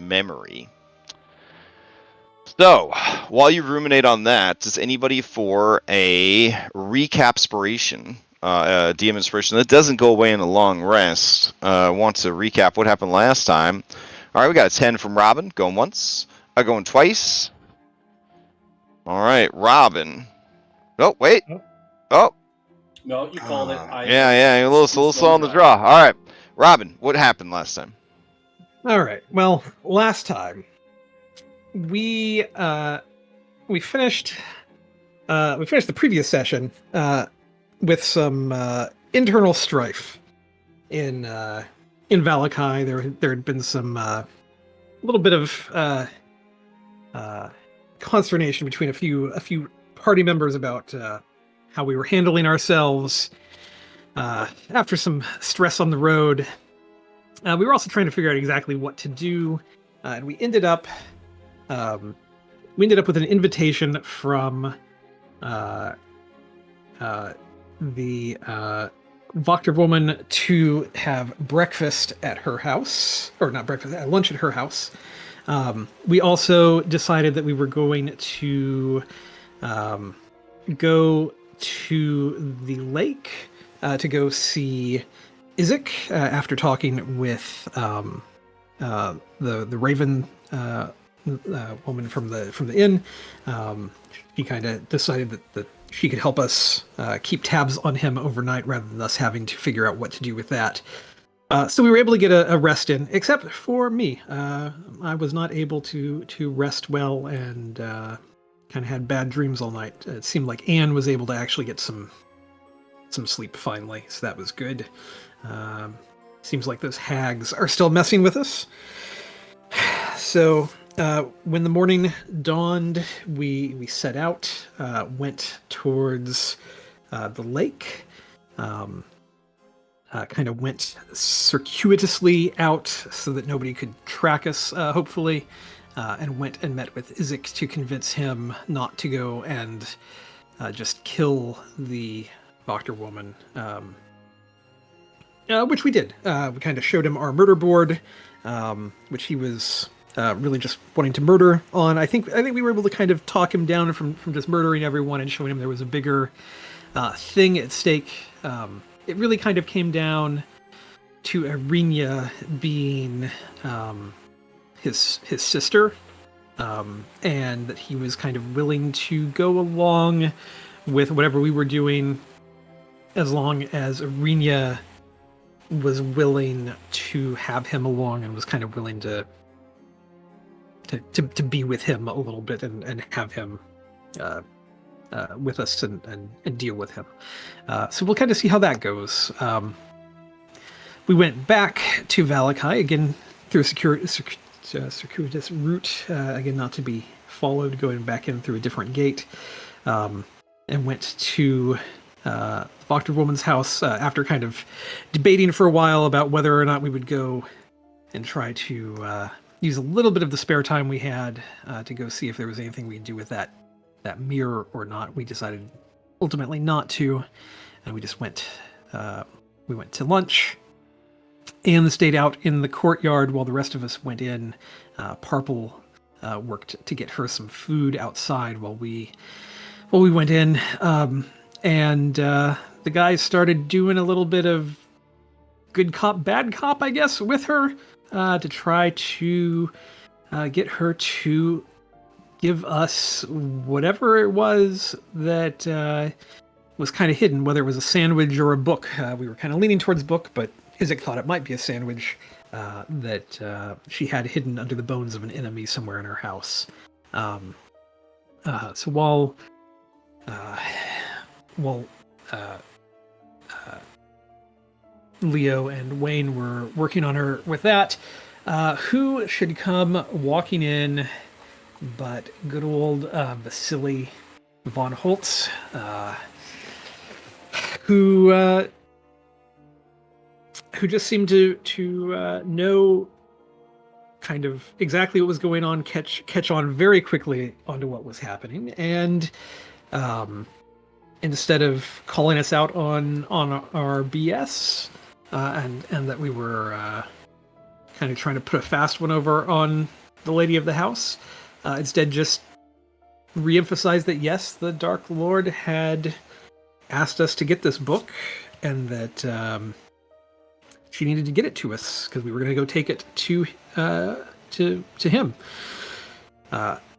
memory. So, while you ruminate on that, does anybody for a recapspiration, DM inspiration that doesn't go away in a long rest, want to recap what happened last time? All right, we got a 10 from Robin, going once, going twice. All right, Robin. Oh, wait. Oh. No, you called it. Yeah, a little slow on the draw. All right, Robin, what happened last time? All right. Well, last time we finished the previous session with some internal strife in Valakai. There had been some little bit of consternation between a few party members about how we were handling ourselves after some stress on the road. We were also trying to figure out exactly what to do, and we ended up with an invitation from the Voctor woman to have breakfast at her house, or not breakfast, lunch at her house. We also decided that we were going to go to the lake to go see Isaac after talking with the Raven woman from the inn. She kind of decided that she could help us keep tabs on him overnight rather than us having to figure out what to do with that. So we were able to get a rest in, except for me. I was not able to rest well and kind of had bad dreams all night. It seemed like Anne was able to actually get some sleep finally, so that was good. Seems like those hags are still messing with us. So when the morning dawned, we set out, went towards the lake, kind of went circuitously out so that nobody could track us, hopefully, and went and met with Isaac to convince him not to go and just kill the Voctor woman, which we did. We kind of showed him our murder board, which he was really just wanting to murder on. I think we were able to kind of talk him down from just murdering everyone and showing him there was a bigger thing at stake. It really kind of came down to Arinia being his sister, and that he was kind of willing to go along with whatever we were doing as long as Arinia was willing to have him along and was kind of willing to be with him a little bit and have him with us and deal with him. So we'll kind of see how that goes. We went back to Valakai, again, through a circuitous route, again, not to be followed, going back in through a different gate, and went to the Voctor woman's house after kind of debating for a while about whether or not we would go and try to use a little bit of the spare time we had to go see if there was anything we could do with that mirror or not. We decided ultimately not to, and we just went to lunch and stayed out in the courtyard while the rest of us went in. Parple worked to get her some food outside while we went in, and the guys started doing a little bit of good cop, bad cop, I guess, with her to try to get her to give us whatever it was that was kind of hidden, whether it was a sandwich or a book. We were kind of leaning towards book, but Isaac thought it might be a sandwich that she had hidden under the bones of an enemy somewhere in her house. So while Leo and Wayne were working on her with that, who should come walking in but good old Vasily von Holtz, who just seemed to know kind of exactly what was going on, catch on very quickly onto what was happening, and instead of calling us out on our BS and that we were kind of trying to put a fast one over on the lady of the house. Instead, just re-emphasize that yes, the Dark Lord had asked us to get this book, and that she needed to get it to us because we were going to go take it to him.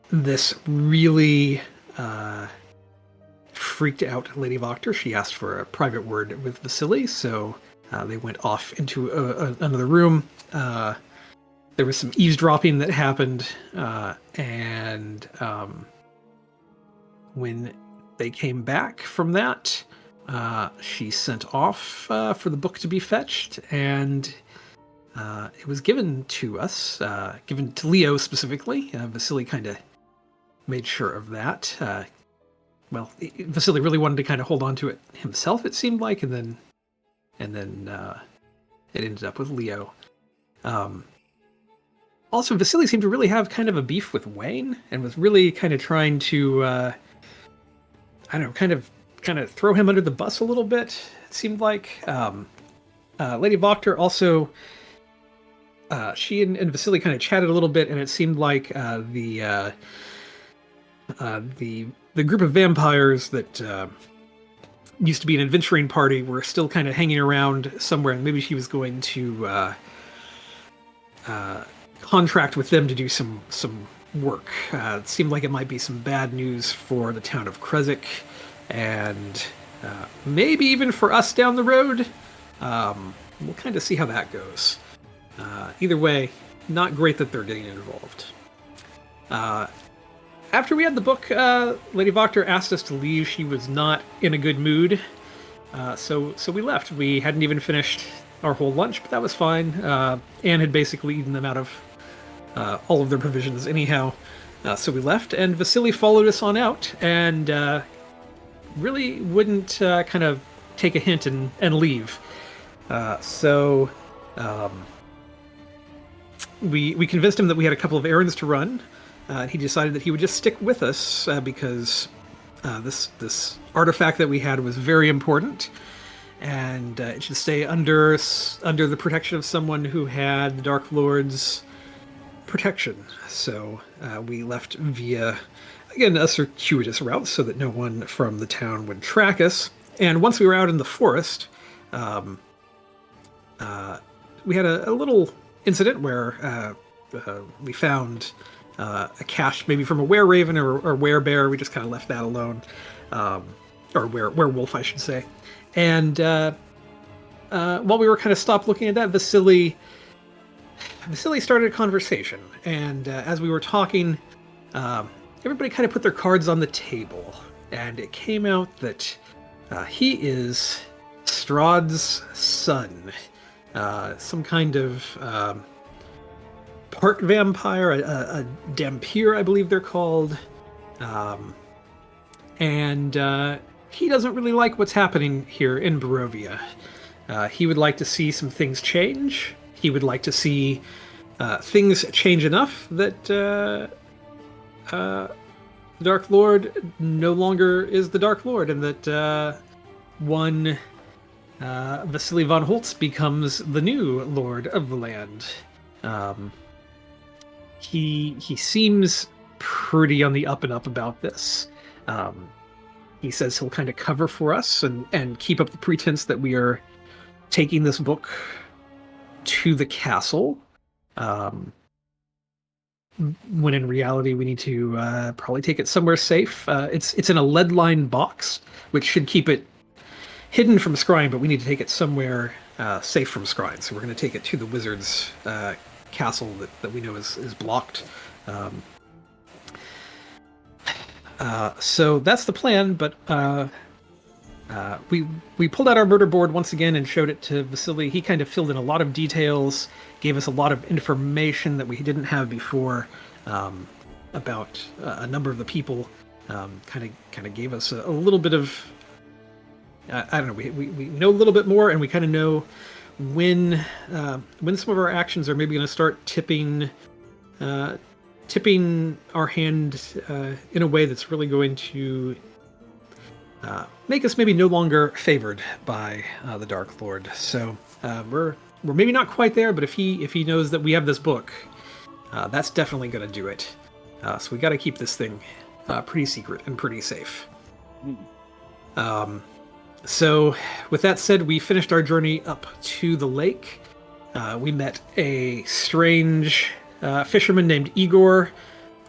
This really freaked out Lady Voctor. She asked for a private word with Vasily, so they went off into another room. There was some eavesdropping that happened, and when they came back from that, she sent off for the book to be fetched, and it was given to us, given to Leo specifically. Vasily kind of made sure of that. Vasily really wanted to kind of hold on to it himself, it seemed like, and then it ended up with Leo. Also, Vasily seemed to really have kind of a beef with Wayne, and was really kind of trying to, kind of throw him under the bus a little bit, it seemed like. Lady Voctor also, she and Vasily kind of chatted a little bit, and it seemed like the group of vampires that used to be an adventuring party were still kind of hanging around somewhere, and maybe she was going to contract with them to do some work. It seemed like it might be some bad news for the town of Kresik, and maybe even for us down the road. We'll kind of see how that goes. Either way, not great that they're getting involved. After we had the book, Lady Voctor asked us to leave. She was not in a good mood, so we left. We hadn't even finished our whole lunch, but that was fine. Anne had basically eaten them out of all of their provisions anyhow, so we left, and Vasily followed us on out, and really wouldn't kind of take a hint and leave. We convinced him that we had a couple of errands to run. He decided that he would just stick with us because this artifact that we had was very important, and it should stay under the protection of someone who had the Dark Lord's protection. So we left via, again, a circuitous route so that no one from the town would track us. And once we were out in the forest, we had a little incident where we found a cache, maybe from a were-raven or were-bear. We just kind of left that alone. Or werewolf, I should say. And while we were kind of stopped looking at that, Vasily started a conversation. And as we were talking, everybody kind of put their cards on the table. And it came out that he is Strahd's son. Some kind of part vampire, a Dhampir, I believe they're called. And he doesn't really like what's happening here in Barovia. He would like to see some things change. He would like to see things change enough that the Dark Lord no longer is the Dark Lord, and that one Vasily von Holtz becomes the new Lord of the land. He seems pretty on the up and up about this. He says he'll kind of cover for us and keep up the pretense that we are taking this book to the castle, when in reality we need to probably take it somewhere safe. It's in a lead-lined box, which should keep it hidden from scrying, but we need to take it somewhere safe from scrying. So we're going to take it to the wizard's castle that we know is blocked. So that's the plan, but we pulled out our murder board once again and showed it to Vasily. He kind of filled in a lot of details, gave us a lot of information that we didn't have before about a number of the people. Kind of gave us a little bit of I don't know. We know a little bit more, and we kind of know when some of our actions are maybe going to start tipping our hand in a way that's really going to make us maybe no longer favored by the Dark Lord. So we're we're maybe not quite there, but if he knows that we have this book, that's definitely going to do it. So we got to keep this thing pretty secret and pretty safe. So with that said, we finished our journey up to the lake. We met a strange fisherman named Igor,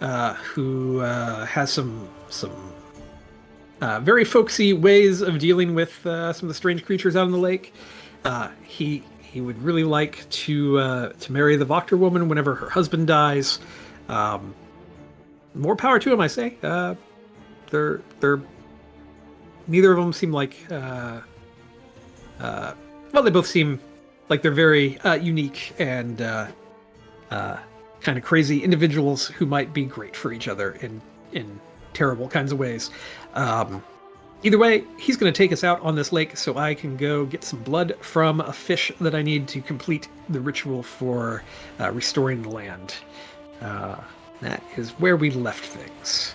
who has some very folksy ways of dealing with some of the strange creatures out in the lake. He would really like to marry the Voctor woman whenever her husband dies. More power to him, I say. They're neither of them seem like well, they both seem like they're very unique and kind of crazy individuals who might be great for each other in terrible kinds of ways. Either way, he's going to take us out on this lake so I can go get some blood from a fish that I need to complete the ritual for restoring the land. That is where we left things.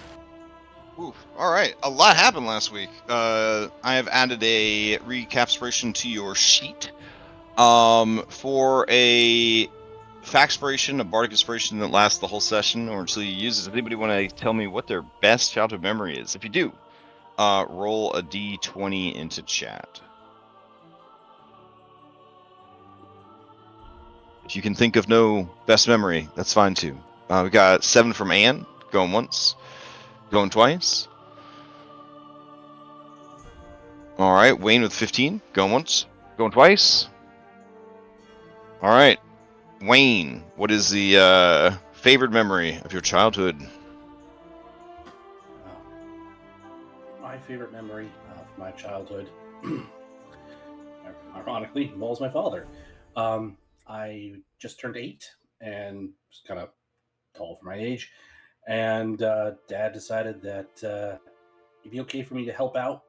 Ooh, all right, a lot happened last week. I have added a recapspiration to your sheet. For a factspiration, a bardic inspiration that lasts the whole session or until you use it. Does anybody want to tell me what their best childhood memory is? If you do, roll a d20 into chat. If you can think of no best memory, that's fine too. We got 7 from Anne, going once, going twice. All right, Wayne with 15, going once, going twice. All right, Wayne, what is the favorite memory of your childhood? My favorite memory of my childhood, ironically, involves my father. I just turned 8 and was kind of tall for my age. And Dad decided that it'd be okay for me to help out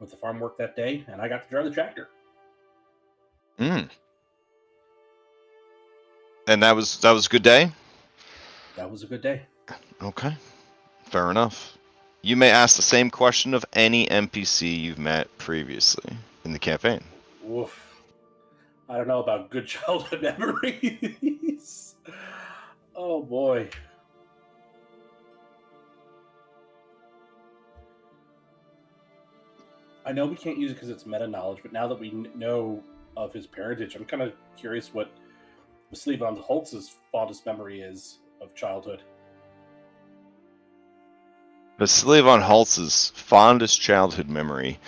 with the farm work that day. And I got to drive the tractor. And that was a good day? That was a good day. Okay, fair enough. You may ask the same question of any NPC you've met previously in the campaign. Oof. I don't know about good childhood memories. Oh boy. I know we can't use it because it's meta knowledge, but now that we know of his parentage, I'm kind of curious what Vasily von Holtz's fondest memory is of childhood. Vasily von Holtz's fondest childhood memory.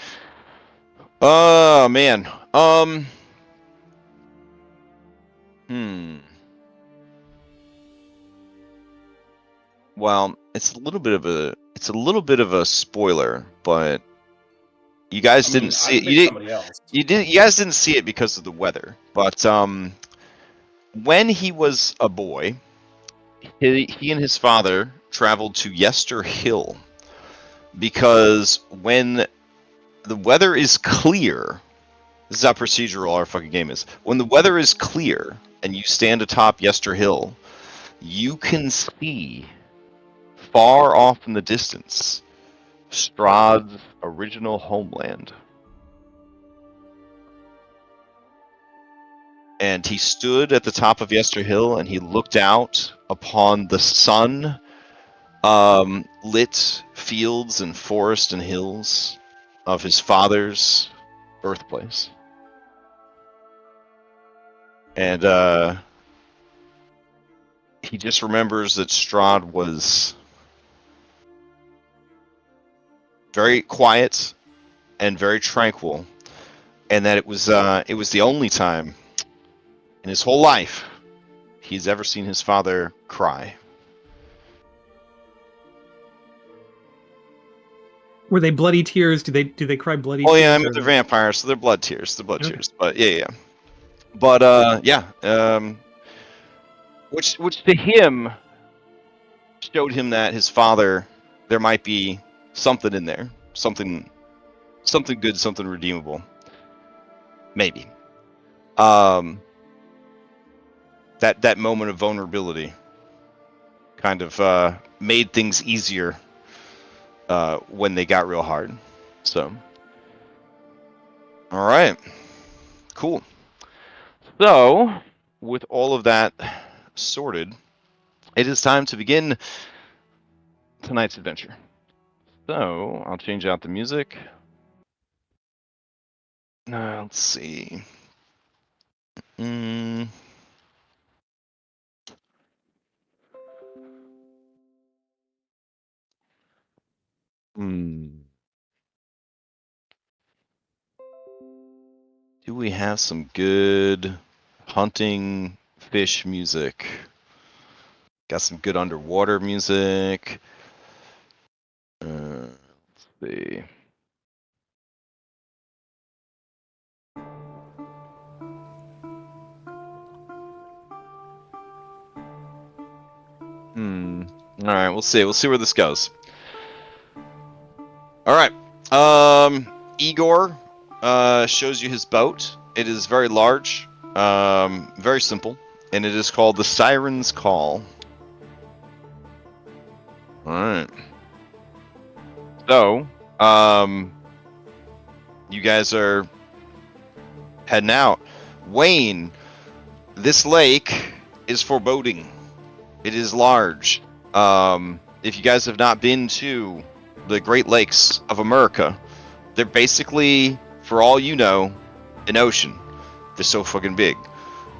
Oh man. Well, it's a little bit of a spoiler, but you guys didn't see it. You guys didn't see it because of the weather. But when he was a boy, he and his father traveled to Yester Hill because when the weather is clear, this is how procedural our fucking game is. When the weather is clear and you stand atop Yester Hill, you can see far off in the distance Strahd's original homeland. And he stood at the top of Yester Hill and he looked out upon the sun lit fields and forest and hills of his father's birthplace. And he just remembers that Strahd was very quiet and very tranquil, and that it was the only time in his whole life he's ever seen his father cry. Were they bloody tears? Do they cry bloody tears? Oh yeah, tears? I mean they're vampires, so they're blood tears. They're blood tears. But yeah. But which to him showed him that his father, there might be something in there, something good, something redeemable, maybe. That moment of vulnerability kind of made things easier when they got real hard. So, all right, cool. So, with all of that sorted, it is time to begin tonight's adventure. So, I'll change out the music. Let's see. Do we have some good hunting fish music? Got some good underwater music. Let's see. All right, we'll see. We'll see where this goes. All right. Igor shows you his boat. It is very large, very simple, and it is called the Siren's Call. All right. So, you guys are heading out. Wayne, this lake is foreboding. It is large. If you guys have not been to the Great Lakes of America, they're basically, for all you know, an ocean. They're so fucking big.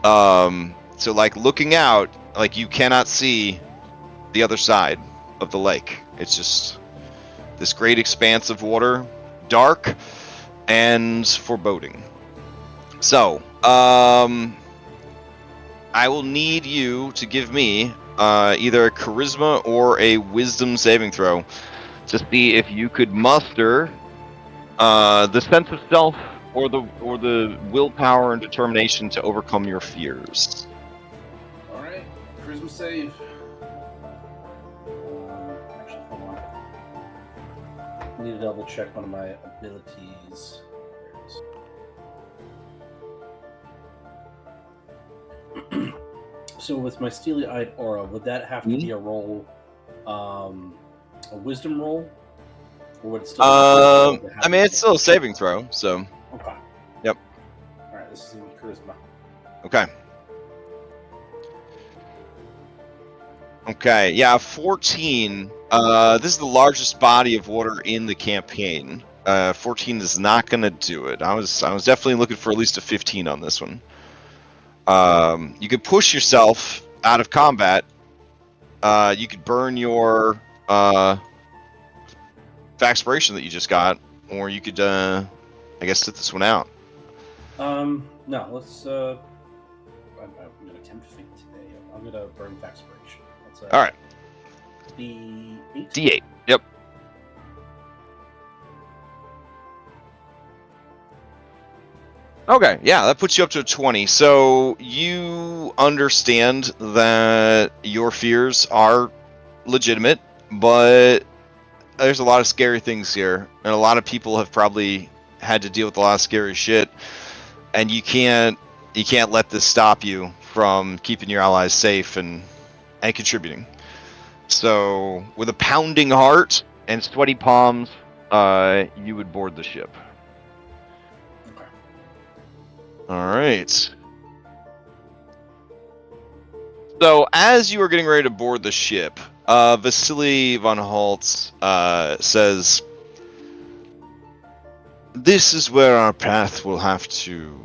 So like looking out, like you cannot see the other side of the lake. It's just this great expanse of water, dark and foreboding. So, I will need you to give me either a charisma or a wisdom saving throw to see if you could muster the sense of self or the willpower and determination to overcome your fears. All right, charisma save. Actually, hold on. I need to double check one of my abilities. There it is. So with my steely-eyed aura, would that have to be a roll, a wisdom roll, or would it still? I mean, it's still a saving throw, so. Okay. Yep. All right, this is gonna be charisma. Okay. Okay. Yeah, 14. This is the largest body of water in the campaign. 14 is not gonna do it. I was definitely looking for at least a 15 on this one. You could push yourself out of combat. You could burn your Vaxpiration that you just got, or you could, I guess, sit this one out. No, let's. I'm gonna attempt fate today. I'm gonna burn Vaxpiration. All right. D8. D8. Yep. Okay, yeah, that puts you up to a 20. So you understand that your fears are legitimate, but there's a lot of scary things here, and a lot of people have probably had to deal with a lot of scary shit, and you can't let this stop you from keeping your allies safe and contributing. So with a pounding heart and sweaty palms, you would board the ship. All right. So as you are getting ready to board the ship, Vasily von Holtz says, "This is where our path will have to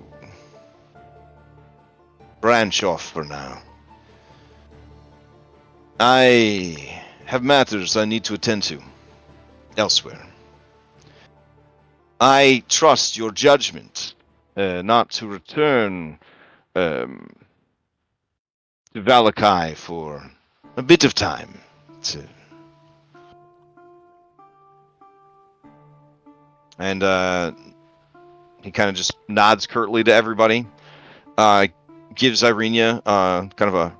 branch off for now. I have matters I need to attend to elsewhere. I trust your judgment not to return to Valakai for a bit of time. And he kind of just nods curtly to everybody, gives Irenia kind of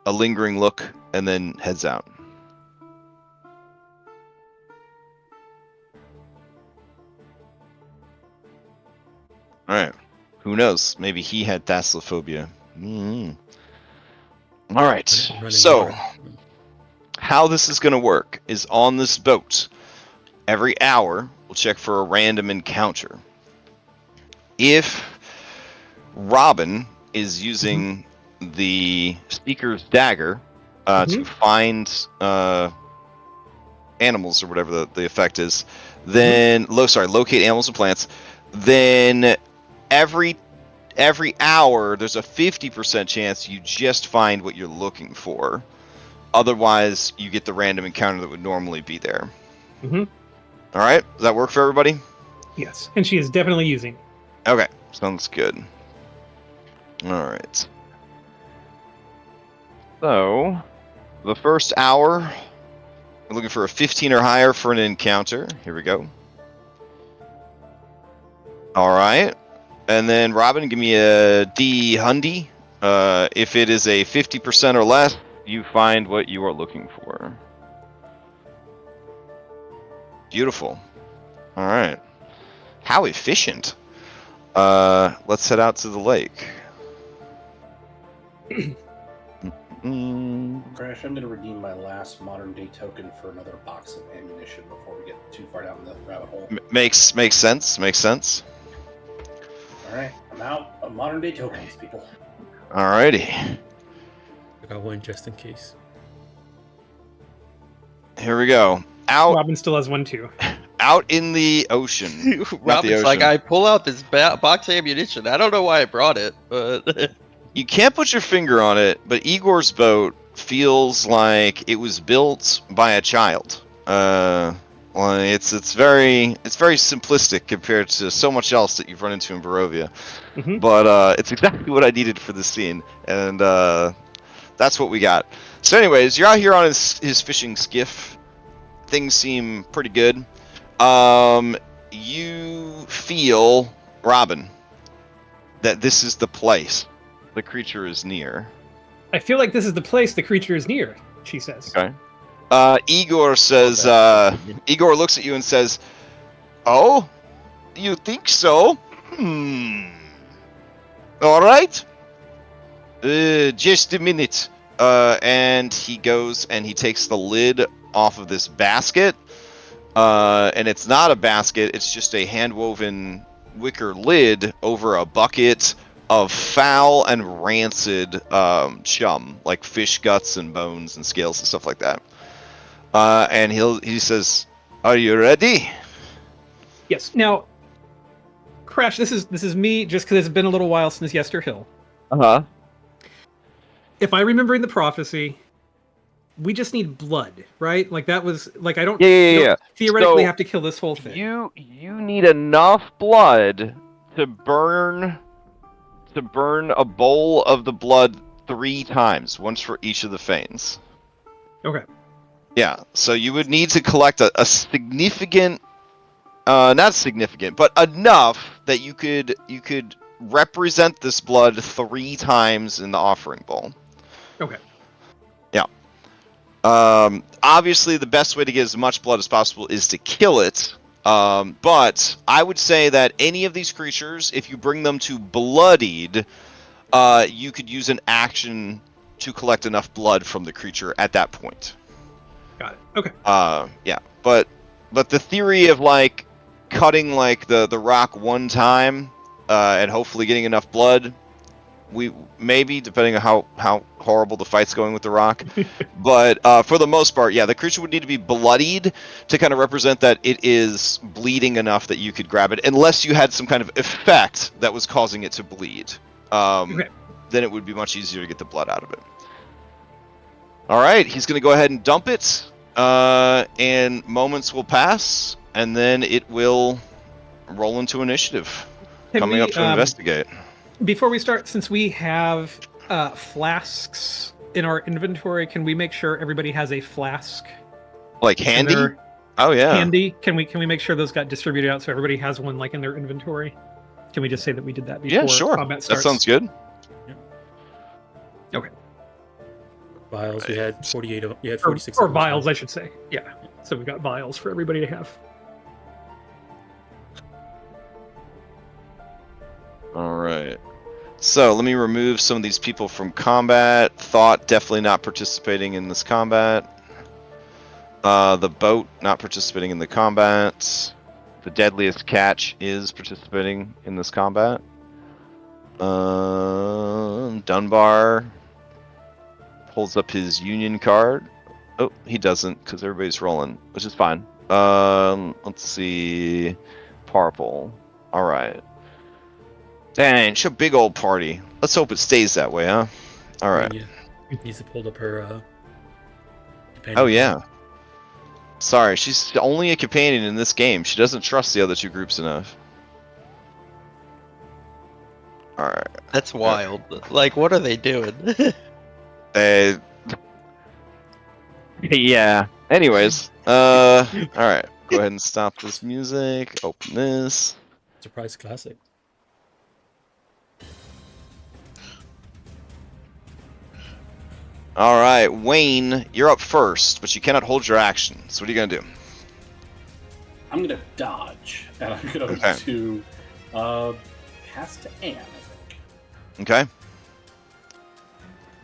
a lingering look, and then heads out. All right. Who knows? Maybe he had thalassophobia. Mm-hmm. All right. So, how this is going to work is on this boat, every hour, we'll check for a random encounter. If Robin is using the Seeker's Dagger to find animals or whatever the effect is. Then, locate animals and plants. Then every hour, there's a 50% chance you just find what you're looking for. Otherwise, you get the random encounter that would normally be there. Mm-hmm. All right, does that work for everybody? Yes, and she is definitely using. Okay, sounds good. All right. So, the first hour, we're looking for a 15 or higher for an encounter. Here we go. All right. And then, Robin, give me a D Hundy. If it is a 50% or less, you find what you are looking for. Beautiful. All right. How efficient. Let's head out to the lake. Crash, I'm going to redeem my last modern day token for another box of ammunition before we get too far down the rabbit hole. Makes sense. Makes sense. All right, I'm out of modern day tokens, people. Alrighty. I got one just in case. Here we go. Out. Robin still has one too. Out in the ocean. Robin's like, I pull out this box of ammunition. I don't know why I brought it, but You can't put your finger on it, but Igor's boat feels like it was built by a child. Well, it's very simplistic compared to so much else that you've run into in Barovia. Mm-hmm. But it's exactly what I needed for this scene, and that's what we got. So, anyways, you're out here on his fishing skiff. Things seem pretty good. You feel, Robin, that this is the place the creature is near. I feel like this is the place the creature is near, she says. Okay. Igor says, Igor looks at you and says, "Oh, you think so? All right. Just a minute." And he goes and he takes the lid off of this basket. And it's not a basket, it's just a hand-woven wicker lid over a bucket of foul and rancid chum, like fish guts and bones and scales and stuff like that. And he says, "Are you ready?" Yes. Now, Crash, this is me, just because it's been a little while since Yester Hill. Uh-huh. If I remember in the prophecy, we just need blood, right? Like that was like I don't. Yeah. Theoretically, So, have to kill this whole thing. You need enough blood to burn a bowl of the blood 3 times, once for each of the fanes. Okay. Yeah, so you would need to collect a significant, not significant, but enough that you could represent this blood 3 times in the offering bowl. Okay. Yeah. Obviously, the best way to get as much blood as possible is to kill it. But I would say that any of these creatures, if you bring them to bloodied, you could use an action to collect enough blood from the creature at that point. Got it. Okay. Yeah, but the theory of like cutting like the rock 1 time and hopefully getting enough blood, we maybe, depending on how horrible the fight's going with the rock, but for the most part, yeah, the creature would need to be bloodied to kind of represent that it is bleeding enough that you could grab it, unless you had some kind of effect that was causing it to bleed. Okay. Then it would be much easier to get the blood out of it. All right, he's going to go ahead and dump it, and moments will pass, and then it will roll into initiative. Coming up to investigate. Before we start, since we have flasks in our inventory, can we make sure everybody has a flask? Like handy? Oh yeah. Handy. Can we make sure those got distributed out so everybody has one like in their inventory? Can we just say that we did that before combat starts? That sounds good. Okay. Vials, we had 48 of, you had 46 or of those, vials, right? I should say. Yeah. So we've got vials for everybody to have. All right. So let me remove some of these people from combat. Thought definitely not participating in this combat. The boat not participating in the combat. The deadliest catch is participating in this combat. Dunbar pulls up his union card. Oh, he doesn't because everybody's rolling, which is fine. Let's see. Purple. All right. Dang, it's a big old party. Let's hope it stays that way, huh? All right. Yeah. Needs to pull up her. Oh companion yeah. card. Sorry, she's only a companion in this game. She doesn't trust the other two groups enough. All right. That's wild. Like, what are they doing? Yeah. Anyways, all right. Go ahead and stop this music. Open this. Surprise classic. All right, Wayne, you're up first, but you cannot hold your action. So what are you gonna do? I'm gonna dodge, and I'm gonna Okay. do pass to Anne, I think, Okay.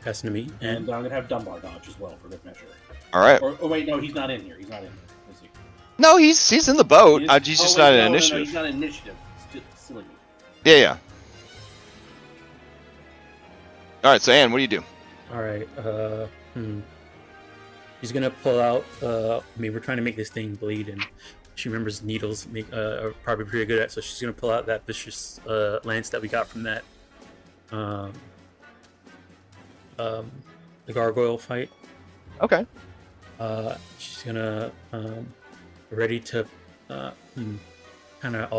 Passing to me. and And I'm gonna have Dunbar dodge as well for good measure. All right. Or oh wait, no, he's not in here. He's not in. Is he? No, he's in the boat. He is? He's Oh, just wait, not in no, initiative. No, he's not in initiative. Silly me. Yeah. All right, so Anne, what do you do? all right. She's gonna pull out. We're trying to make this thing bleed, and she remembers needles are probably pretty good at. So she's gonna pull out that vicious lance that we got from that the gargoyle fight. Okay. She's gonna ready to kind of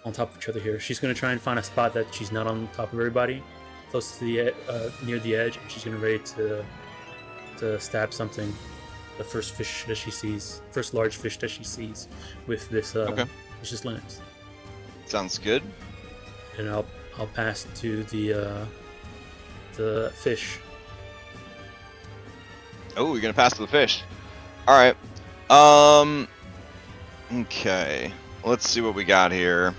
on top of each other here. She's gonna try and find a spot that she's not on top of everybody, close to the near the edge, and she's gonna ready to stab something. The first fish that she sees, first large fish that she sees, with this vicious lance. Sounds good. And I'll pass to the fish. Oh, you're gonna pass to the fish. All right. Okay. Let's see what we got here.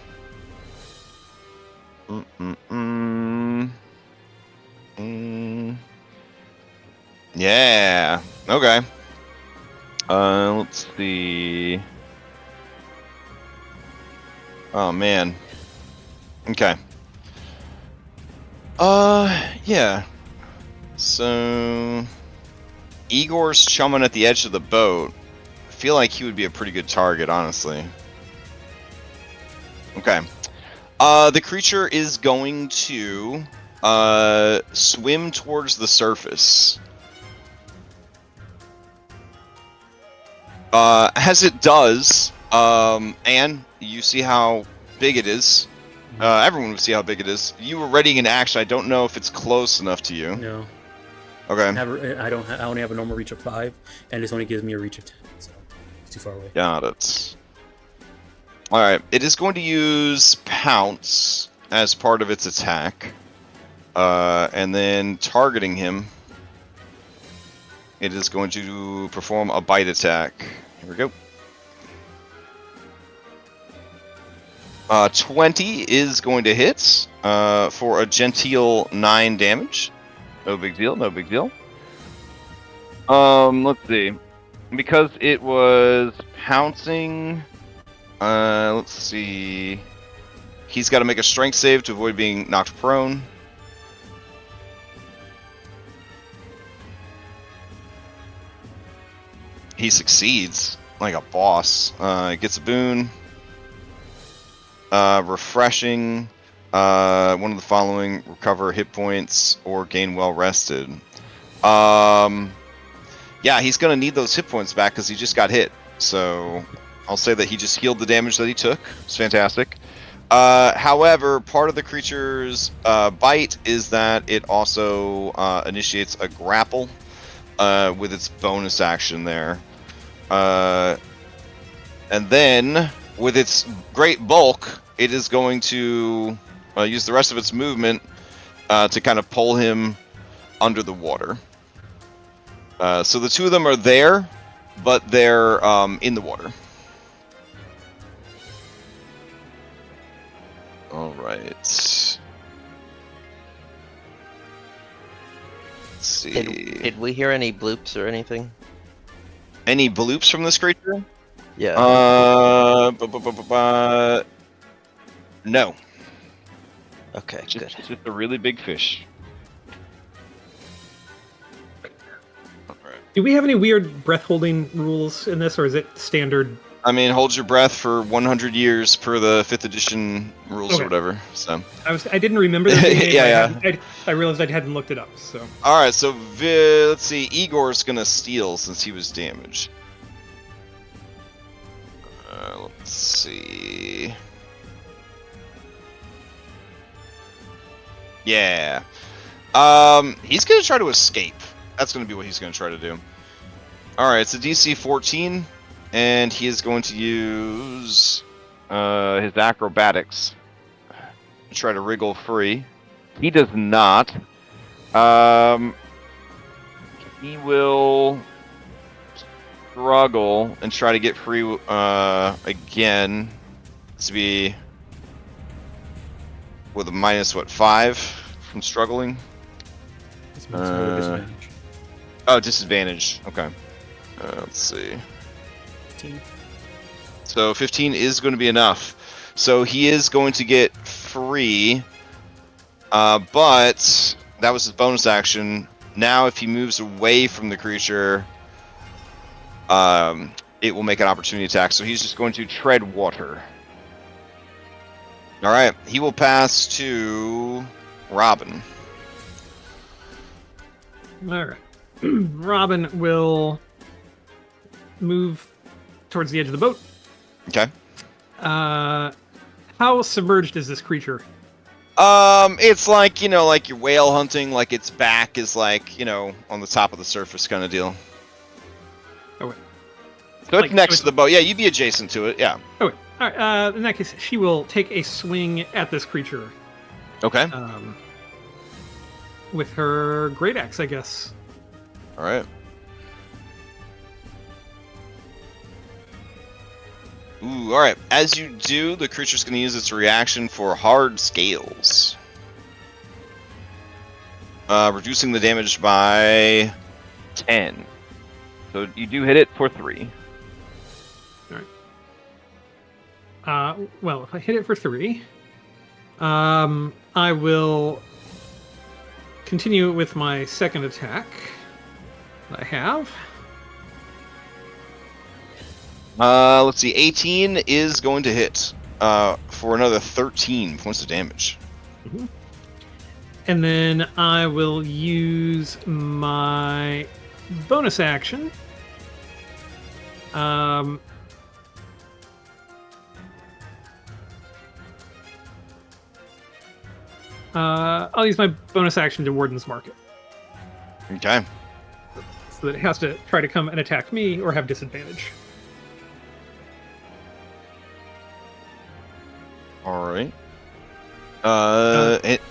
Yeah. Okay. Let's see. Oh man. Okay. Yeah. So Igor's chumming at the edge of the boat. I feel like he would be a pretty good target, honestly. Okay. The creature is going to swim towards the surface. As it does, Anne, you see how big it is. Everyone would see how big it is. You were readying an action. I don't know if it's close enough to you. No. Okay. I only have a normal reach of 5, and this only gives me a reach of 10, so it's too far away. Got it. Alright, it is going to use Pounce as part of its attack. And then targeting him, it is going to perform a bite attack. Here we go. 20 is going to hit for a genteel 9 damage. No big deal, no big deal. Let's see. Because it was pouncing, let's see. He's got to make a strength save to avoid being knocked prone. He succeeds like a boss. Gets a boon. Refreshing. One of the following: recover hit points or gain well rested. Yeah, he's gonna need those hit points back because he just got hit. So I'll say that he just healed the damage that he took. It's fantastic. However, part of the creature's bite is that it also initiates a grapple with its bonus action there. And then, with its great bulk, it is going to use the rest of its movement to kind of pull him under the water. So the two of them are there, but they're in the water. All right. Let's see. Did we hear any bloops or anything? Any bloops from this creature? Yeah. No. Okay, It's good. just a really big fish. Alright. Do we have any weird breath holding rules in this, or is it standard? I mean, hold your breath for 100 years per the 5th edition rules Okay. or whatever. So. I didn't remember there being any, Yeah, but I realized I hadn't looked it up. So All right, so let's see. Igor's gonna steal since he was damaged. Let's see. Yeah. He's gonna try to escape. That's gonna be what he's gonna try to do. All right, it's a DC 14, and he is going to use his acrobatics to try to wriggle free. He does not. He will struggle and try to get free again. To be with a minus what 5 from struggling. This makes no disadvantage. Oh, disadvantage. Okay. Let's see. 15. So 15 is going to be enough. So he is going to get free. But that was his bonus action. Now, if he moves away from the creature, it will make an opportunity attack. So he's just going to tread water. All right, he will pass to Robin. all right, Robin will move towards the edge of the boat. Okay. How submerged is this creature? It's like, like you're whale hunting, like its back is like, on the top of the surface kind of deal. Oh wait. So Like, it's next so to the boat. Yeah, you'd be adjacent to it. Yeah. Oh wait. All right. In that case, she will take a swing at this creature. Okay. With her great axe, I guess. All right. Ooh, all right. As you do, the creature's going to use its reaction for hard scales. Reducing the damage by 10. So you do hit it for 3. Well, if I hit it for 3, I will continue with my second attack that I have. Let's see. 18 is going to hit for another 13 points of damage. Mm-hmm. And then I will use my bonus action. I'll use my bonus action to Warden's Market. Okay. So that it has to try to come and attack me or have disadvantage. All right.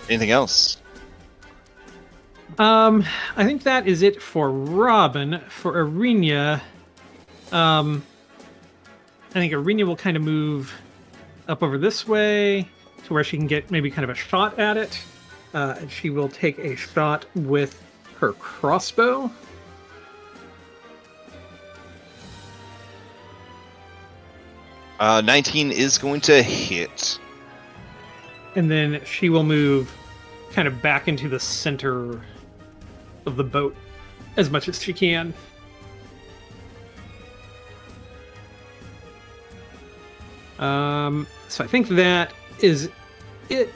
Anything else? I think that is it for Robin. For Arena, I think Arena will kind of move up over this way to where she can get maybe kind of a shot at it. And she will take a shot with her crossbow. Uh, 19 is going to hit. And then she will move kind of back into the center of the boat as much as she can. So I think that is it.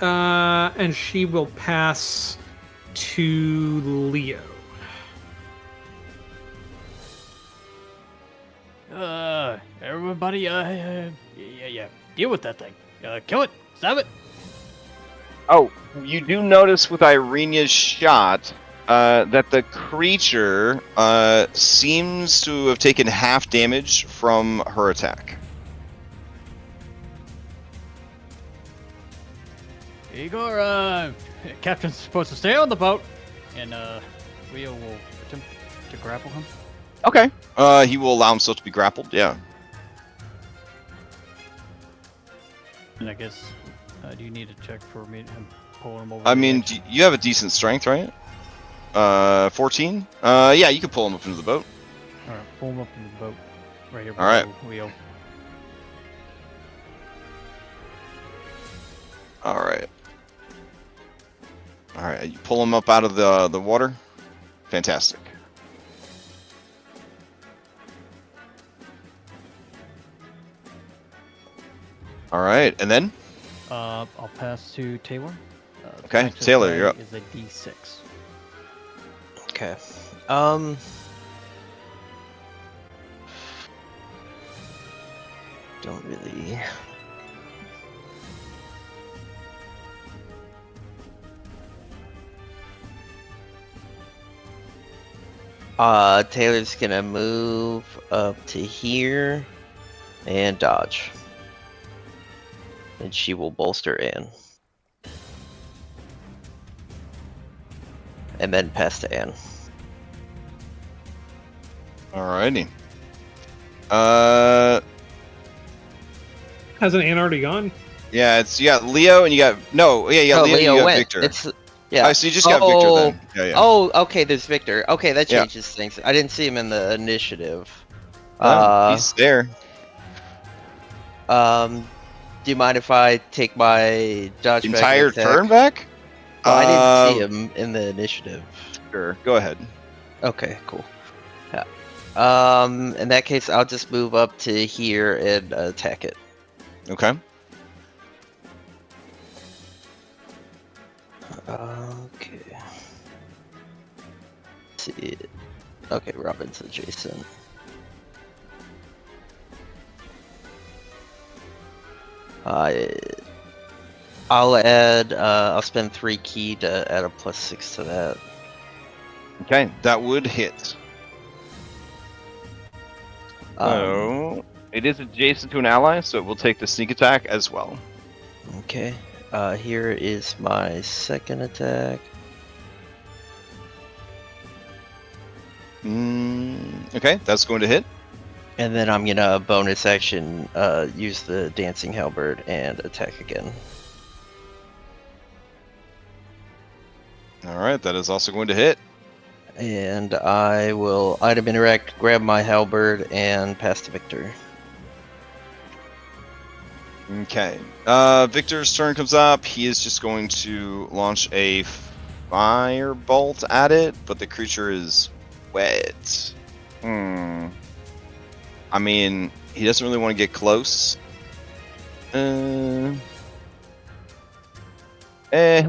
And she will pass to Leo. Everybody, deal with that thing. Kill it. Stab it. Oh, you do notice with Irena's shot that the creature seems to have taken half damage from her attack. Igor, Captain's supposed to stay on the boat, and Leo will attempt to grapple him. Okay. He will allow himself to be grappled, yeah. And I guess, do you need a check for me to pull him over? I mean, you have a decent strength, right? 14? Yeah, you can pull him up into the boat. Alright, pull him up into the boat. Right here. All right. Leo. All right. All right. You pull him up out of the water. Fantastic. All right, and then? I'll pass to Taylor. Okay, Max Taylor, display you're up. Is a D6. Okay. Don't really. Taylor's gonna move up to here and dodge. And she will bolster in. And then pass to Anne. Alrighty. Hasn't Ann already gone? Yeah, you got Leo and you got Leo, Oh, and you Leo got went. Victor. It's yeah. Oh, so you just got Victor then. Yeah, yeah. Oh, okay. There's Victor. Okay, that Yeah. changes things. I didn't see him in the initiative. He's there. Do you mind if I take my dodge back Entire and attack? turn back? Oh, I didn't see him in the initiative. Sure, go ahead. Okay, cool. Yeah. In that case, I'll just move up to here and attack it. Okay. Okay. Let's see. Okay, Robin's adjacent. I'll add. I'll spend 3 key to add a +6 to that. Okay, that would hit. So it is adjacent to an ally, so it will take the sneak attack as well. Okay. Here is my second attack. Okay, that's going to hit. And then I'm gonna bonus action use the dancing halberd and attack again. All right, that is also going to hit. And I will item interact, grab my halberd, and pass to Victor. Okay. Victor's turn comes up. He is just going to launch a firebolt at it, but the creature is wet. I mean, he doesn't really want to get close. He'll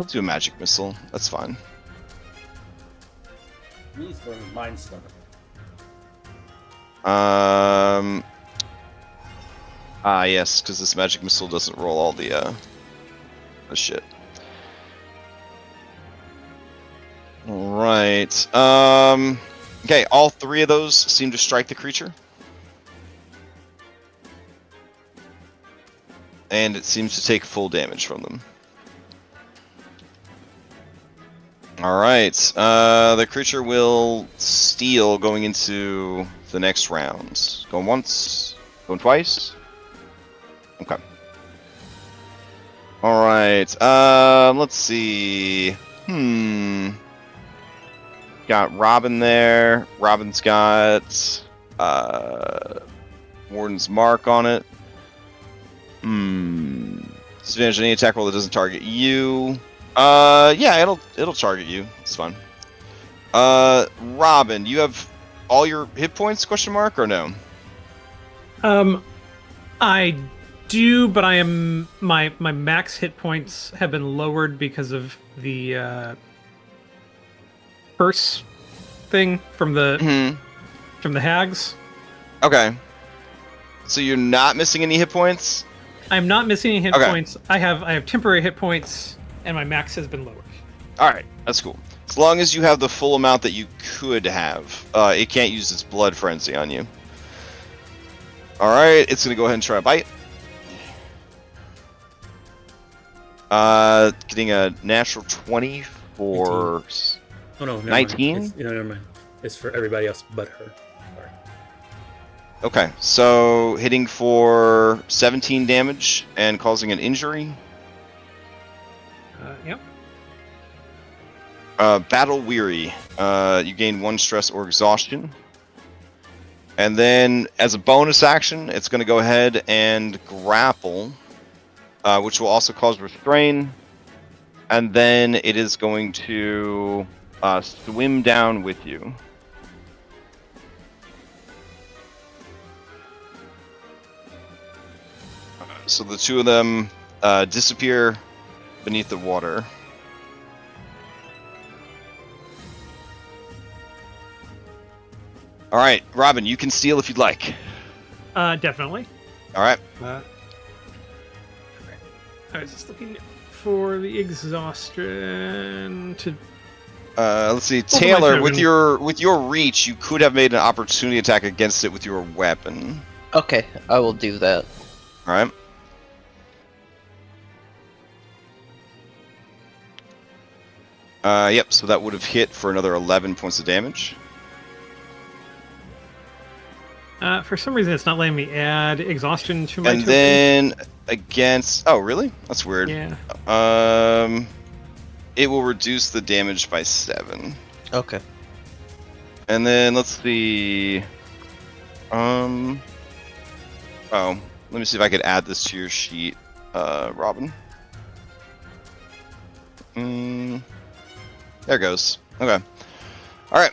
do a magic missile. That's fine. He's learning Mind Sliver. Yes, because this magic missile doesn't roll all the shit. Alright. Okay, all 3 of those seem to strike the creature. And it seems to take full damage from them. Alright, the creature will steal going into the next round. Going once, going twice. Okay. Alright, let's see. Got Robin there. Robin's got Warden's Mark on it. Disadvantage on any attack roll that doesn't target you. Yeah, it'll target you. It's fine. Robin, you have all your hit points? Question mark or no? I do, but I am my max hit points have been lowered because of the curse thing from the hags. Okay. So you're not missing any hit points? I'm not missing any hit Okay. points. I have temporary hit points, and my max has been lowered. All right, that's cool. As long as you have the full amount that you could have, it can't use its blood frenzy on you. All right, it's gonna go ahead and try a bite. Getting a natural 20 for 19. Oh no, never 19? Mind. Never mind. It's for everybody else but her. Sorry. Okay, so hitting for 17 damage and causing an injury. Yep. Battle weary. You gain 1 stress or exhaustion. And then, as a bonus action, it's going to go ahead and grapple which will also cause restrain. And then it is going to swim down with you. So the two of them disappear beneath the water. All right, Robin, you can steal if you'd like. Definitely. All right. Okay. I was just looking for the exhaustion to. Let's see, my Taylor. turn. With your reach, you could have made an opportunity attack against it with your weapon. Okay, I will do that. All right. Yep. So that would have hit for another 11 points of damage. For some reason, it's not letting me add exhaustion to my. And token. then against. Oh, really? That's weird. Yeah. It will reduce the damage by 7. Okay. And then let's see. Oh, let me see if I could add this to your sheet, Robin. There it goes. Okay. All right.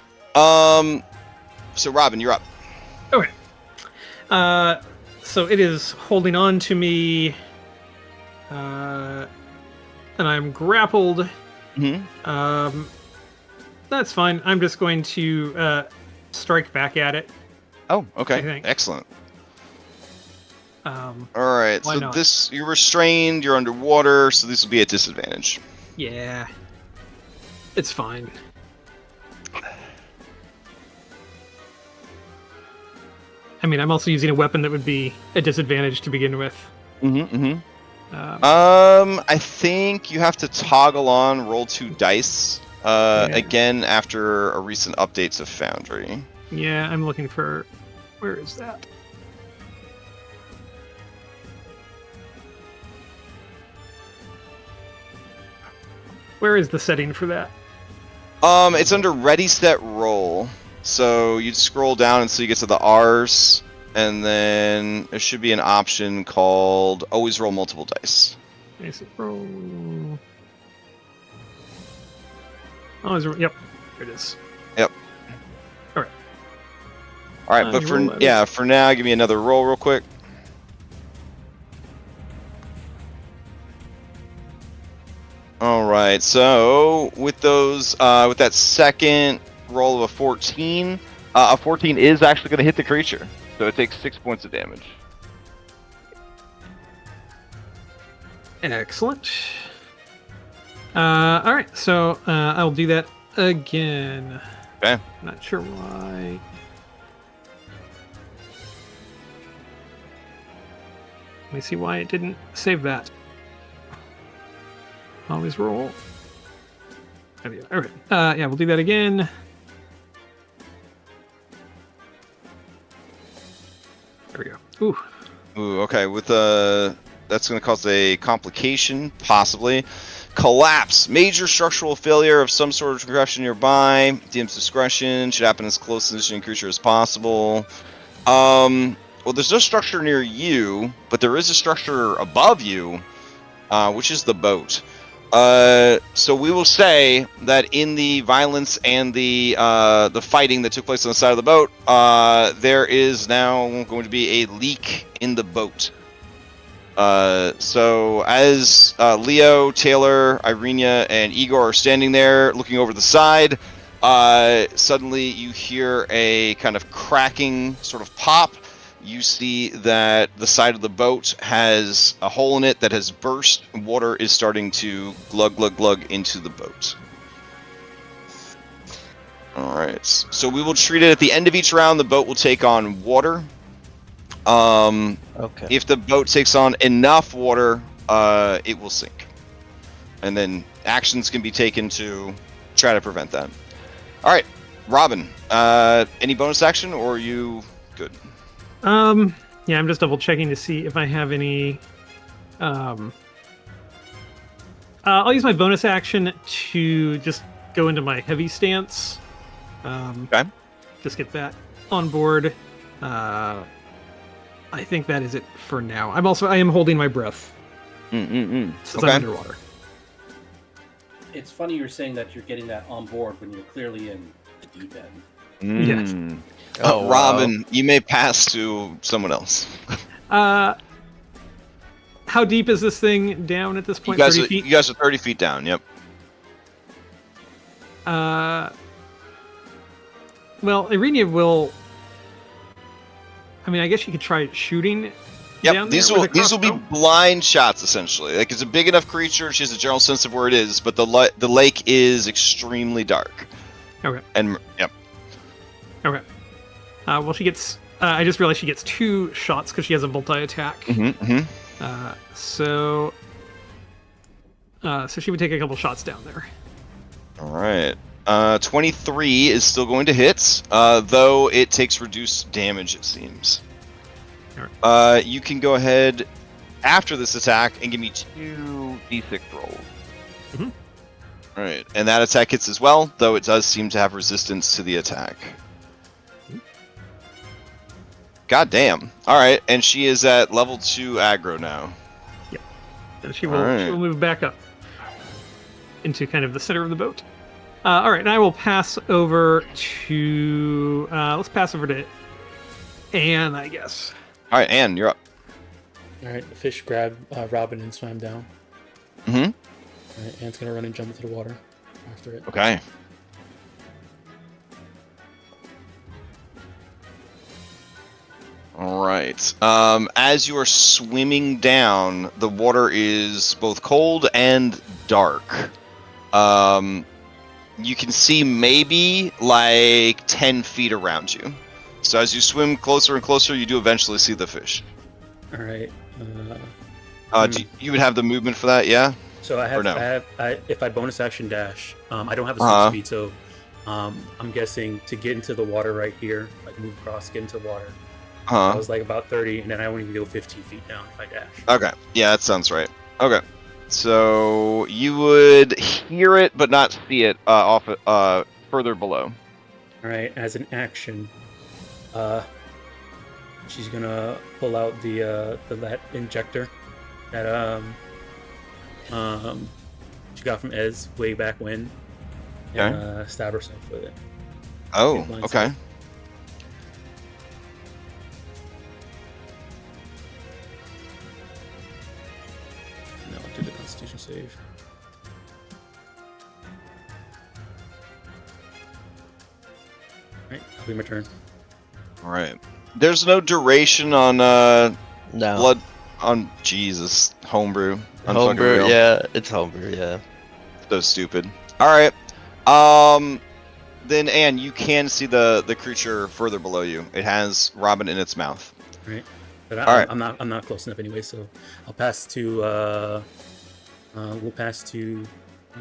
So Robin, you're up. Okay. So it is holding on to me, and I'm grappled. Mm-hmm. That's fine. I'm just going to strike back at it. Oh, I okay. think. Excellent. Um, All right. Why So not? this, you're restrained. You're underwater. So this will be a disadvantage. yeah. It's fine. I mean, I'm also using a weapon that would be a disadvantage to begin with. Mm-hmm. Mm-hmm. Um, I think you have to toggle on roll 2 dice. Again after a recent update to Foundry. yeah, I'm looking for. Where is that? Where is the setting for that? It's under ready, set, roll. So you'd scroll down until you get to the R's, and then there should be an option called always roll multiple dice. Basic roll. Oh, yep, there it is. Yep. All right. All right, but roll that. for now, give me another roll real quick. All right, so with those, with that second roll of a 14 is actually going to hit the creature, so it takes 6 points of damage. Excellent. All right, so I'll do that again. Okay. Not sure why. Let me see why it didn't save that. Always roll. There we go. All right. Yeah, we'll do that again. There we go. Ooh. Ooh, okay. With that's going to cause a complication, possibly. Collapse. Major structural failure of some sort of progression nearby. DM's discretion. Should happen as close to the positioning creature as possible. Well, there's no structure near you, but there is a structure above you, which is the boat. So we will say that in the violence and the fighting that took place on the side of the boat, there is now going to be a leak in the boat. So as Leo, Taylor, Irenia, and Igor are standing there looking over the side, suddenly you hear a kind of cracking sort of pop. You see that the side of the boat has a hole in it that has burst, and water is starting to glug, glug, glug into the boat. Alright, so we will treat it at the end of each round. The boat will take on water. Okay. If the boat takes on enough water, it will sink. And then actions can be taken to try to prevent that. Alright, Robin, any bonus action, or are you good? Yeah, I'm just double checking to see if I have any. I'll use my bonus action to just go into my heavy stance. Okay. Just get that on board. I think that is it for now. I am holding my breath. since Okay. I'm underwater. It's funny you're saying that you're getting that on board when you're clearly in the deep end. Yes. Oh, wow. Robin, you may pass to someone else. How deep is this thing down at this You point? guys, 30 are, feet? you guys are 30 feet down. Yep. Well, Irenia will. I mean, I guess you could try shooting. Yep. Down These there with will a be crossbow? blind shots essentially. Like it's a big enough creature. She has a general sense of where it is, but the lake is extremely dark. Okay. And yep. Okay. Well, she gets. I just realized she gets 2 shots because she has a multi attack. So she would take a couple shots down there. All right. 23 is still going to hit, though it takes reduced damage, it seems. You can go ahead after this attack and give me 2 d6 rolls. Mhm. All right, and that attack hits as well, though it does seem to have resistance to the attack. God damn. All right, and she is at level 2 aggro now. And she will Alright. move back up into kind of the center of the boat. All right, and I will pass over to. Let's pass over to Anne, I guess. All right, Anne, you're up. All right, the fish grab Robin and swam down. Mm-hmm. All right, Anne's gonna run and jump into the water after it. Okay. All right. As you are swimming down, the water is both cold and dark. You can see maybe like 10 feet around you. So as you swim closer and closer, you do eventually see the fish. All right. You would have the movement for that, yeah? So I Or no? if I bonus action dash, I don't have the swim speed, so I'm guessing to get into the water right here, like move across, get into the water. I was like about 30, and then I won't even go 15 feet down if I dash. Okay. Yeah, that sounds right. Okay. So you would hear it, but not see it further below. All right. As an action, she's gonna pull out the that injector that she got from Ez way back when, and stab herself with it. Oh, Blind okay. sight. No, do the Constitution save. Alright, that'll be my turn. All right. There's no duration on No. blood on Jesus homebrew. Unfucking Homebrew, real. yeah. It's homebrew, yeah. So stupid. All right. Then Anne, you can see the creature further below you. It has Robin in its mouth. Right. But All right. I'm not close enough anyway, so I'll pass to we'll pass to I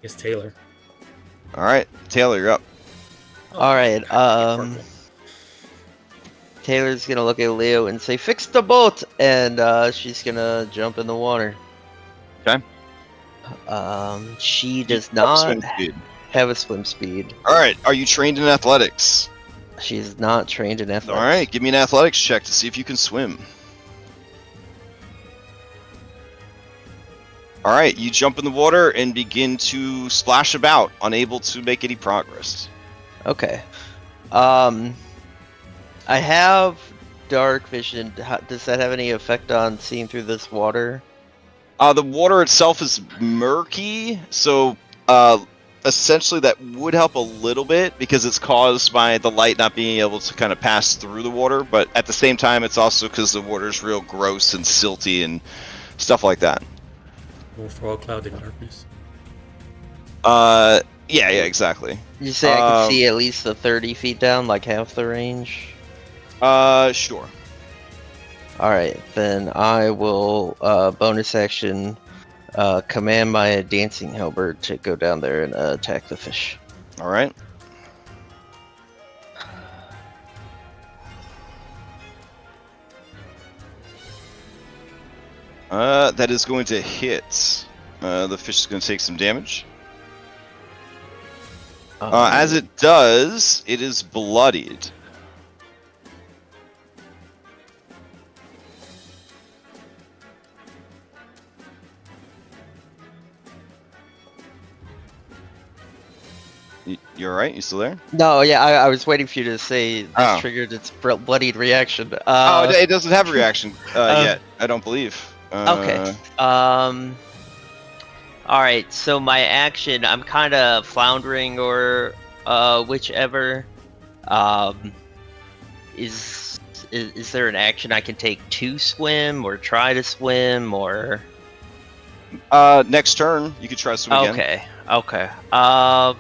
guess Taylor. All right, Taylor, you're up. All right. Purple. Taylor's gonna look at Leo and say, "Fix the boat," and she's gonna jump in the water. Okay. She does Swim not speed. have a swim speed. All right. Are you trained in athletics? She's not trained in athletics. All right. Give me an athletics check to see if you can swim. All right. You jump in the water and begin to splash about, unable to make any progress. Okay. I have dark vision. Does that have any effect on seeing through this water? The water itself is murky, so essentially that would help a little bit because it's caused by the light not being able to kind of pass through the water, but at the same time it's also because the water is real gross and silty and stuff like that. Or for all cloud and darkness. Yeah, exactly. You say I can see at least the 30 feet down, like half the range? Sure. Alright, then I will bonus action command my dancing halberd to go down there and attack the fish. All right. That is going to hit. The fish is going to take some damage. As it does, it is bloodied. You alright? You still there? No, yeah, I was waiting for you to say this Oh. triggered its bloodied reaction. It doesn't have a reaction yet. I don't believe. Okay. All right. So my action, I'm kind of floundering, or whichever. Is there an action I can take to swim, or try to swim, or? Next turn, you could try to swim again. Okay.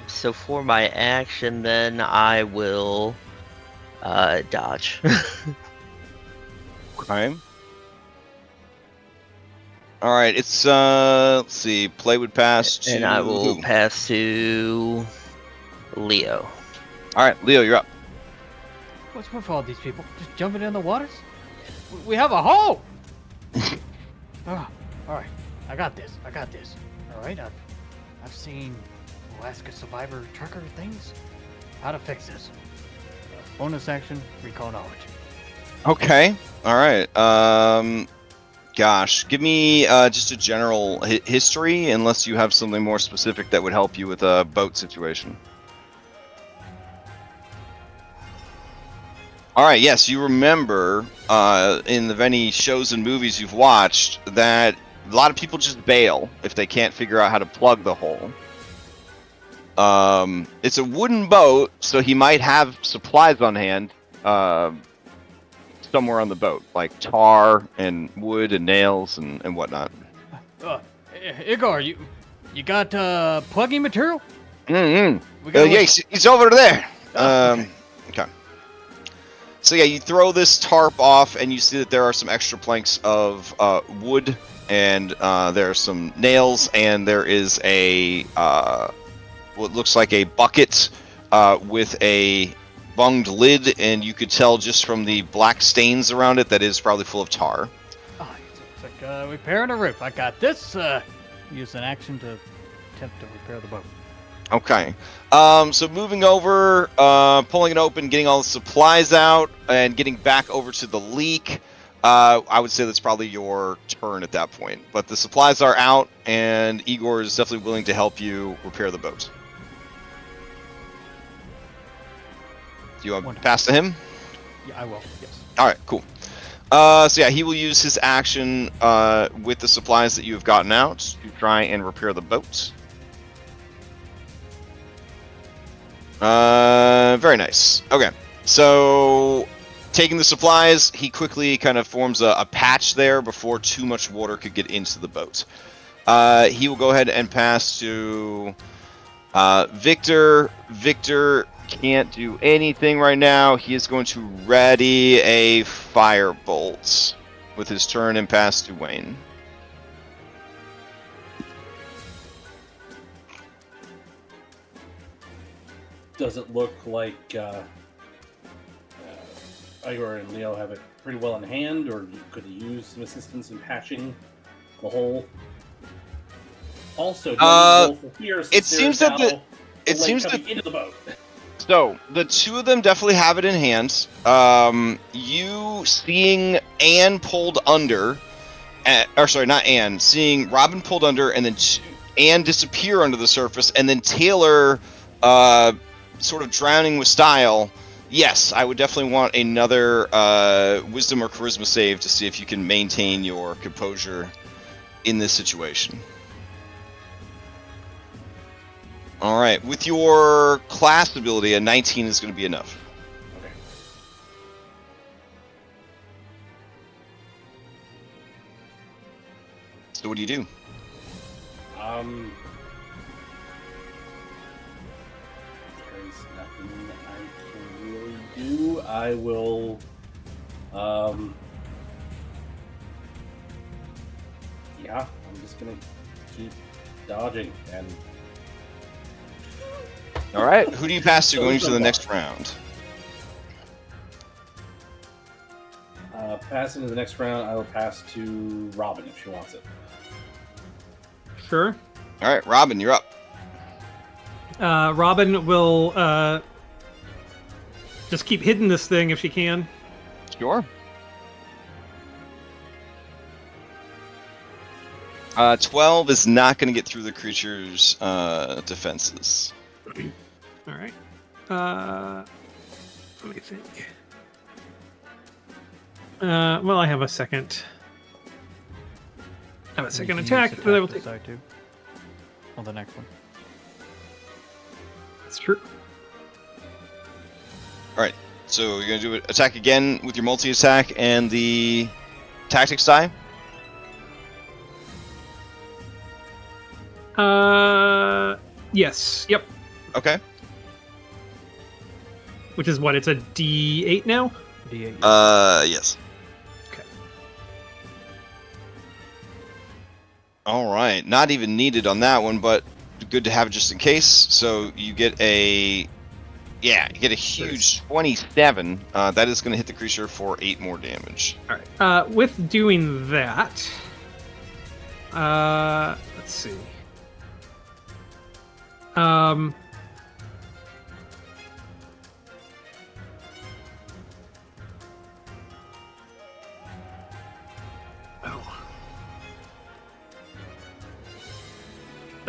So for my action, then I will dodge. Okay. All right. It's let's see. Play would pass to. And I will who? pass to Leo. All right, Leo, you're up. What's with all these people? Just jumping in the waters? We have a hole! Oh, alright. I got this. Alright, I've seen Alaska Survivor trucker things. How to fix this. Bonus action, recall knowledge. Okay. All right. Gosh, give me just a general history, unless you have something more specific that would help you with a boat situation. All right. Yes, you remember in the many shows and movies you've watched that a lot of people just bail if they can't figure out how to plug the hole. It's a wooden boat, so he might have supplies on hand somewhere on the boat, like tar and wood and nails and whatnot. Igor, you got plugging material? Mm-hmm. We got Yeah, he's over there. Okay. Okay. So yeah, you throw this tarp off, and you see that there are some extra planks of wood, and there are some nails, and there is a what looks like a bucket with a bunged lid, and you could tell just from the black stains around it that it is probably full of tar. Oh, it's like repairing a roof. I got this. Use an action to attempt to repair the boat. Okay. So moving over, pulling it open, getting all the supplies out, and getting back over to the leak. I would say that's probably your turn at that point. But the supplies are out, and Igor is definitely willing to help you repair the boat. Do you want to pass to him? Yeah, I will. Yes. All right, cool. So yeah, he will use his action with the supplies that you have gotten out to try and repair the boat. Very nice. Okay, so taking the supplies, he quickly kind of forms a patch there before too much water could get into the boat. He will go ahead and pass to Victor. Victor can't do anything right now. He is going to ready a firebolt with his turn and pass to Wayne. Does it look like Igor and Leo have it pretty well in hand, or could he use some assistance in patching the hole? Also, it seems that into the boat. So the two of them definitely have it in hand. You seeing Anne pulled under, seeing Robin pulled under, and then Anne disappear under the surface, and then Taylor sort of drowning with style. Yes, I would definitely want another wisdom or charisma save to see if you can maintain your composure in this situation. All right, with your class ability, a 19 is going to be enough. Okay. So what do you do? There's nothing I can really do. I will, yeah, I'm just gonna keep dodging and. All right, who do you pass to going to the next round? Passing to the next round, I will pass to Robin if she wants it. Sure. All right, Robin, you're up. Robin will just keep hitting this thing if she can. Sure. 12 is not going to get through the creature's defenses. All right. Let me think. Well, I have a second. I have a second You can attack use that I will this take. side too. On the next one. That's true. So you're gonna do an attack again with your multi-attack and the tactics die. Yes. Yep. Okay. Which is what? It's a D8 now. D8. Yes. Okay. All right. Not even needed on that one, but good to have just in case. So you get a huge 27. That is going to hit the creature for 8 more damage. All right. With doing that, let's see.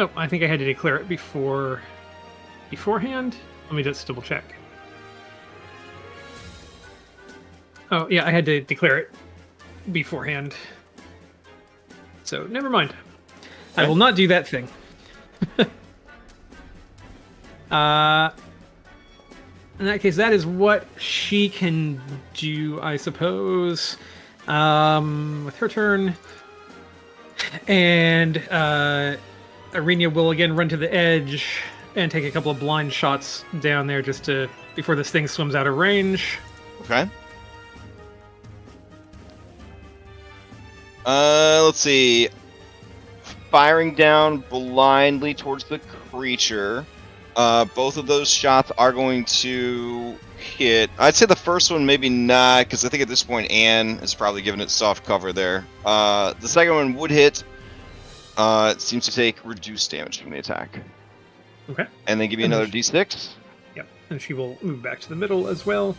Oh, I think I had to declare it beforehand. Let me just double check. Oh, yeah, I had to declare it beforehand. So, never mind. I will not do that thing. In that case, that is what she can do, I suppose. With her turn. And, Arena will again run to the edge and take a couple of blind shots down there just to before this thing swims out of range. Okay. Let's see. Firing down blindly towards the creature. Both of those shots are going to hit. I'd say the first one maybe not, because I think at this point Anne is probably giving it soft cover there. The second one would hit. It seems to take reduced damage from the attack. Okay. And then give you And another then d6. Yep. And she will move back to the middle as well.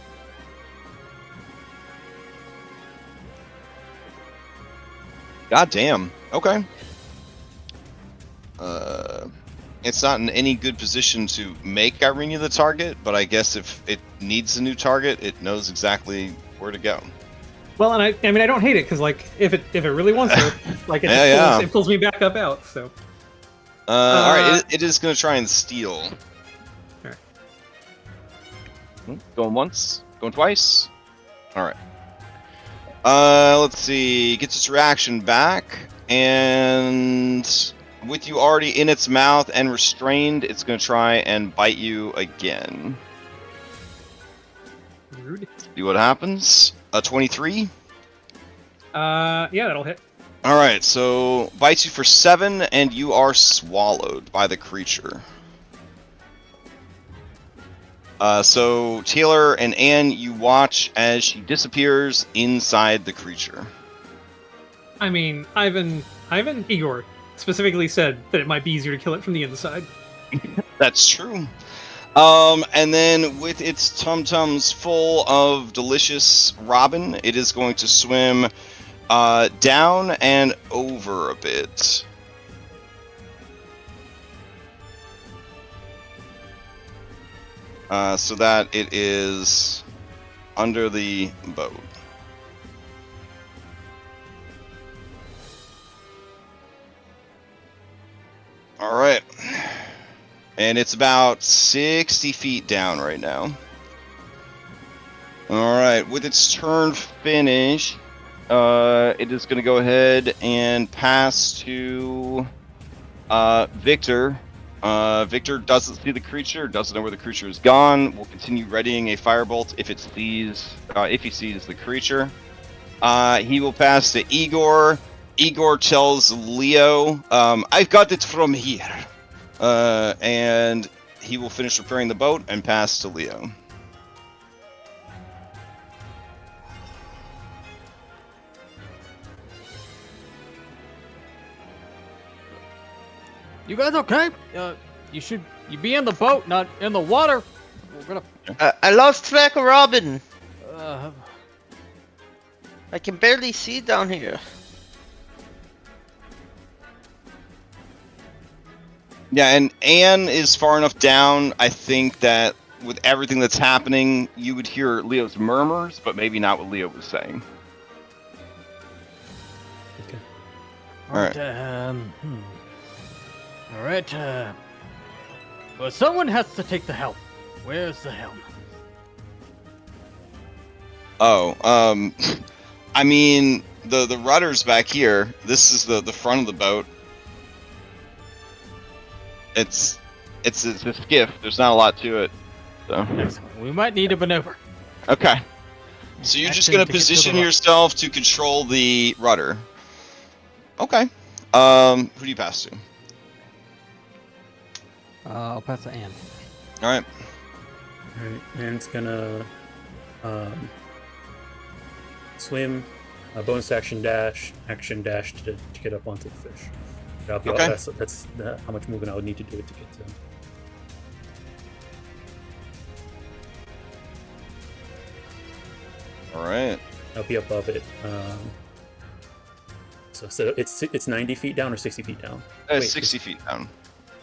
God damn. Okay. It's not in any good position to make Irenia the target, but I guess if it needs a new target, it knows exactly where to go. Well, and I mean, I don't hate it because, like, if it really wants to, like, it, it pulls me back up out. So. All right, it is going to try and steal. All right. Going once, going twice. All right. Let's see. Gets its reaction back, and with you already in its mouth and restrained, it's going to try and bite you again. Rude. See what happens. A 23. Yeah, that'll hit. All right, so bites you for 7, and you are swallowed by the creature. So Taylor and Anne, you watch as she disappears inside the creature. I mean, Igor specifically said that it might be easier to kill it from the inside. That's true. And then with its tum-tums full of delicious robin, it is going to swim down and over a bit. So that it is under the boat. All right. And it's about 60 feet down right now. All right. With its turn finished, it is going to go ahead and pass to Victor. Victor doesn't see the creature, doesn't know where the creature is gone. Will continue readying a firebolt if he sees the creature. He will pass to Igor. Igor tells Leo, "I've got it from here," and he will finish repairing the boat and pass to Leo. You guys okay? You be in the boat, not in the water. We're gonna. I lost track of Robin. Uh, I can barely see down here. Yeah, and Anne is far enough down. I think that with everything that's happening, you would hear Leo's murmurs, but maybe not what Leo was saying. Okay. All right. All right. Well, someone has to take the helm. Where's the helm? Oh, I mean, the rudder's back here. This is the front of the boat. It's a skiff. There's not a lot to it. So. Excellent. We might need a maneuver. Okay. So you're just Action gonna to get to the position right. yourself to control the rudder. Okay. Who do you pass to? I'll pass to Anne. All right. Alright, and it's gonna swim, bonus action dash to get up onto the fish. That'll be Okay. That's how much movement I would need to do it to get to him. All right. I'll be above it. So it's 90 feet down or 60 feet down? Wait, 60 feet down.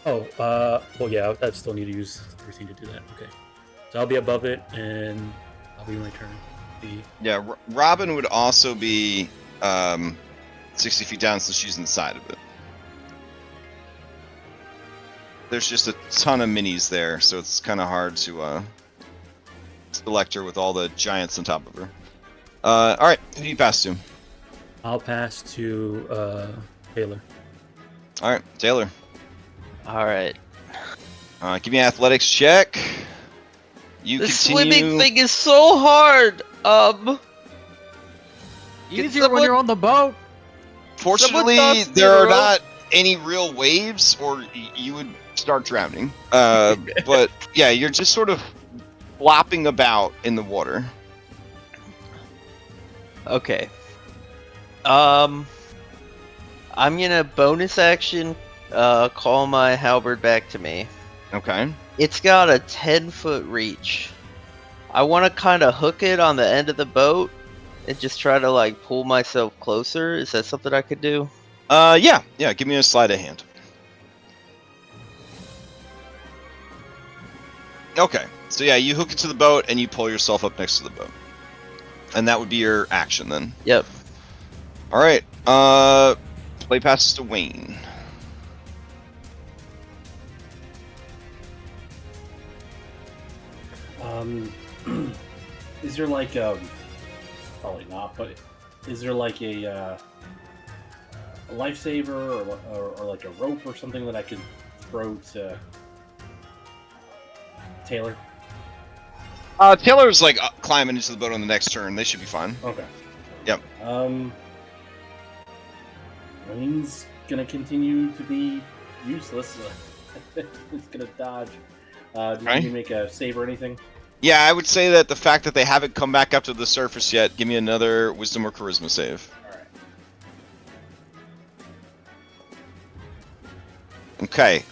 Oh, well, yeah, I'd still need to use everything to do that. Okay. So I'll be above it, and I'll be my turn. Yeah, Robin would also be 60 feet down since she's inside of it. There's just a ton of minis there, so it's kind of hard to select her with all the giants on top of her. All right, who do you pass to? I'll pass to Taylor. All right, Taylor. All right. Give me an athletics check. You The continue. swimming thing is so hard. Easier when you're on the boat. Fortunately, Someone toss me there a are rope. not any real waves, or you would start drowning. But yeah, you're just sort of flopping about in the water. Okay. I'm gonna bonus action call my halberd back to me. Okay. It's got a 10-foot reach. I want to kind of hook it on the end of the boat and just try to like pull myself closer. Is that something I could do? Yeah. Give me a sleight of hand. Okay. So yeah, you hook it to the boat and you pull yourself up next to the boat, and that would be your action then. Yep. All right. Play passes to Wayne. Is there like probably not, but is there like a lifesaver or like a rope or something that I could throw to Taylor? Taylor's like climbing into the boat on the next turn. They should be fine. Okay. Yep. Wayne's gonna continue to be useless. It's gonna dodge. Did Okay. you make a save or anything? Yeah, I would say that the fact that they haven't come back up to the surface yet, give me another wisdom or charisma save. Okay.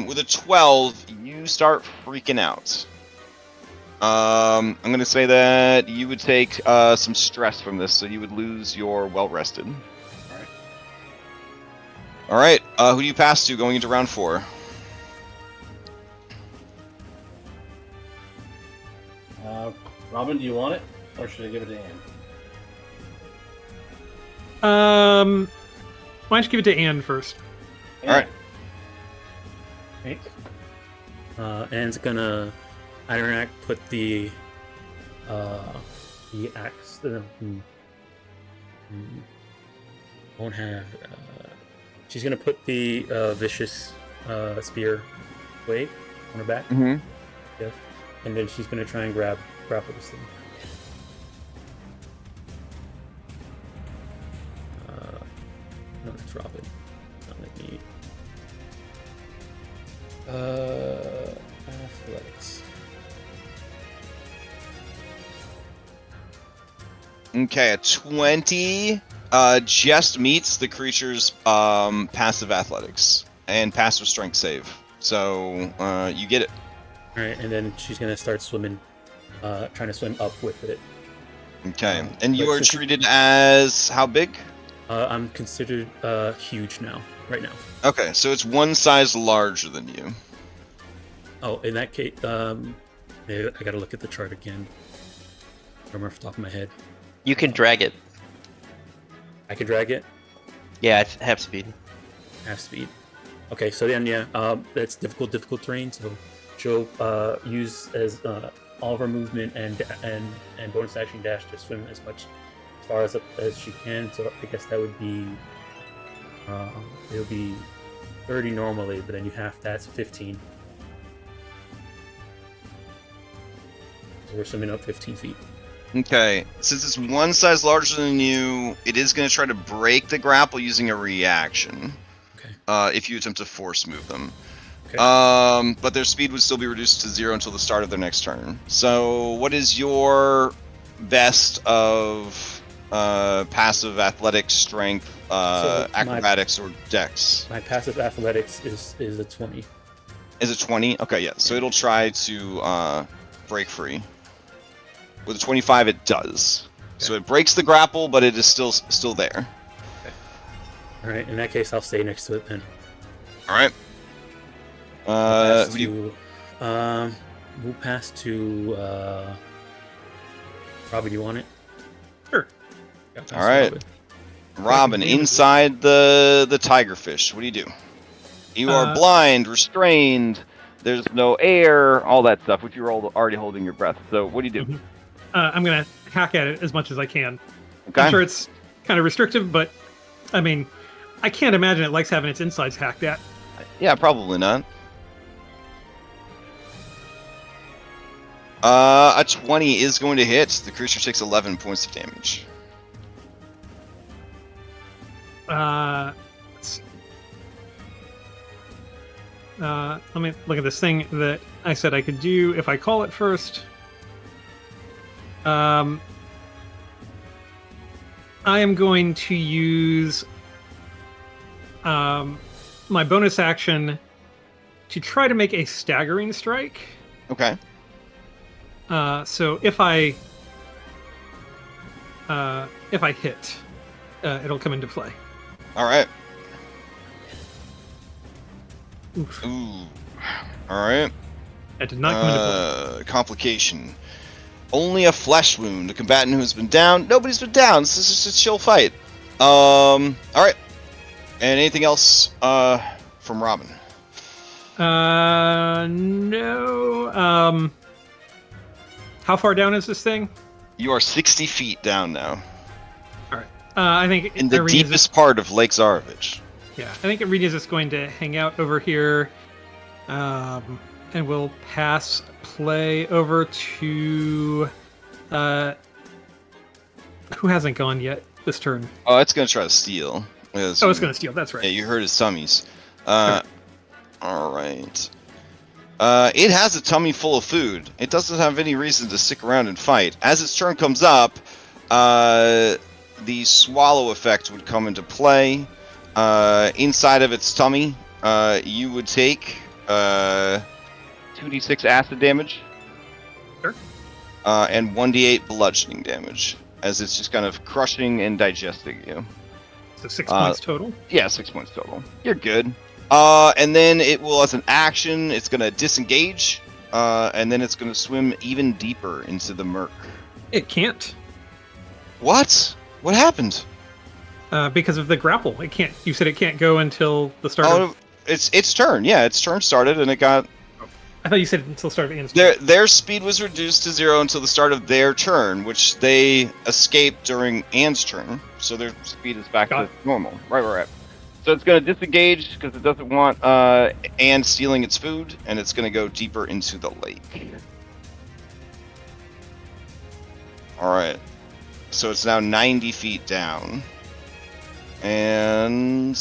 With a 12, you start freaking out. I'm gonna say that you would take some stress from this, so you would lose your well rested. All right. Who do you pass to going into round 4? Robin, do you want it, or should I give it to Anne? Why don't you give it to Anne first? All right. Okay. Anne's gonna Ironic put the axe. Won't have. She's gonna put the vicious spear away on her back. Mm-hmm. Yes. And then she's gonna try and grapple this thing. No, let's drop it. Not let me. Athletics. Okay, a 20 just meets the creature's passive athletics and passive strength save. So you get it. Alright, and then she's gonna start swimming, trying to swim up with it. Okay, and you but are since- treated as how big? I'm considered huge now. right now. Okay, so it's one size larger than you. Oh, in that case, maybe I gotta look at the chart again. I don't remember off the top of my head. You can drag it. I can drag it. Yeah, it's half speed. Half speed. Okay, so then that's difficult terrain. So she'll use as all of her movement and bonus action dash to swim as far as she can. So I guess that would be it would be 30 normally, but then you half that, so 15. So we're swimming up 15 feet. Okay, since it's one size larger than you, it is going to try to break the grapple using a reaction. Okay. If you attempt to force move them. Okay. But their speed would still be reduced to 0 until the start of their next turn. So, what is your best of passive athletics, strength, acrobatics, or dex? My passive athletics is a 20. Is it 20? Okay, yeah. So it'll try to break free. With a 25, it does. Okay. So it breaks the grapple, but it is still there. Okay. All right. In that case, I'll stay next to it then. All right. We'll pass to Robin, you want it? Sure. All right. Robin, inside the tigerfish, what do? You are blind, restrained, there's no air, all that stuff, which you're already holding your breath. So what do? Mm-hmm. I'm going to hack at it as much as I can. Okay. I'm sure it's kind of restrictive, but, I mean, I can't imagine it likes having its insides hacked at. Yeah, probably not. A 20 is going to hit. The creature takes 11 points of damage. Let me look at this thing that I said I could do if I call it first. I am going to use my bonus action to try to make a staggering strike. Okay. So if I hit, it'll come into play. All right. Oof. Ooh. All right. That did not come into play. Complication. Only a flesh wound. A combatant who has been down. Nobody's been down. This is just a chill fight. All right. And anything else from Robin? No. How far down is this thing? You are 60 feet down now. All right. I think in the deepest part of Lake Zarovich. Yeah, I think Arena's just going to hang out over here, and we'll pass play over to who hasn't gone yet this turn. Oh, it's going to try to steal. It's going to steal. That's right. Yeah, you heard his tummies. All right. It has a tummy full of food. It doesn't have any reason to stick around and fight. As its turn comes up, the swallow effect would come into play. Inside of its tummy, you would take 2d6 acid damage. Sure. And 1d8 bludgeoning damage, as it's just kind of crushing and digesting you. So 6 points total? Yeah, 6 points total. You're good. And then it will, as an action, it's going to disengage, and then it's going to swim even deeper into the murk. It can't. What? What happened? Because of the grapple. It can't. You said it can't go until the start of... It's turn. Yeah, its turn started, and it got... I thought you said until the start of Anne's turn. Their speed was reduced to 0 until the start of their turn, which they escaped during Anne's turn, so their speed is back to normal. Right. So it's going to disengage because it doesn't want Anne stealing its food, and it's going to go deeper into the lake. Alright. So it's now 90 feet down. And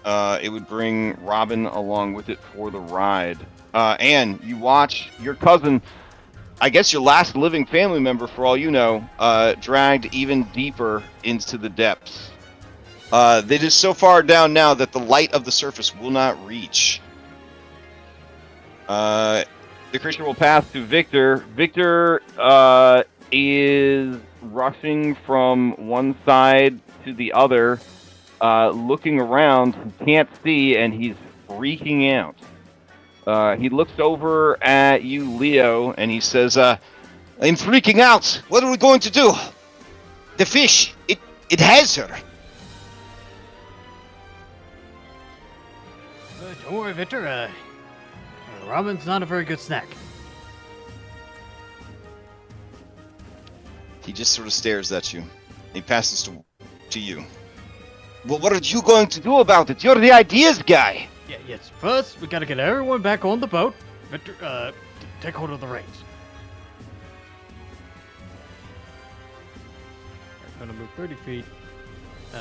it would bring Robin along with it for the ride. Anne, you watch your cousin, I guess your last living family member for all you know, dragged even deeper into the depths. It is so far down now that the light of the surface will not reach. The creature will pass to Victor. Victor is rushing from one side to the other. looking around, can't see, and he's freaking out. He looks over at you, Leo, and he says, I'm freaking out. What are we going to do? The fish, it has her. Don't worry, Victor. Ramen's not a very good snack. He just sort of stares at you. He passes to you. Well, what are you going to do about it? You're the ideas guy. Yeah, yes. First, we gotta get everyone back on the boat. Victor, take hold of the reins. We're gonna move 30 feet. He's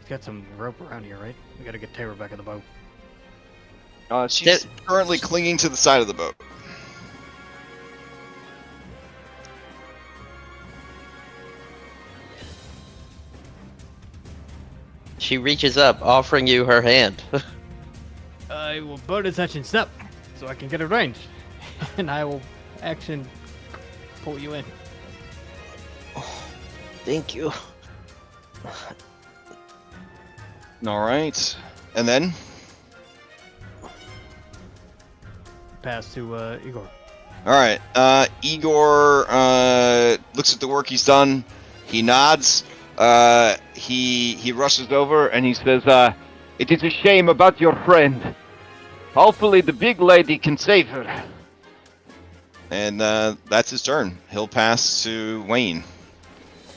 got some rope around here, right? We gotta get Taylor back in the boat. She's currently clinging to the side of the boat. She reaches up, offering you her hand. I will bonus action step, so I can get a range, and I will action pull you in. Thank you. All right. And then? Pass to Igor. All right. Igor looks at the work he's done. He nods. He rushes over and he says, "It is a shame about your friend. Hopefully the big lady can save her." And that's his turn. He'll pass to Wayne.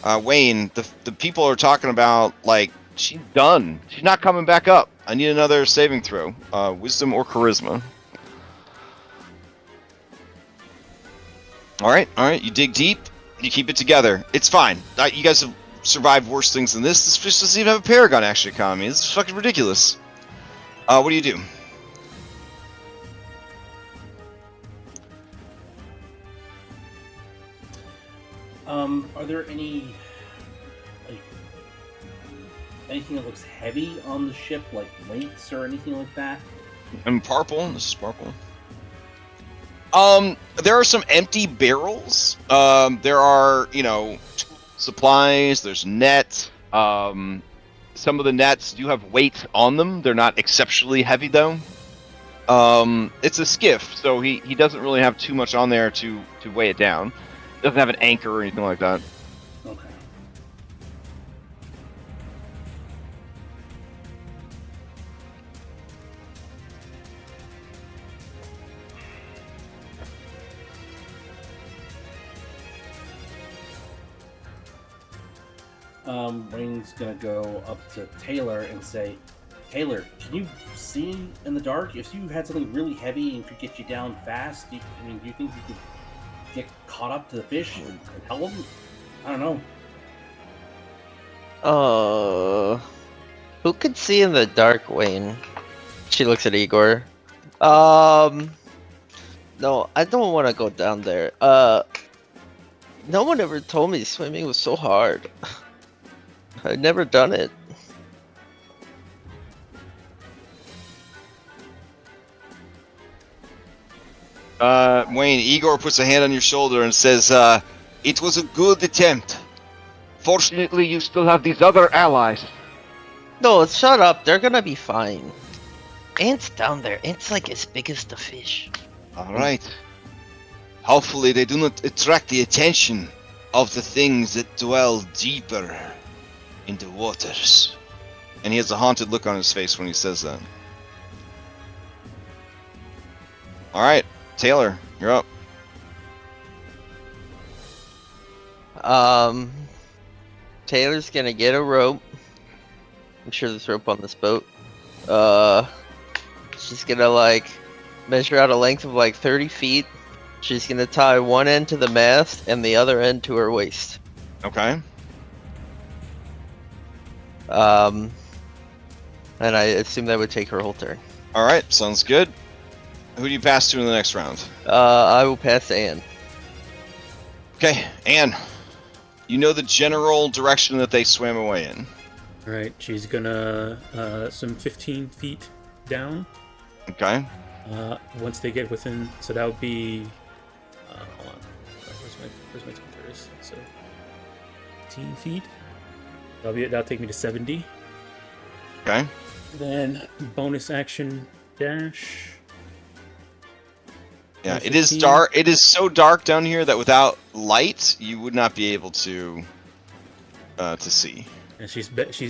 Wayne, the people are talking about, like, she's done. She's not coming back up. I need another saving throw. Wisdom or charisma. All right. You dig deep. You keep it together. It's fine. You guys have survived worse things than this. This fish doesn't even have a paragon action economy. This is fucking ridiculous. What do you do? Are there any, like, anything that looks heavy on the ship, like weights or anything like that? And Parple. This is Parple. There are some empty barrels. There are, supplies. There's net. Some of the nets do have weight on them. They're not exceptionally heavy, though. It's a skiff, so he doesn't really have too much on there to weigh it down. Doesn't have an anchor or anything like that. Okay. Wayne's gonna go up to Taylor and say, "Taylor, can you see in the dark? If you had something really heavy and could get you down fast, do you think you could get caught up to the fish and help them? I don't know." Who could see in the dark, Wayne? She looks at Igor. No, I don't want to go down there. No one ever told me swimming was so hard. I've never done it. Wayne, Igor puts a hand on your shoulder and says, "It was a good attempt. Fortunately, you still have these other allies." No, shut up. They're gonna be fine. Ants down there. Ants like as big as the fish. All right. Hopefully, they do not attract the attention of the things that dwell deeper in the waters. And he has a haunted look on his face when he says that. All right, Taylor, you're up. Taylor's gonna get a rope. I'm sure there's rope on this boat. She's gonna measure out a length of 30 feet. She's gonna tie one end to the mast and the other end to her waist. Okay. And I assume that would take her whole turn. All right, sounds good. Who do you pass to in the next round? I will pass to Anne. Okay, Anne. You know the general direction that they swam away in. All right, she's gonna swim 15 feet down. Okay. Once they get within, so that would be. Hold on. Where's my pointers? So, 15 feet. That'll take me to 70. Okay. Then bonus action dash. Yeah, it 15. is dark. It is so dark down here that without light, you would not be able to see. And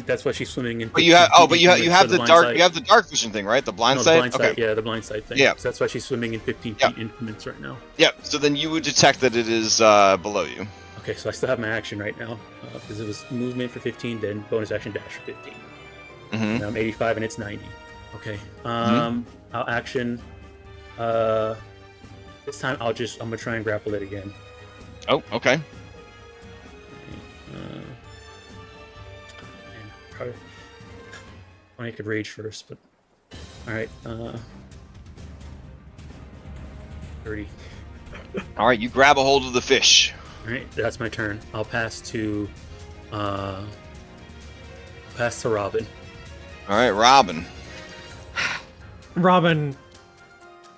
that's why she's swimming in. But you have 15 but you increments have for the blind dark sight. you have the dark vision thing, right? The blind No, sight. the blind Okay. sight. Yeah, the blind sight thing. Yeah. So that's why she's swimming in 15 Yeah. feet increments right now. Yep. So then you would detect that it is below you. Okay, so I still have my action right now because it was movement for 15, then bonus action dash for 15. Mm-hmm. And I'm 85 and it's 90. Okay. I'll action. This time I'm gonna try and grapple it again. Oh, okay. Probably I could rage first, but all right. 30. All right, you grab a hold of the fish. All right, that's my turn. I'll pass to Robin. All right, Robin. Robin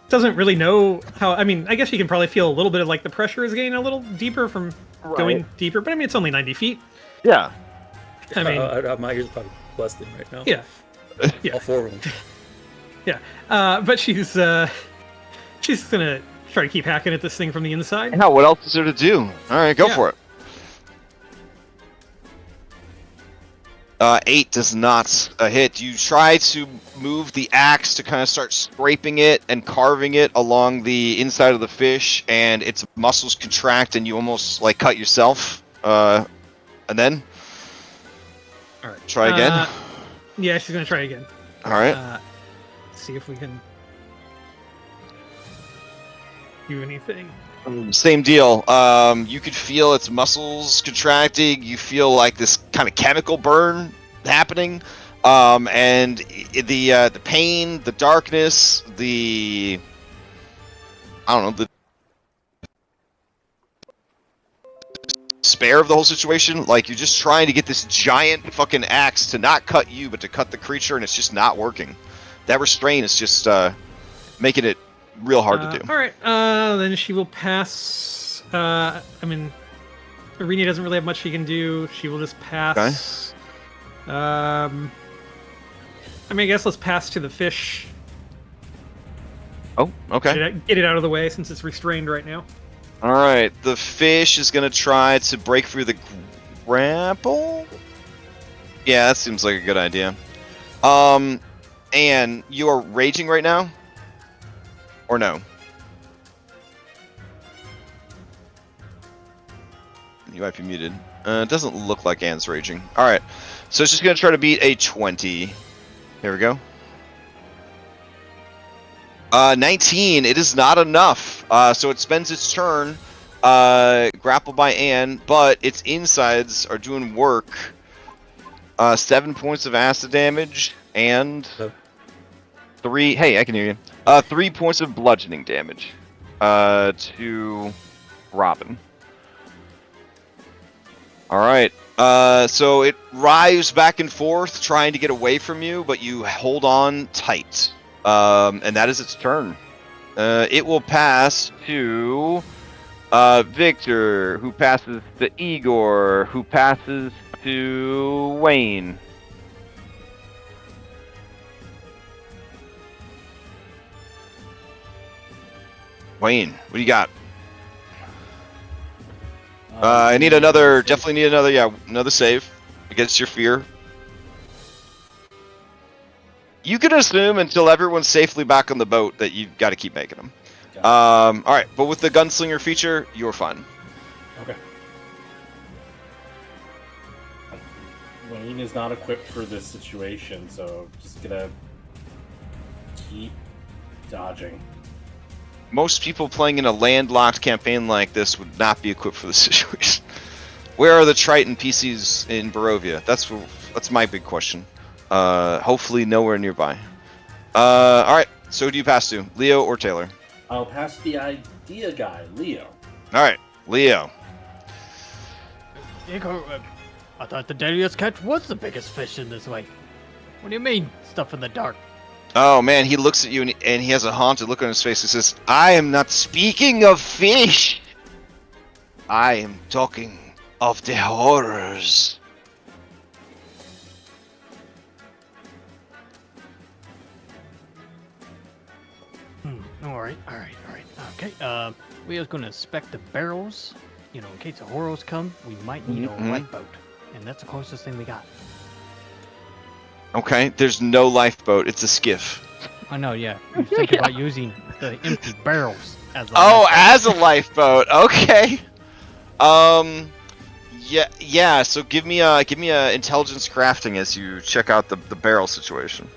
doesn't really know how. I mean, I guess you can probably feel a little bit of like the pressure is getting a little deeper from going deeper, but I mean, it's only 90 feet. Yeah. I mean, my ears are probably busted right now. yeah. Yeah. All four of them. Yeah. But she's gonna try to keep hacking at this thing from the inside. Yeah, what else is there to do? All right, go for it. 8 does not hit. You try to move the axe to kind of start scraping it and carving it along the inside of the fish, and its muscles contract, and you almost like cut yourself. And then, All right. try again. Yeah, she's gonna try again. All right. See if we can do anything. Same deal. You could feel its muscles contracting. You feel like this kind of chemical burn happening, and the pain, the darkness, the despair of the whole situation. Like you're just trying to get this giant fucking axe to not cut you, but to cut the creature, and it's just not working. That restraint is just making it real hard to do. All right, then she will pass. I mean, Irina doesn't really have much she can do. She will just pass. Okay. I mean, I guess let's pass to the fish. Oh, okay. Get it out of the way since it's restrained right now. All right, the fish is gonna try to break through the grapple. Yeah, that seems like a good idea. And you are raging right now, or no? You might be muted. It doesn't look like Anne's raging. All right, so it's just gonna try to beat a 20. Here we go. 19. It is not enough. So it spends its turn, grappled by Anne, but its insides are doing work. 7 points of acid damage and 3. Hey, I can hear you. 3 points of bludgeoning damage to Robin. All right. So it writhes back and forth, trying to get away from you, but you hold on tight. And that is its turn. It will pass to Victor, who passes to Igor, who passes to Wayne. Wayne, what do you got? I need another, definitely need another, another save against your fear. You can assume until everyone's safely back on the boat that you've got to keep making them. All right, but with the gunslinger feature, you're fine. Okay. Wayne is not equipped for this situation, so just gonna keep dodging. Most people playing in a landlocked campaign like this would not be equipped for this situation. Where are the Triton PCs in Barovia? That's my big question. Hopefully nowhere nearby. All right. So who do you pass to, Leo or Taylor? I'll pass the idea guy, Leo. All right, Leo. Igor, I thought the deadliest catch was the biggest fish in this way. What do you mean, stuff in the dark? Oh man, he looks at you and he has a haunted look on his face. He says, "I am not speaking of fish. I am talking of the horrors All right. Okay. We are going to inspect the barrels. You know, in case the horrors come, we might need a lifeboat, and that's the closest thing we got. Okay, there's no lifeboat. It's a skiff. I know. Yeah. You think about using the empty barrels as a Oh, lifeboat. as a lifeboat. Okay. Yeah. So give me a intelligence crafting as you check out the barrel situation.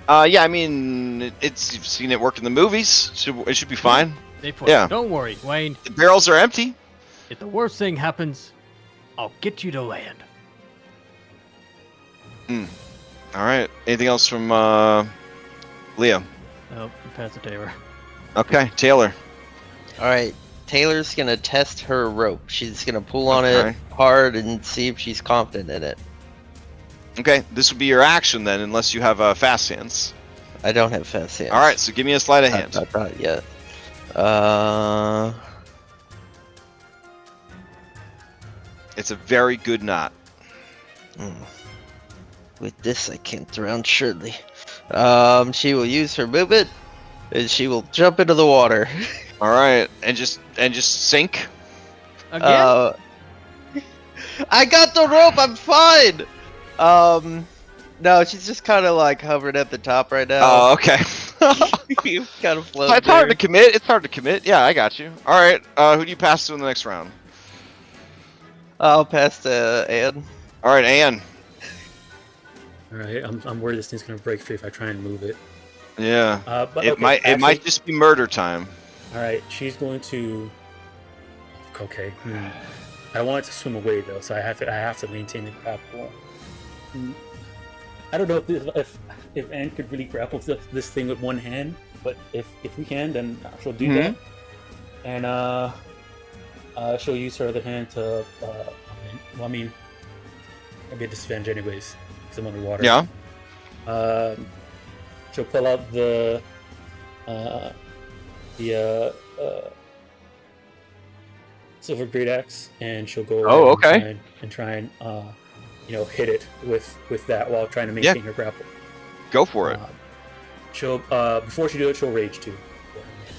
Yeah. I mean, you've seen it work in the movies. It should be fine. Yeah. Don't worry, Wayne. The barrels are empty. If the worst thing happens, I'll get you to land. All right. Anything else from Leo? Oh, pass the Taylor. Okay, Taylor. Alright, Taylor's gonna test her rope. She's gonna pull on Okay. it hard and see if she's confident in it. Okay, this would be your action then, unless you have fast hands. I don't have fast hands. All right, so give me a sleight of hand. Not yet. It's a very good knot. With this, I can't drown surely. She will use her movement, and she will jump into the water. All right, and just sink. Again? I got the rope. I'm fine. No, she's just kind of like hovering at the top right now. Oh, okay. You kind of float. It's hard to commit. It's hard to commit. Yeah, I got you. All right, who do you pass to in the next round? I'll pass to Anne. All right, Anne. Alright, I'm worried this thing's gonna break free if I try and move it. Yeah. But It okay, might actually- just be murder time. Alright, she's going to. Okay. I want it to swim away though, so I have to maintain the grapple. I don't know if Anne could really grapple this thing with one hand, but if we can, then she'll do that. And she'll use her other hand to. Well, I mean, I'll be a disadvantage anyways because I'm underwater. Yeah. She'll pull out the silver great axe, and she'll go around and try and hit it with that while trying to maintain her grapple. Go for it. She'll before she do it, she'll rage too.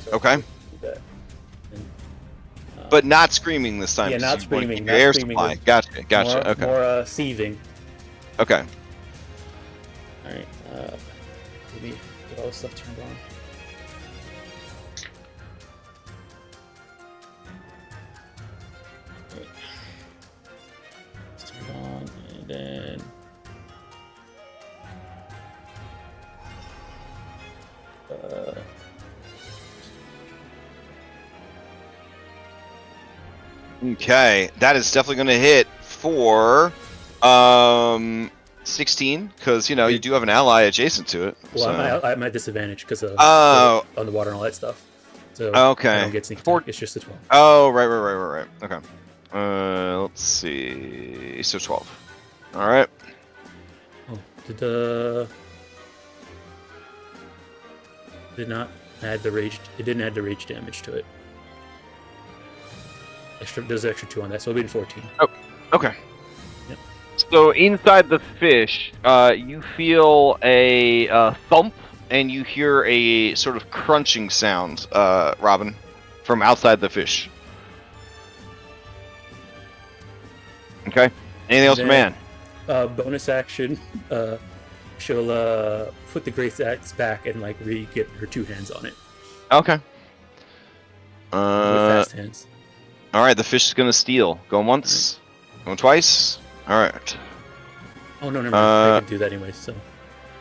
So Okay. do that. And, But not screaming this time. Yeah, 'cause not you wanna screaming, keep not your air screaming. supply. Gotcha. more, Okay. More seething. Okay. All right. Let me get all this stuff turned on. Right. Let's turn it on, and then. Okay, that is definitely going to hit for 16 because you do have an ally adjacent to it. Well, so. I'm at disadvantage because of underwater and all that stuff. So Okay. I don't get sneak attack. It's just a 12. Oh, right. Okay. Let's see. So 12. All right. Oh, did not add the rage. It didn't add the rage damage to it. There's extra 2 on that, so it'll be 14. Oh, okay. Yep. So inside the fish, you feel a thump, and you hear a sort of crunching sound, Robin, from outside the fish. Okay. Anything else, man? Bonus action. She'll put the great axe back and get her 2 hands on it. Okay. With fast hands. All right. The fish is gonna steal. Going once. Going twice. All right. Oh no, never mind. I can do that anyway. So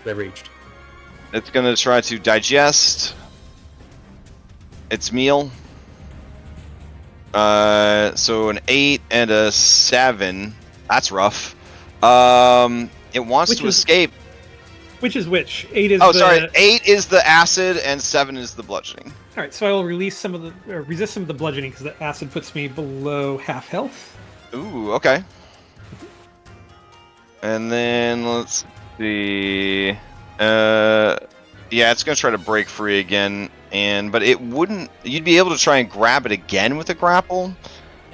I raged. It's gonna try to digest its meal. So an 8 and a 7. That's rough. It wants to escape. Which is which? 8 is. Oh, sorry. 8 is the acid, and 7 is the bludgeoning. All right, so I will resist some of the bludgeoning because the acid puts me below half health. Ooh, okay. And then let's see. Yeah, it's gonna try to break free again, but it wouldn't. You'd be able to try and grab it again with a grapple.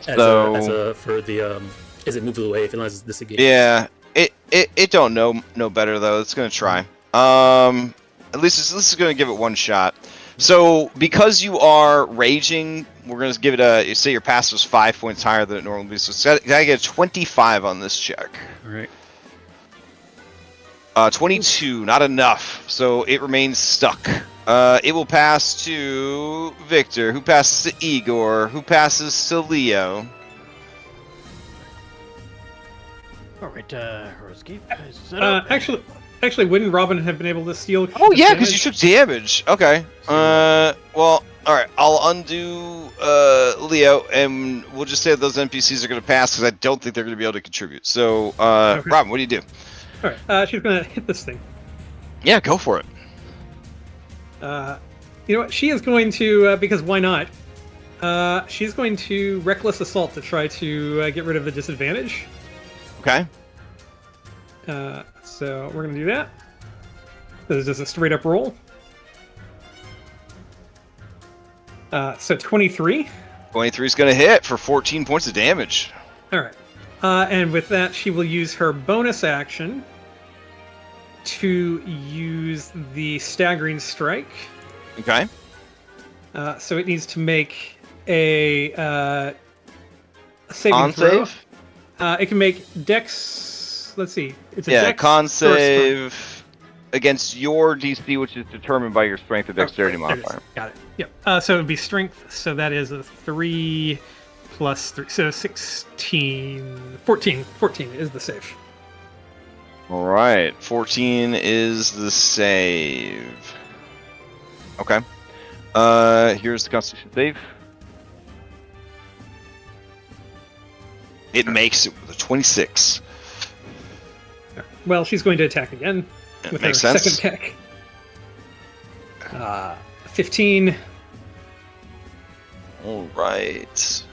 As So a for the is it moves away if it unless it's disengaged? yeah, it It don't know better though. It's gonna try. At least it's gonna give it one shot. So because you are raging, we're gonna give it a. Say your pass was 5 points higher than it normally be. So it's gotta get a 25 on this check. All right. 22, not enough. So it remains stuck. It will pass to Victor, who passes to Igor, who passes to Leo. All right, Hirosky, set up. Actually, wouldn't Robin have been able to steal? Oh yeah, because you took damage. Okay. Well, all right. I'll undo Leo, and we'll just say that those NPCs are going to pass because I don't think they're going to be able to contribute. So, Okay. Robin, what do you do? All right, she's gonna hit this thing. Yeah, go for it. You know what? She is going to because why not? She's going to reckless assault to try to get rid of the disadvantage. Okay. So we're gonna do that. This is just a straight up roll. So 23. 23 is going to hit for 14 points of damage. All right. And with that, she will use her bonus action to use the staggering strike. Okay. So it needs to make a saving Con throw. save. It can make Dex. Let's see. It's a Yeah, Dex con or a strength. save against your DC, which is determined by your strength or dexterity Oh, there it is. modifier. Got it. Yep. So it would be strength. So that is a 3 plus 3. So 16. 14. 14 is the save. All right, 14 is the save. Okay. Here's the Constitution save. It makes it with a 26. Well, she's going to attack again That with her makes sense. second attack. 15. All right.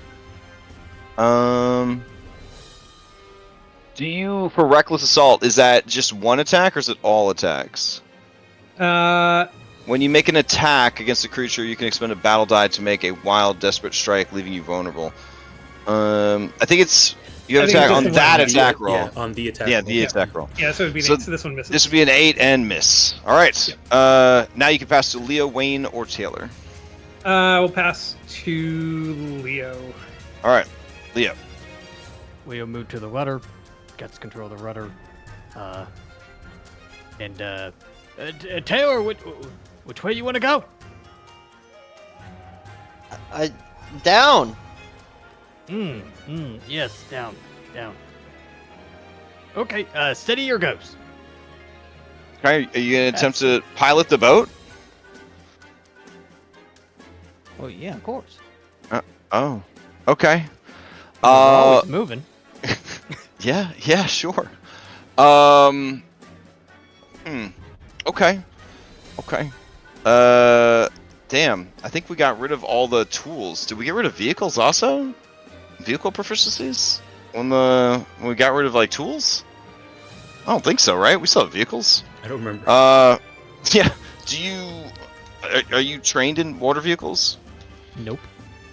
Do you, for reckless assault, is that just one attack or is it all attacks? When you make an attack against a creature, you can expend a battle die to make a wild, desperate strike, leaving you vulnerable. I think it's you have I think attack it's on just that one. attack roll. Yeah, on the attack. Yeah, roll. the attack roll. Yeah, so it would be an So 8, so this one misses. This would be an 8 and miss. All right. Yep. Now you can pass to Leo, Wayne, or Taylor. We'll pass to Leo. All right, Leo. Leo moved to the rudder, gets control of the rudder, Taylor, which way you want to go? Down. Yes, down. Okay, steady your goes. Okay, are you gonna attempt to pilot the boat? Oh yeah, of course. Oh, okay. We're always moving. Yeah, sure. Okay. Damn. I think we got rid of all the tools. Did we get rid of vehicles also? Vehicle proficiencies? When we got rid of like tools? I don't think so, right? We still have vehicles. I don't remember. Yeah. Are you trained in water vehicles? Nope.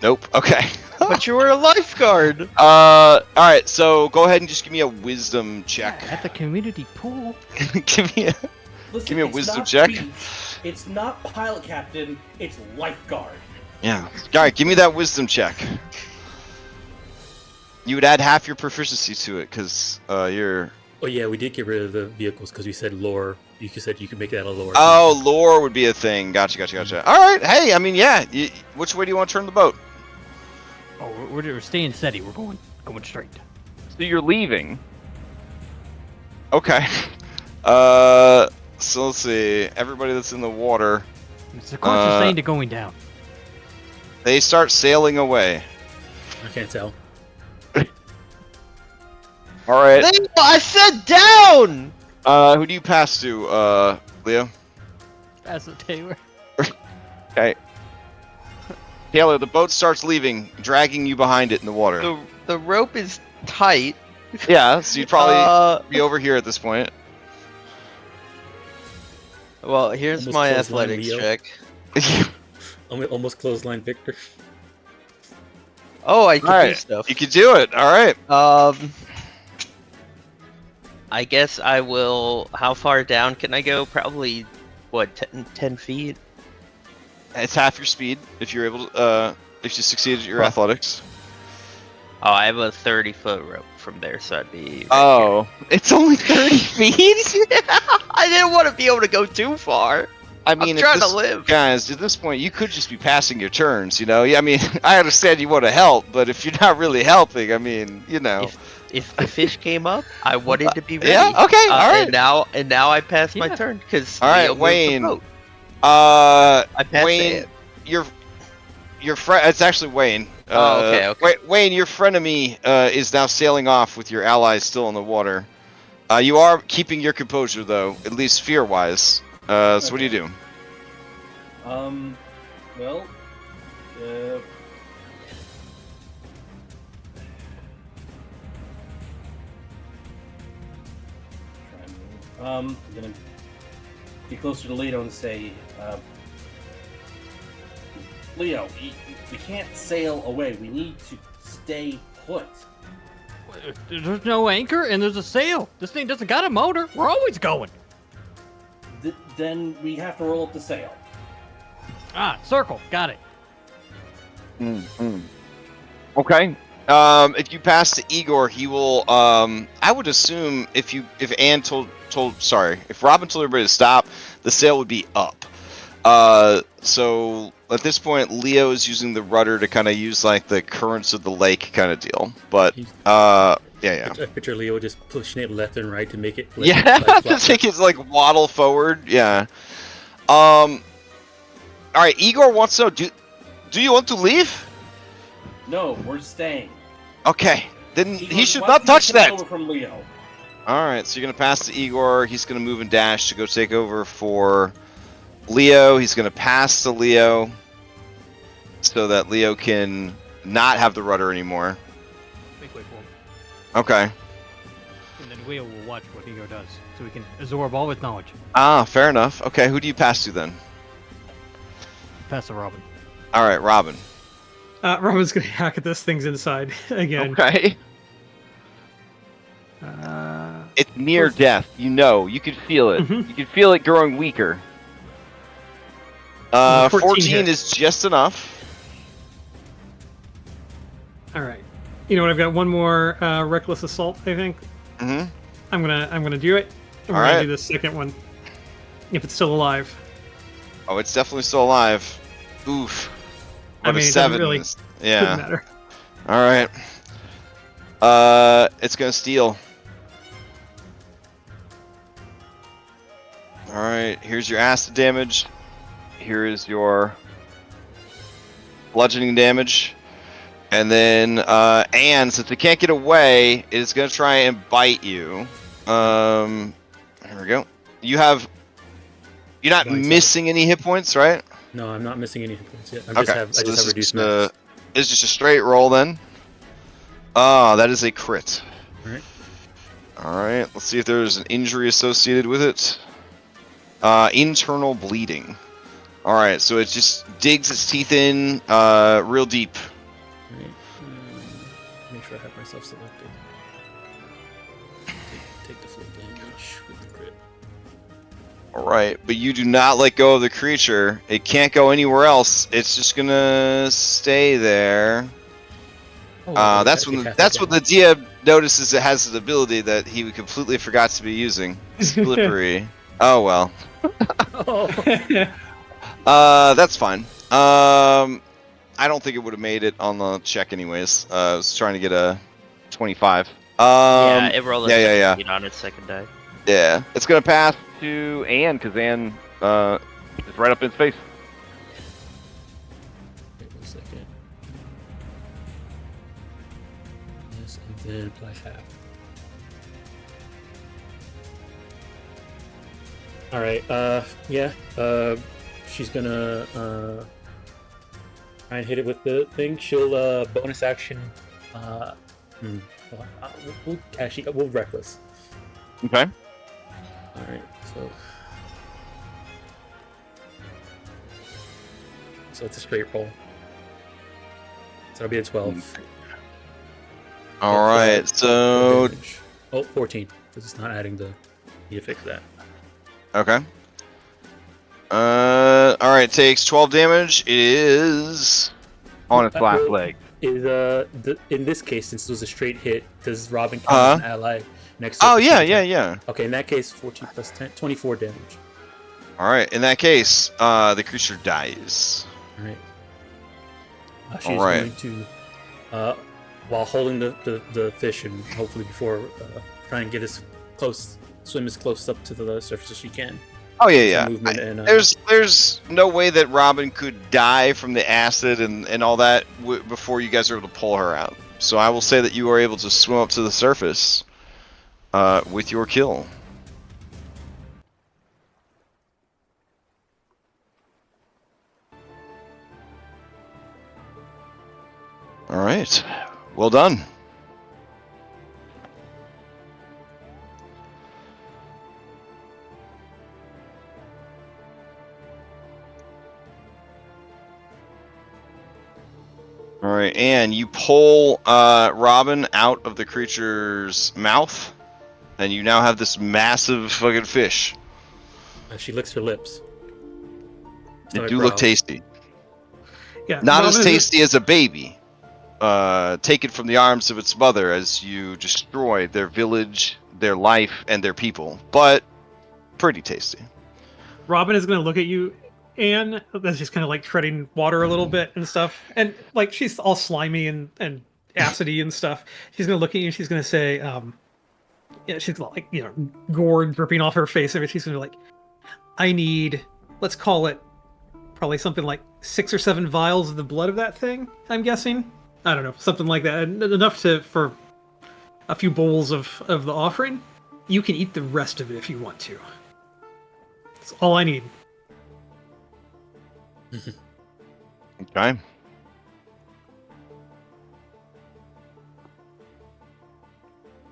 Nope. Okay. But you were a lifeguard. All right. So go ahead and just give me a wisdom check. At the community pool. Give me a Listen, it's wisdom not check. beef, it's not pilot captain. It's lifeguard. Yeah. All right. Give me that wisdom check. You would add half your proficiency to it because you're. Oh yeah, we did get rid of the vehicles because we said lore. You said you could make that a lore. Oh, lore would be a thing. Gotcha. All right. Hey, I mean, yeah. Which way do you want to turn the boat? Oh, we're staying steady. We're going straight. So you're leaving. Okay. So let's see. Everybody that's in the water, It's the course is saying to going down. they start sailing away. I can't tell. All right. I said down. Who do you pass to, Leo? That's a Taylor. Okay. Taylor, the boat starts leaving, dragging you behind it in the water. The rope is tight. Yeah, so you'd probably be over here at this point. Well, here's Almost my clothesline athletics Leo. check. Almost clothesline Victor. Oh, I can All do right, stuff. you can do it. All right. I guess I will. How far down can I go? Probably, what, 10 feet? It's half your speed if you're able to. If you succeed at your athletics. Oh, I have a 30-foot rope from there, so I'd be. Oh, it's only 30 feet. I didn't want to be able to go too far. I mean, I'm trying at to live. guys, at this point, you could just be passing your turns. You know, I mean, I understand you want to help, but if you're not really helping, I mean, you know. If the fish came up, I wanted to be ready. Yeah. Okay. All right. And now I passed my Yeah. turn because All right, Leo moved the Wayne. boat. I passed Wayne, it. your friend. It's actually Wayne. Oh, okay. Wayne, your frenemy is now sailing off with your allies still in the water. You are keeping your composure though, at least fear-wise. So what do you do? Well, I'm gonna be closer to Leo and say, Leo, we can't sail away. We need to stay put. There's no anchor and there's a sail. This thing doesn't got a motor. We're always going. Then we have to roll up the sail. Ah, circle. Got it. Okay. If you pass to Igor, he will. I would assume if Anne if Robin told everybody to stop, the sail would be up. So at this point, Leo is using the rudder to kind of use like the currents of the lake kind of deal. But yeah. I picture Leo just pushing it left and right to make it. Just make it like waddle forward. Yeah. All right. Igor wants to know. Do you want to leave? No, we're staying. Okay. Then Igor, he should why not don't you touch take that. over from Leo. All right, so you're gonna pass to Igor. He's gonna move and dash to go take over for Leo. He's gonna pass to Leo so that Leo can not have the rudder anymore. Make way for him. Okay. And then Leo will watch what Ego does, so we can absorb all his knowledge. Ah, fair enough. Okay, who do you pass to then? Pass to Robin. All right, Robin. Robin's gonna hack at this thing's inside again. Okay. It's near death. You know. You can feel it. Mhm. You can feel it growing weaker. 14 14 hit. is just enough. All right. You know what? I've got one more reckless assault. I think Mm-hmm. I'm gonna do it. And we're All gonna right. do the second one if it's still alive. Oh, it's definitely still alive. Oof. I What mean, a it doesn't 7 really- is. Doesn't Yeah. matter. All right. It's gonna steal. All right. Here's your acid damage. Here is your bludgeoning damage, and then Anne, since it can't get away, it's gonna try and bite you. Here we go. You're not Right side. missing any hit points, right? No, I'm not missing any hit points yet. I Okay. just have so this is reduced just max. it's just a straight roll then. Oh, that is a crit. Alright. Alright, let's see if there's an injury associated with it. Internal bleeding. Alright, so it just digs its teeth in real deep. Alright. Make sure I have myself selected. Take the full damage with the crit. Alright, but you do not let go of the creature. It can't go anywhere else. It's just gonna stay there. Oh, That's when the DM notices it has an ability that he completely forgot to be using. Slippery. Oh well. That's fine. I don't think it would have made it on the check anyways. I was trying to get a 25. Yeah, it rolled yeah. on its second die. Yeah, it's gonna pass to Anne because Anne is right up in his face. Wait 1 second. Yes, and then apply half. Alright, yeah, she's gonna, try and hit it with the thing. She'll, bonus action, we'll reckless. Okay. Alright, so it's a straight roll. So it'll be a 12. All right. So Oh, 14, because it's not adding the. You fix that. Okay. All right. Takes 12 damage. It is on its last Well, leg. Is in this case, since it was a straight hit, does Robin count as an ally next to? Oh the yeah, second yeah, attack? yeah. Okay, in that case, 14 plus 10, 24 damage. All right. In that case, the creature dies. All right. She's All right. going to, while holding the fish and hopefully before try and get as close, swim as close up to the surface as she can. Oh yeah, Some yeah. movement and, There's no way that Robin could die from the acid and all that before you guys are able to pull her out. So I will say that you are able to swim up to the surface with your kill. All right. Well done. All right, and you pull Robin out of the creature's mouth, and you now have this massive fucking fish. she licks her lips. They do look tasty. Yeah, Not as Robin is- tasty as a baby. Taken from the arms of its mother as you destroy their village, their life, and their people. But pretty tasty. Robin is going to look at you, Anne, that's just kind of like treading water a little bit and stuff. And like she's all slimy and acidy and stuff. She's going to look at you and she's going to say, yeah, she's like, you know, gore dripping off her face. And she's going to be like, I need, let's call it probably something like 6 or 7 vials of the blood of that thing, I'm guessing. I don't know, something like that. Enough for a few bowls of the offering. You can eat the rest of it if you want to. That's all I need. Okay.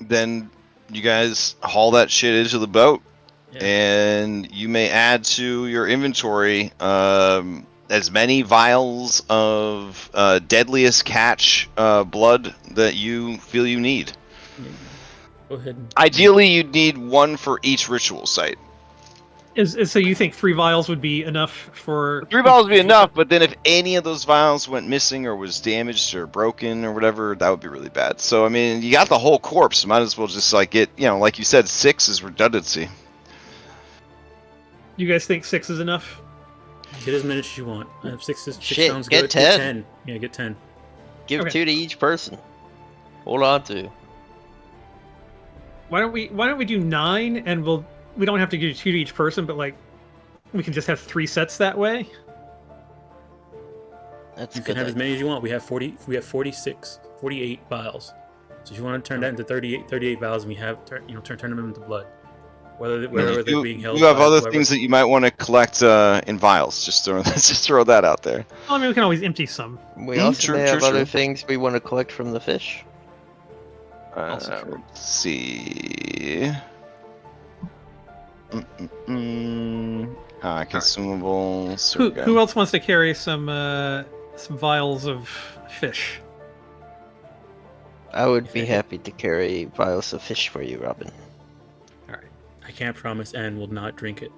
Then you guys haul that shit into the boat, and you may add to your inventory as many vials of deadliest catch blood that you feel you need. Go ahead. Ideally, you'd need 1 for each ritual site. So you think 3 vials would be enough for... 3 vials would be enough, but then if any of those vials went missing or was damaged or broken or whatever, that would be really bad. So, I mean, you got the whole corpse. Might as well just, like, get, you know, like you said, 6 is redundancy. You guys think 6 is enough? Get as many as you want. 6 Shit, sounds get good. 10. Get 10. Yeah, get 10. Give Okay. 2 to each person. Hold on to. Why don't we do 9 and we don't have to do 2 to each person, but like we can just have 3 sets that way. That's You good. can have as many as you want. We have 46, 48 vials. So if you want to turn that into 38 vials, and we have turn them into blood. Whether they're being held. You have by other whoever. things that you might want to collect in vials. Just throw that out there. Well, I mean, we can always empty some. We also true, may true, have other true. things we want to collect from the fish. Also true. Let's see. Consumables. Who else wants to carry some vials of fish? I would be happy to carry vials of fish for you, Robin. I can't promise Anne will not drink it.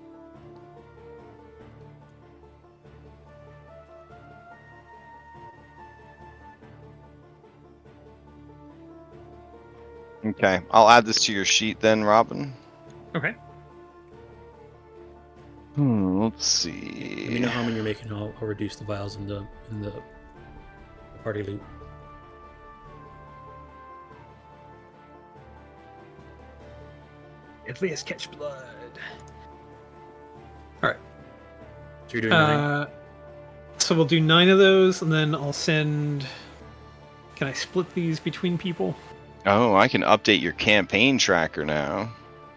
Okay, I'll add this to your sheet then, Robin. Okay. Let's Let me see. know how many you're making. I'll reduce the vials in the party loot. Deadliest catch blood. So you're doing 9. So we'll do 9 of those, and then I'll send. Can I split these between people? Oh, I can update your campaign tracker now.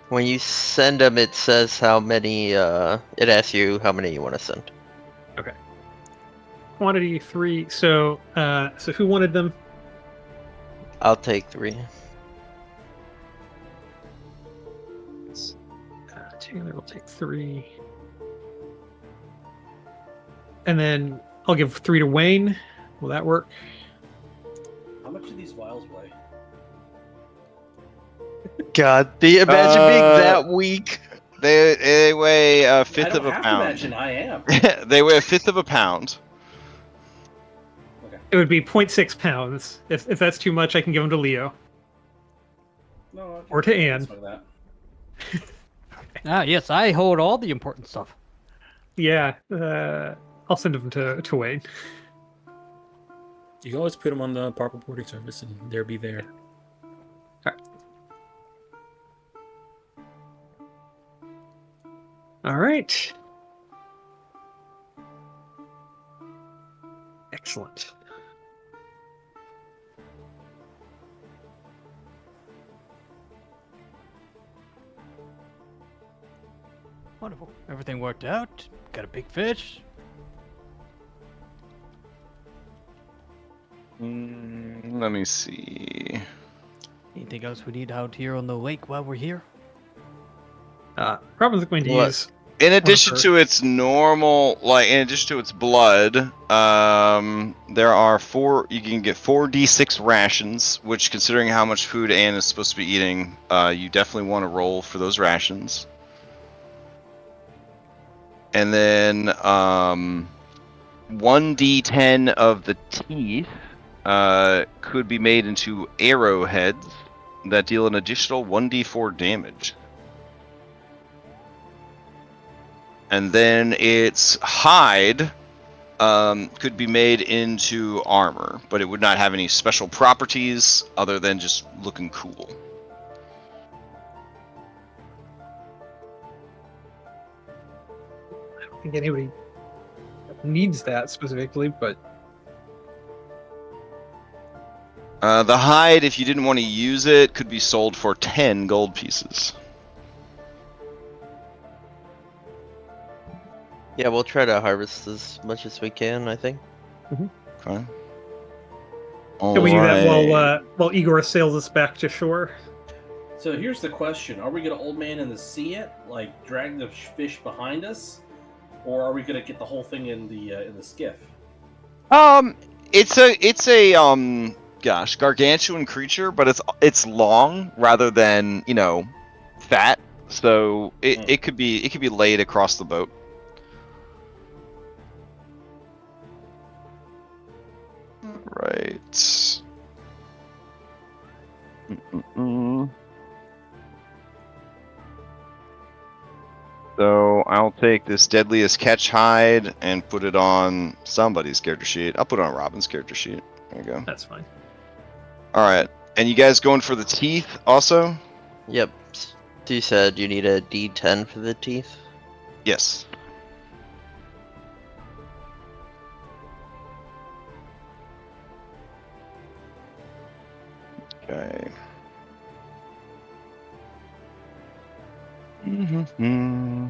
When you send them, it says how many. It asks you how many you want to send. Quantity 3. So who wanted them? I'll take 3. Taylor will take 3. And then I'll give 3 to Wayne. Will that work? How much do these vials weigh? God, imagine being that weak. They weigh a I fifth don't of a have to pound. imagine I am. They weigh a fifth of a pound. Okay. It would be 0.6 pounds. If that's too much, I can give them to Leo. No, I can- Or to I can Anne. swing that. Ah, yes, I hold all the important stuff. Yeah, I'll send them to Wayne. You can always put them on the proper porting service, and they'll be there. All right. Excellent. Wonderful. Everything worked out. Got a big fish. Let me see. Anything else we need out here on the lake while we're here? Robin's going to What? use. In addition her- to its normal, like in addition to its blood, there are you can get 4d6 rations, which considering how much food Anne is supposed to be eating, you definitely want to roll for those rations. And then 1d10 of the teeth could be made into arrowheads that deal an additional 1d4 damage. And then its hide could be made into armor, but it would not have any special properties other than just looking cool. I don't think anybody needs that specifically, but The hide, if you didn't want to use it, could be sold for 10 gold pieces. Yeah, we'll try to harvest as much as we can, I think. Okay. can we do that Alright. while Igor sails us back to shore? So here's the question: are we gonna old man in the sea it, like drag the fish behind us, or are we gonna get the whole thing in the skiff? It's a gargantuan creature, but it's long rather than, fat. So it could be laid across the boat. Right. So I'll take this deadliest catch hide and put it on somebody's character sheet. I'll put it on Robin's character sheet. There you go. That's fine. All right. And you guys going for the teeth also? Yep. You said you need a D10 for the teeth? Yes. Okay. Mm-hmm.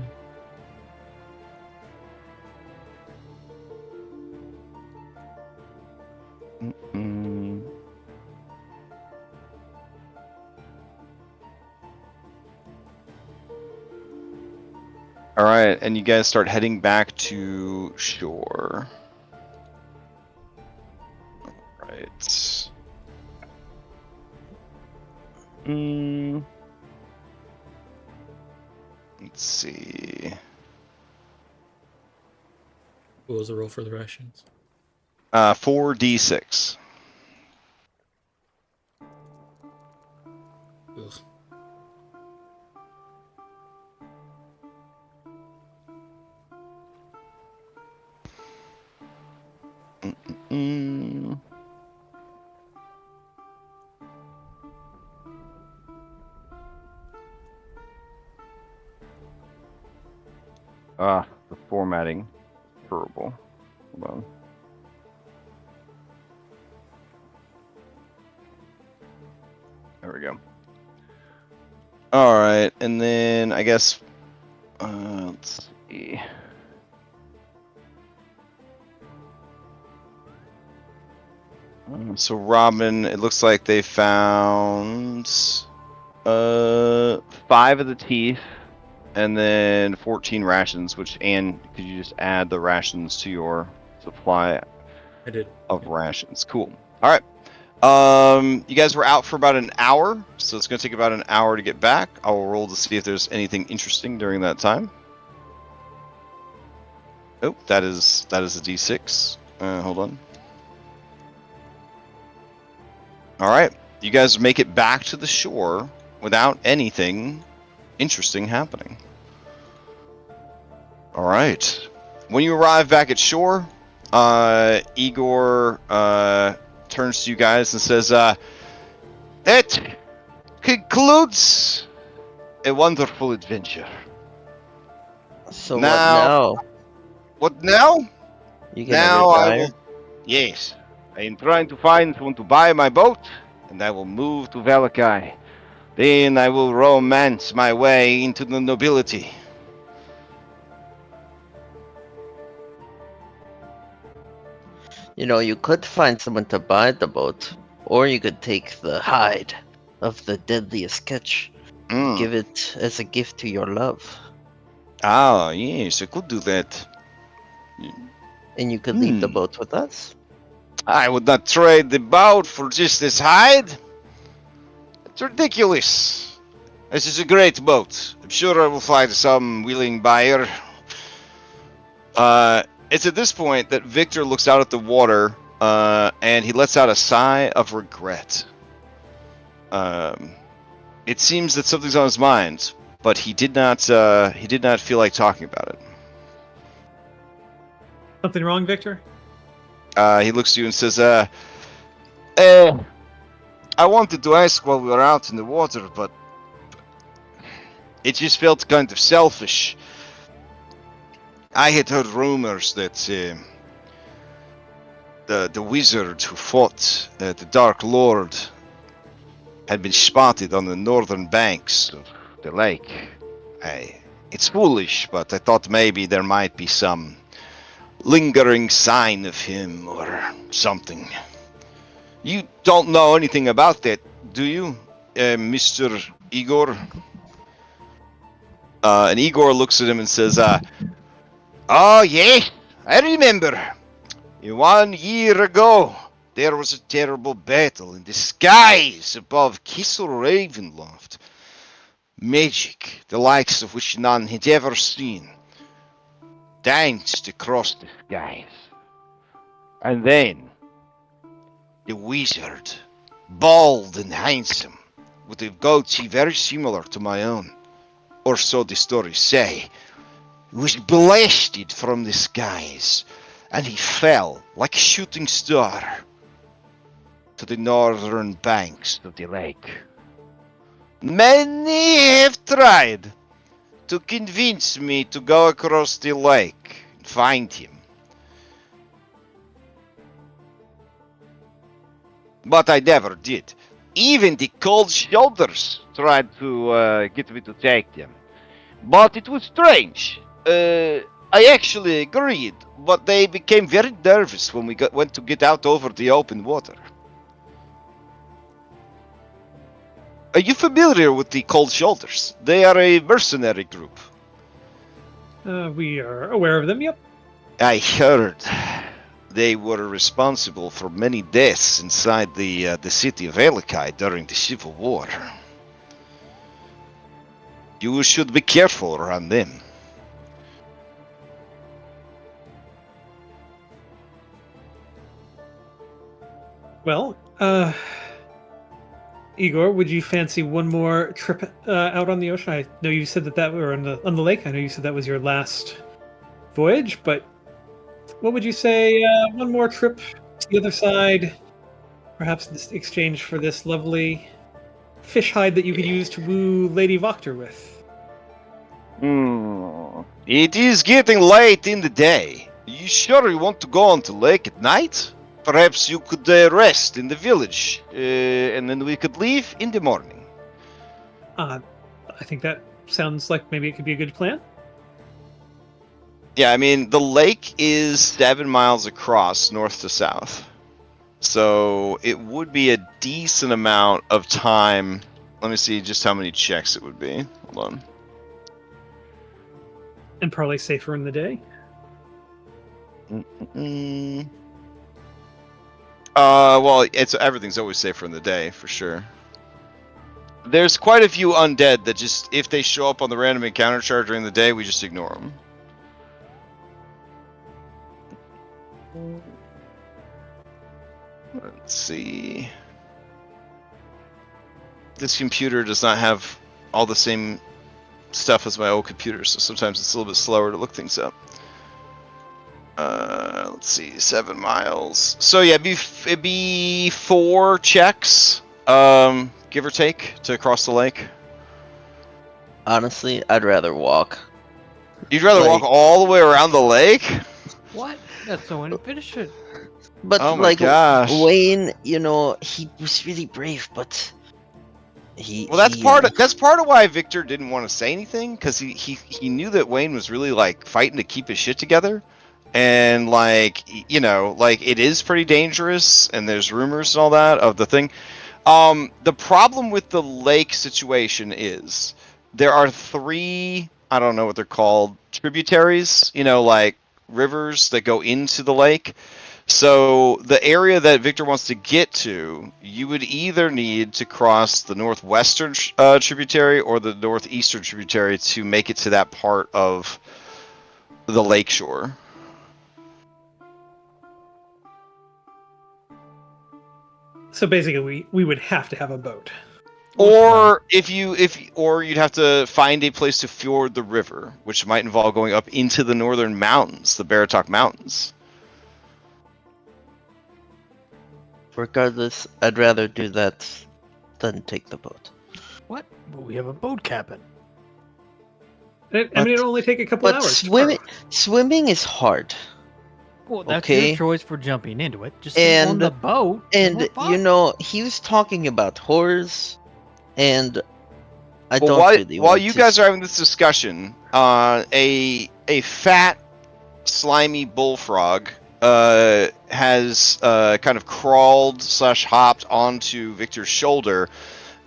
Mm-mm. All right, and you guys start heading back to shore. All right. Let's see. What was the roll for the rations? 4d6. Ugh. Mm. The formatting. Terrible. Hold on. There we go. All right, and then I guess let's see. So Robin, it looks like they found 5 of the teeth and then 14 rations, which Anne, could you just add the rations to your supply I did. of rations? Cool. All right. You guys were out for about an hour, so it's going to take about an hour to get back. I will roll to see if there's anything interesting during that time. Oh, that is a D6. Hold on. All right, you guys make it back to the shore without anything interesting happening. All right. When you arrive back at shore, Igor turns to you guys and says, "That concludes a wonderful adventure. So Now- what now? What now? You gonna Now I retire? will. Yes, I am trying to find someone to buy my boat, and I will move to Valakai. Then I will romance my way into the nobility." You know, you could find someone to buy the boat, or you could take the hide of the deadliest catch, Mm. give it as a gift to your love, Ah, yes, I could do that. and you could leave the Hmm. boat with us. I would not trade the boat for just this hide. It's ridiculous. This is a great boat. I'm sure I will find some willing buyer. It's at this point that Victor looks out at the water, and he lets out a sigh of regret. It seems that something's on his mind, but he did not feel like talking about it. Something wrong, Victor? He looks to you and says, I wanted to ask while we were out in the water, but it just felt kind of selfish. I had heard rumors that the wizard who fought the Dark Lord had been spotted on the northern banks of the lake. It's foolish, but I thought maybe there might be some lingering sign of him or something. You don't know anything about that, do you, Mr. Igor? And Igor looks at him and says, "Oh, yes, I remember. 1 year ago, there was a terrible battle in the skies above Kissel Ravenloft. Magic, the likes of which none had ever seen, danced across the skies. And then, the wizard, bald and handsome, with a goatee very similar to my own, or so the stories say, was blasted from the skies, and he fell like a shooting star to the northern banks of the lake. Many have tried to convince me to go across the lake and find him. But I never did. Even the cold shoulders tried to get me to take them. But it was strange. I actually agreed, but they became very nervous when we went to get out over the open water. Are you familiar with the Cold Shoulders? They are a mercenary group. We are aware of them, yep. I heard they were responsible for many deaths inside the city of Isekai during the Civil War. You should be careful around them. Well, Igor, would you fancy one more trip out on the ocean? I know you said that were on the lake. I know you said that was your last voyage, but what would you say? One more trip to the other side, perhaps in exchange for this lovely fish hide that you could use to woo Lady Voctor with. It is getting late in the day. You sure you want to go on the lake at night? Perhaps you could rest in the village, and then we could leave in the morning. I think that sounds like maybe it could be a good plan. Yeah, I mean, the lake is 7 miles across, north to south. So it would be a decent amount of time. Let me see just how many checks it would be. Hold on. And probably safer in the day. Well, everything's always safer in the day for sure. There's quite a few undead that just, if they show up on the random encounter chart during the day, we just ignore them. Let's see. This computer does not have all the same stuff as my old computer, so sometimes it's a little bit slower to look things up. Let's see, 7 miles. So yeah, it'd be 4 checks, give or take, to cross the lake. Honestly, I'd rather walk. You'd rather walk Like- all the way around the lake? What? That's so inefficient. But Oh my like gosh. Wayne, you know, he was really brave, but Well, that's part of why Victor didn't want to say anything, because he knew that Wayne was really like fighting to keep his shit together, and like like it is pretty dangerous, and there's rumors and all that of the thing. The problem with the lake situation is there are 3, I don't know what they're called, tributaries, like rivers that go into the lake. So the area that Victor wants to get to, you would either need to cross the northwestern tributary or the northeastern tributary to make it to that part of the lakeshore. So basically, we would have to have a boat. Or or you'd have to find a place to ford the river, which might involve going up into the northern mountains, the Baratok Mountains. regardless, I'd rather do that than take the boat. What? But we have a boat cabin. I mean, it'll only take a couple But hours. swimming is hard. Well, that's Okay. your choice for jumping into it. Just stay on And- the boat. And we're you fine. know, he was talking about horrors, and I Well, don't while, really while want you to guys are having this discussion, a fat, slimy bullfrog has kind of crawled / hopped onto Victor's shoulder,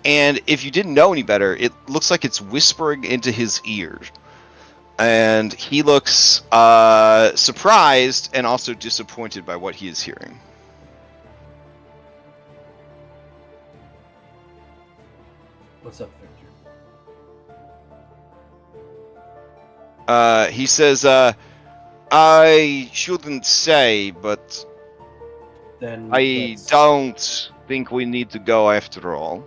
and if you didn't know any better, it looks like it's whispering into his ear, and he looks surprised and also disappointed by what he is hearing. What's up, Victor? He says, I shouldn't say, but Then I let's- don't think we need to go after all.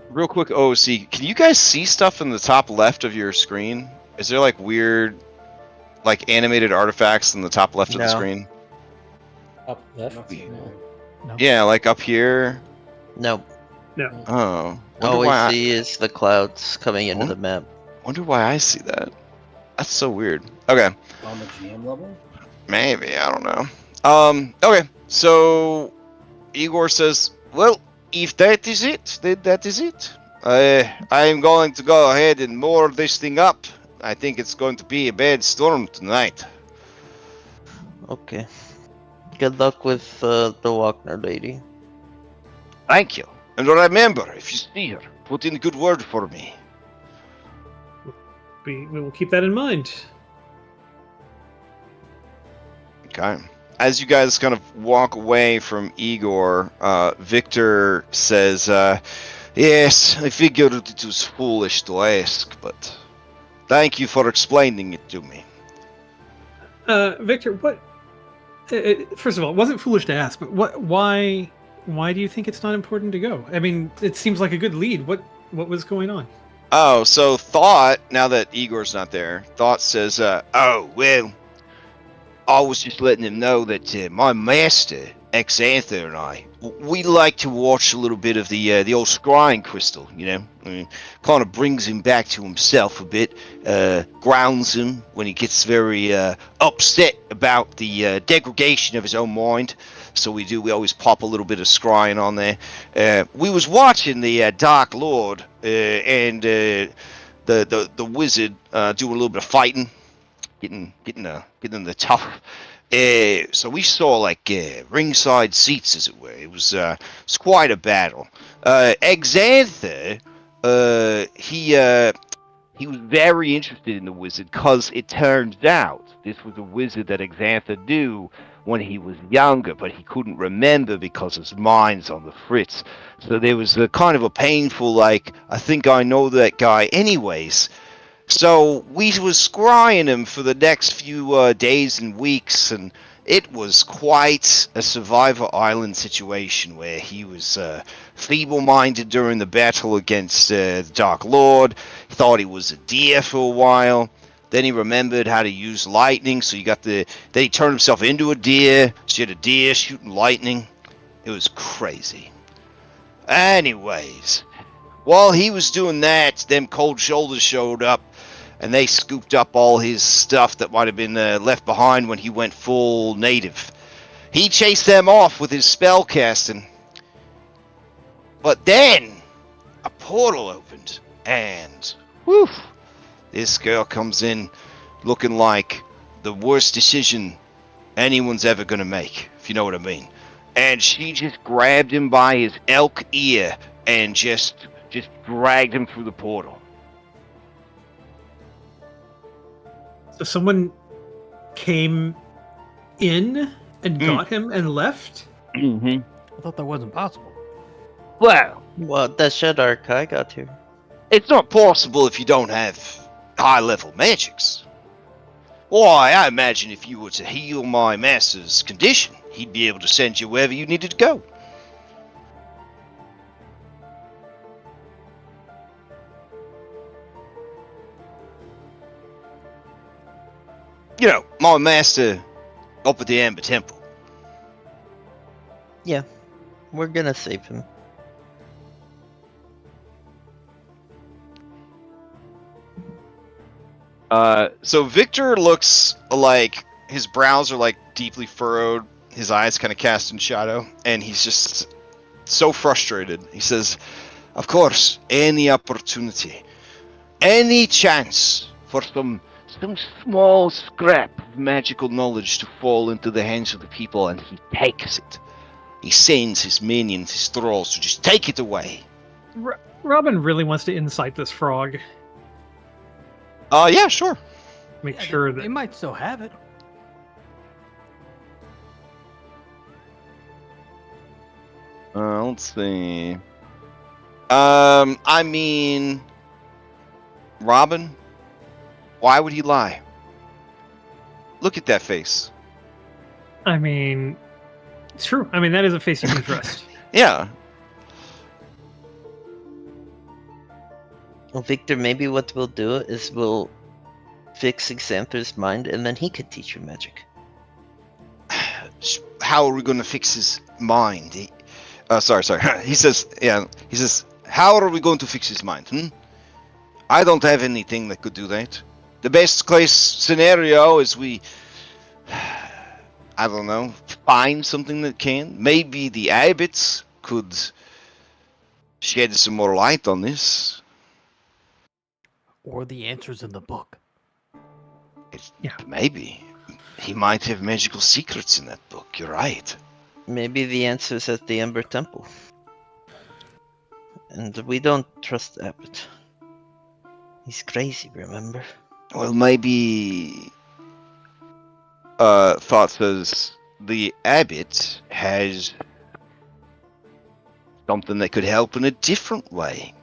Real quick, OC, can you guys see stuff in the top left of your screen? Is there like weird, like animated artifacts in the top left of the No. screen? Up I'm left. not seeing No. anything. No. Yeah, like up here. No, Oh, all we why see is the clouds coming into What? the map. wonder why I see that. That's so weird. Okay. On the GM level? Maybe, I don't know. Okay, so Igor says, well, if that is it, then that is it. I'm going to go ahead and moor this thing up. I think it's going to be a bad storm tonight. Okay. Good luck with the Walkner lady. Thank you. And remember, if you see her, put in a good word for me. We will keep that in mind. Okay. As you guys kind of walk away from Igor, Victor says, yes, I figured it was foolish to ask, but thank you for explaining it to me. Victor, what? First of all, it wasn't foolish to ask, but why do you think it's not important to go? I mean, it seems like a good lead. What was going on? Oh, so Thought, now that Igor's not there, Thought says, oh, well, I was just letting him know that my master, Xantha, and I, we like to watch a little bit of the old scrying crystal, kind of brings him back to himself a bit, grounds him when he gets very upset about the degradation of his own mind. So we always pop a little bit of scrying on there. We was watching the Dark Lord and the wizard do a little bit of fighting, getting the tough. So we saw like ringside seats, as it were. It's quite a battle. Xantha, he was very interested in the wizard because it turns out this was a wizard that Xantha knew when he was younger, but he couldn't remember because his mind's on the fritz. So there was a kind of a painful, like, I think I know that guy anyways. So we was scrying him for the next few days and weeks, and it was quite a Survivor Island situation where he was feeble-minded during the battle against the Dark Lord. He thought he was a deer for a while. Then he remembered how to use lightning, so then he turned himself into a deer. So you had a deer shooting lightning. It was crazy. Anyways, while he was doing that, them Cold Shoulders showed up, and they scooped up all his stuff that might have been left behind when he went full native. He chased them off with his spell casting. But then, a portal opened, and whew, this girl comes in looking like the worst decision anyone's ever going to make, if you know what I mean. And she just grabbed him by his elk ear and just dragged him through the portal. So someone came in and got him and left? Mm-hmm. I thought that wasn't possible. Well, Well, that Strahd Isekai got here. it's not possible if you don't have high-level magics. Why, I imagine if you were to heal my master's condition, he'd be able to send you wherever you needed to go. You know, my master up at the Amber Temple. Yeah, we're gonna save him. So Victor looks like his brows are like deeply furrowed, his eyes kind of cast in shadow, and he's just so frustrated. He says, "Of course, any opportunity, any chance for some small scrap of magical knowledge to fall into the hands of the people, and he takes it. He sends his minions, his thralls, to just take it away." Robin really wants to incite this frog. Yeah, sure. Make sure They that might still have it. Let's see. I mean, Robin, why would he lie? Look at that face. I mean, it's true. I mean, that is a face you can trust. Yeah. Well, Victor, maybe what we'll do is we'll fix Xanther's mind, and then he could teach you magic. How are we going to fix his mind? Sorry. He says, how are we going to fix his mind? I don't have anything that could do that. The best case scenario is we, I don't know, find something that can. Maybe the abbots could shed some more light on this. Or the answers in the book. Maybe. He might have magical secrets in that book. You're right. Maybe the answer's at the Ember Temple. And we don't trust Abbott. He's crazy, remember? Well, maybe Thought says the abbot has something that could help in a different way.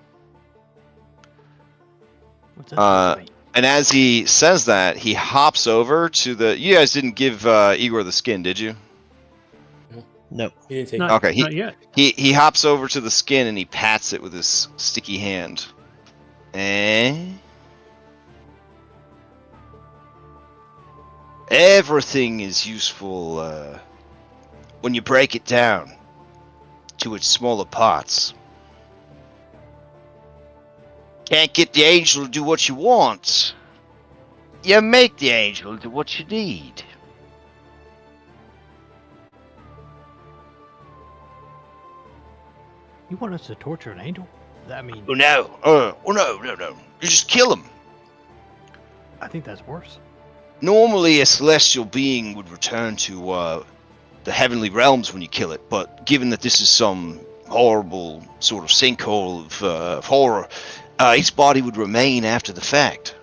What's that mean? And as he says that, he hops over to the. You guys didn't give Igor the skin, did you? No. He didn't take Not, Okay, not yet. He hops over to the skin and he pats it with his sticky hand. Everything is useful when you break it down to its smaller parts. Can't get the angel to do what you want. You make the angel do what you need. You want us to torture an angel? I mean, No. You just kill him. I think that's worse. Normally, a celestial being would return to the heavenly realms when you kill it, but given that this is some horrible sort of sinkhole of horror, His body would remain after the fact.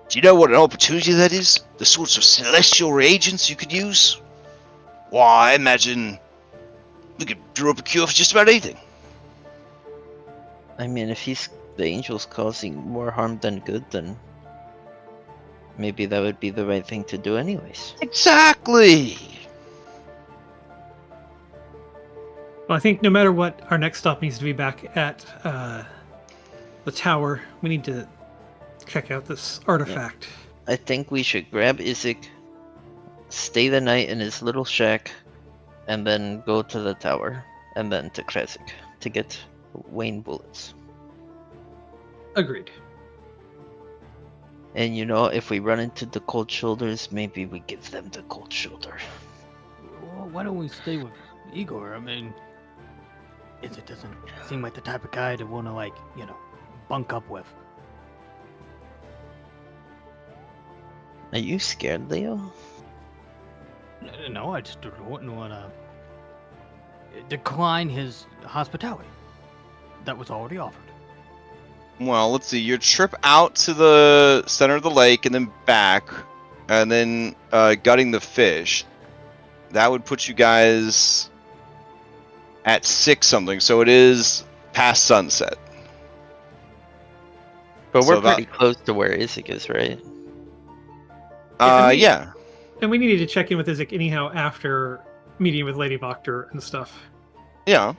Do you know what an opportunity that is? The sorts of celestial reagents you could use? Why, I imagine we could draw up a cure for just about anything. I mean, if the angel's causing more harm than good, then maybe that would be the right thing to do anyways. Exactly! Well, I think no matter what, our next stop needs to be back at the tower. We need to check out this artifact. I think we should grab Isaac, stay the night in his little shack, and then go to the tower, and then to Kresik to get Wayne bullets. Agreed. And you know, if we run into the cold shoulders, maybe we give them the cold shoulder. Well, why don't we stay with Igor? I mean, it doesn't seem like the type of guy to want to, like, you know, bunk up with. Are you scared, Leo? No, I just wouldn't want to decline his hospitality that was already offered. Well, let's see. Your trip out to the center of the lake and then back, and then gutting the fish. That would put you guys at 6 something. So it is past sunset. But So we're about- pretty close to where Isaac is, right? Yeah. And we needed to check in with Isaac anyhow after meeting with Lady Voctor and stuff. Yeah.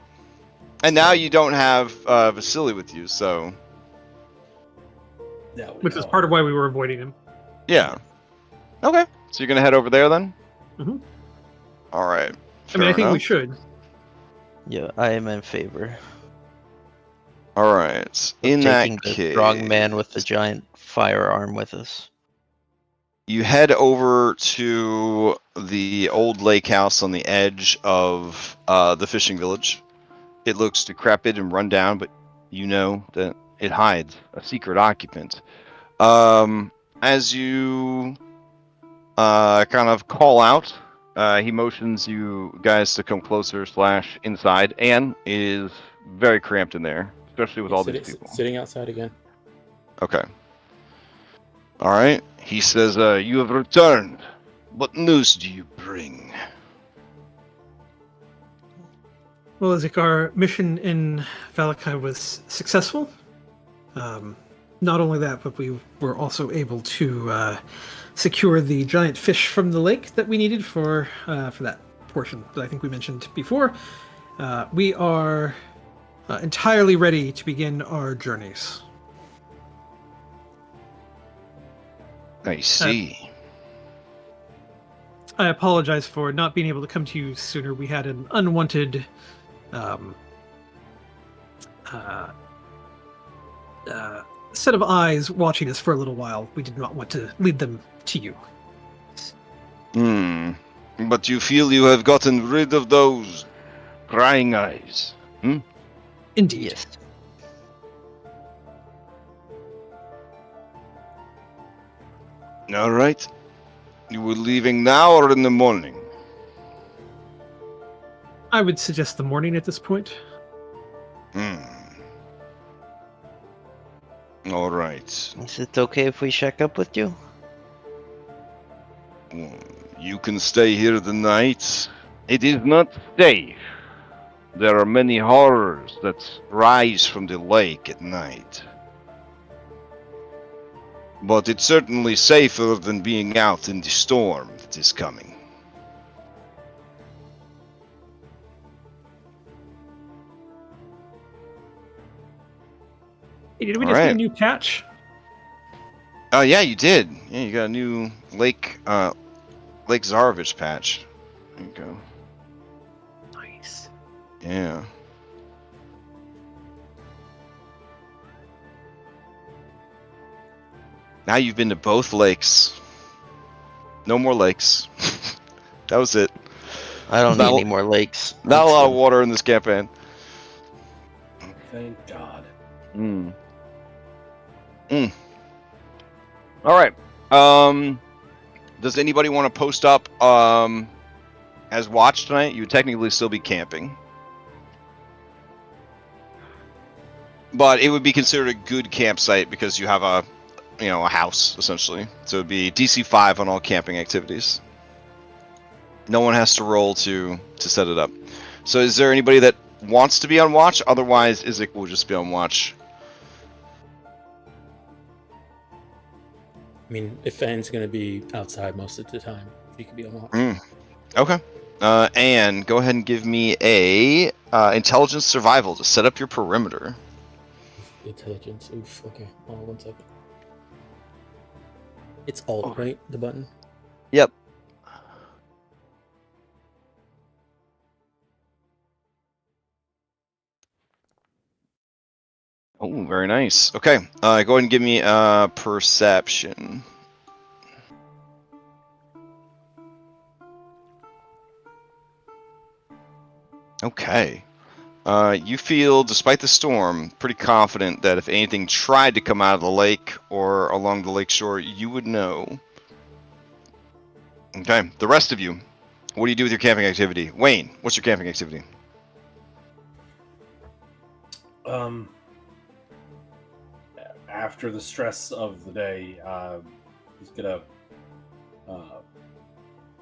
And now you don't have Vasily with you, so Yeah, Which is part of why we were avoiding him. yeah. Okay. So you're gonna head over there then? Mhm. All right. I mean, I Fair think we enough. should. Yeah, I am in favor. All right. Of In that taking the case, strong man with the giant firearm with us. you head over to the old lake house on the edge of the fishing village. It looks decrepit and run down, but you know that it hides a secret occupant. As you kind of call out, he motions you guys to come closer / inside, and it is very cramped in there, especially with all these people. Sitting outside again. Okay. All right. He says, you have returned. What news do you bring? Well, Isaac, our mission in Valakai was successful. Not only that, but we were also able to secure the giant fish from the lake that we needed for that portion that I think we mentioned before. We are entirely ready to begin our journeys. I see. I apologize for not being able to come to you sooner. We had an unwanted set of eyes watching us for a little while. We did not want to lead them to you. But you feel you have gotten rid of those prying eyes? Indeed. Yes. All right. You were leaving now or in the morning? I would suggest the morning at this point. All right. Is it okay if we check up with you? You can stay here the night. It is not safe. There are many horrors that rise from the lake at night. But it's certainly safer than being out in the storm that is coming. Hey, did we All just get a right. new patch? Oh yeah, you did. Yeah, you got a new Lake Zarovich patch. There you go. Nice. Yeah. Now you've been to both lakes. No more lakes. That was it. I don't Not need a- any more lakes. Not a Let's lot of go. water in this campaign. Thank God. All right. Does anybody want to post up as watch tonight? You would technically still be camping. but it would be considered a good campsite because you have a house essentially. So it'd be DC 5 on all camping activities. No one has to roll to set it up. So is there anybody that wants to be on watch? Otherwise, Isaac will just be on watch. I mean, if Fan's gonna be outside most of the time, he could be on watch. Okay. And go ahead and give me a intelligence survival to set up your perimeter. Intelligence. Oof. Okay. Hold on 1 second. It's Alt, right? The button. Yep. Oh, very nice. Okay. Go ahead and give me a perception. Okay. You feel, despite the storm, pretty confident that if anything tried to come out of the lake or along the lake shore, you would know. Okay. The rest of you, what do you do with your camping activity? Wayne, what's your camping activity? After the stress of the day, he's gonna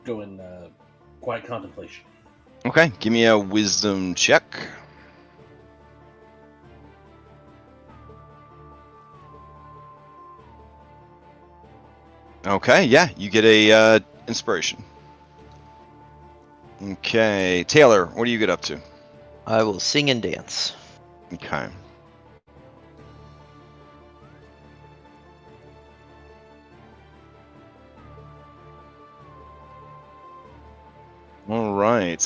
go in quiet contemplation. Okay. Give me a wisdom check. Okay, yeah, you get a inspiration. Okay, Taylor, what do you get up to? I will sing and dance. Okay. All right.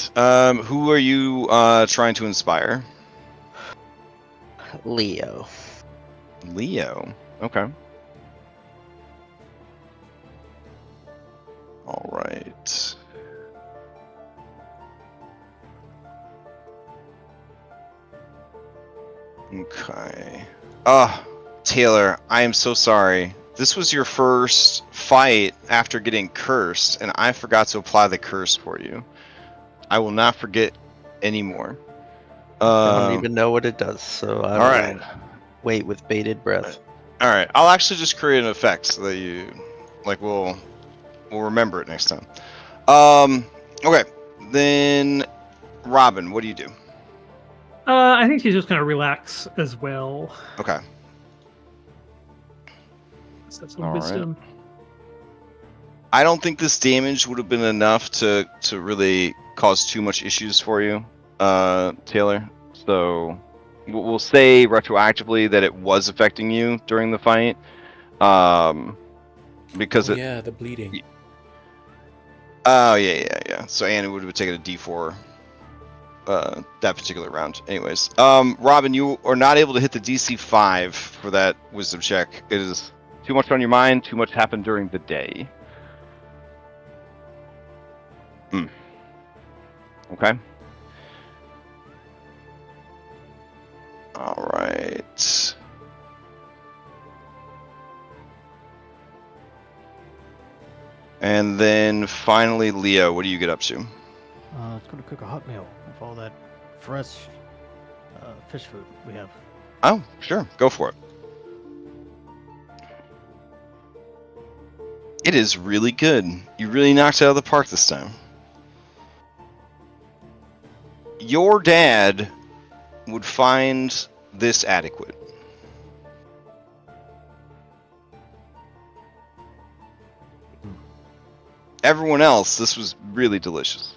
Who are you trying to inspire? Leo. Leo. Okay. All right. Okay. Taylor, I am so sorry. This was your first fight after getting cursed, and I forgot to apply the curse for you. I will not forget anymore. I don't even know what it does, so I will Alright. wait with bated breath. Alright, I'll actually just create an effect so that you, we'll remember it next time. Okay. Then, Robin, what do you do? I think he's just going to relax as well. Okay. So that's some All right. wisdom. I don't think this damage would have been enough to really cause too much issues for you, Taylor. So we'll say retroactively that it was affecting you during the fight, because yeah, the bleeding. Oh yeah. So Anna would have taken a D4 that particular round. Anyways, Robin, you are not able to hit the DC 5 for that wisdom check. It is too much on your mind. Too much happened during the day. Okay. All right. And then finally, Leo, what do you get up to? It's going to cook a hot meal with all that fresh fish food we have. Oh, sure. Go for it. It is really good. You really knocked it out of the park this time. Your dad would find this adequate. Everyone else, this was really delicious.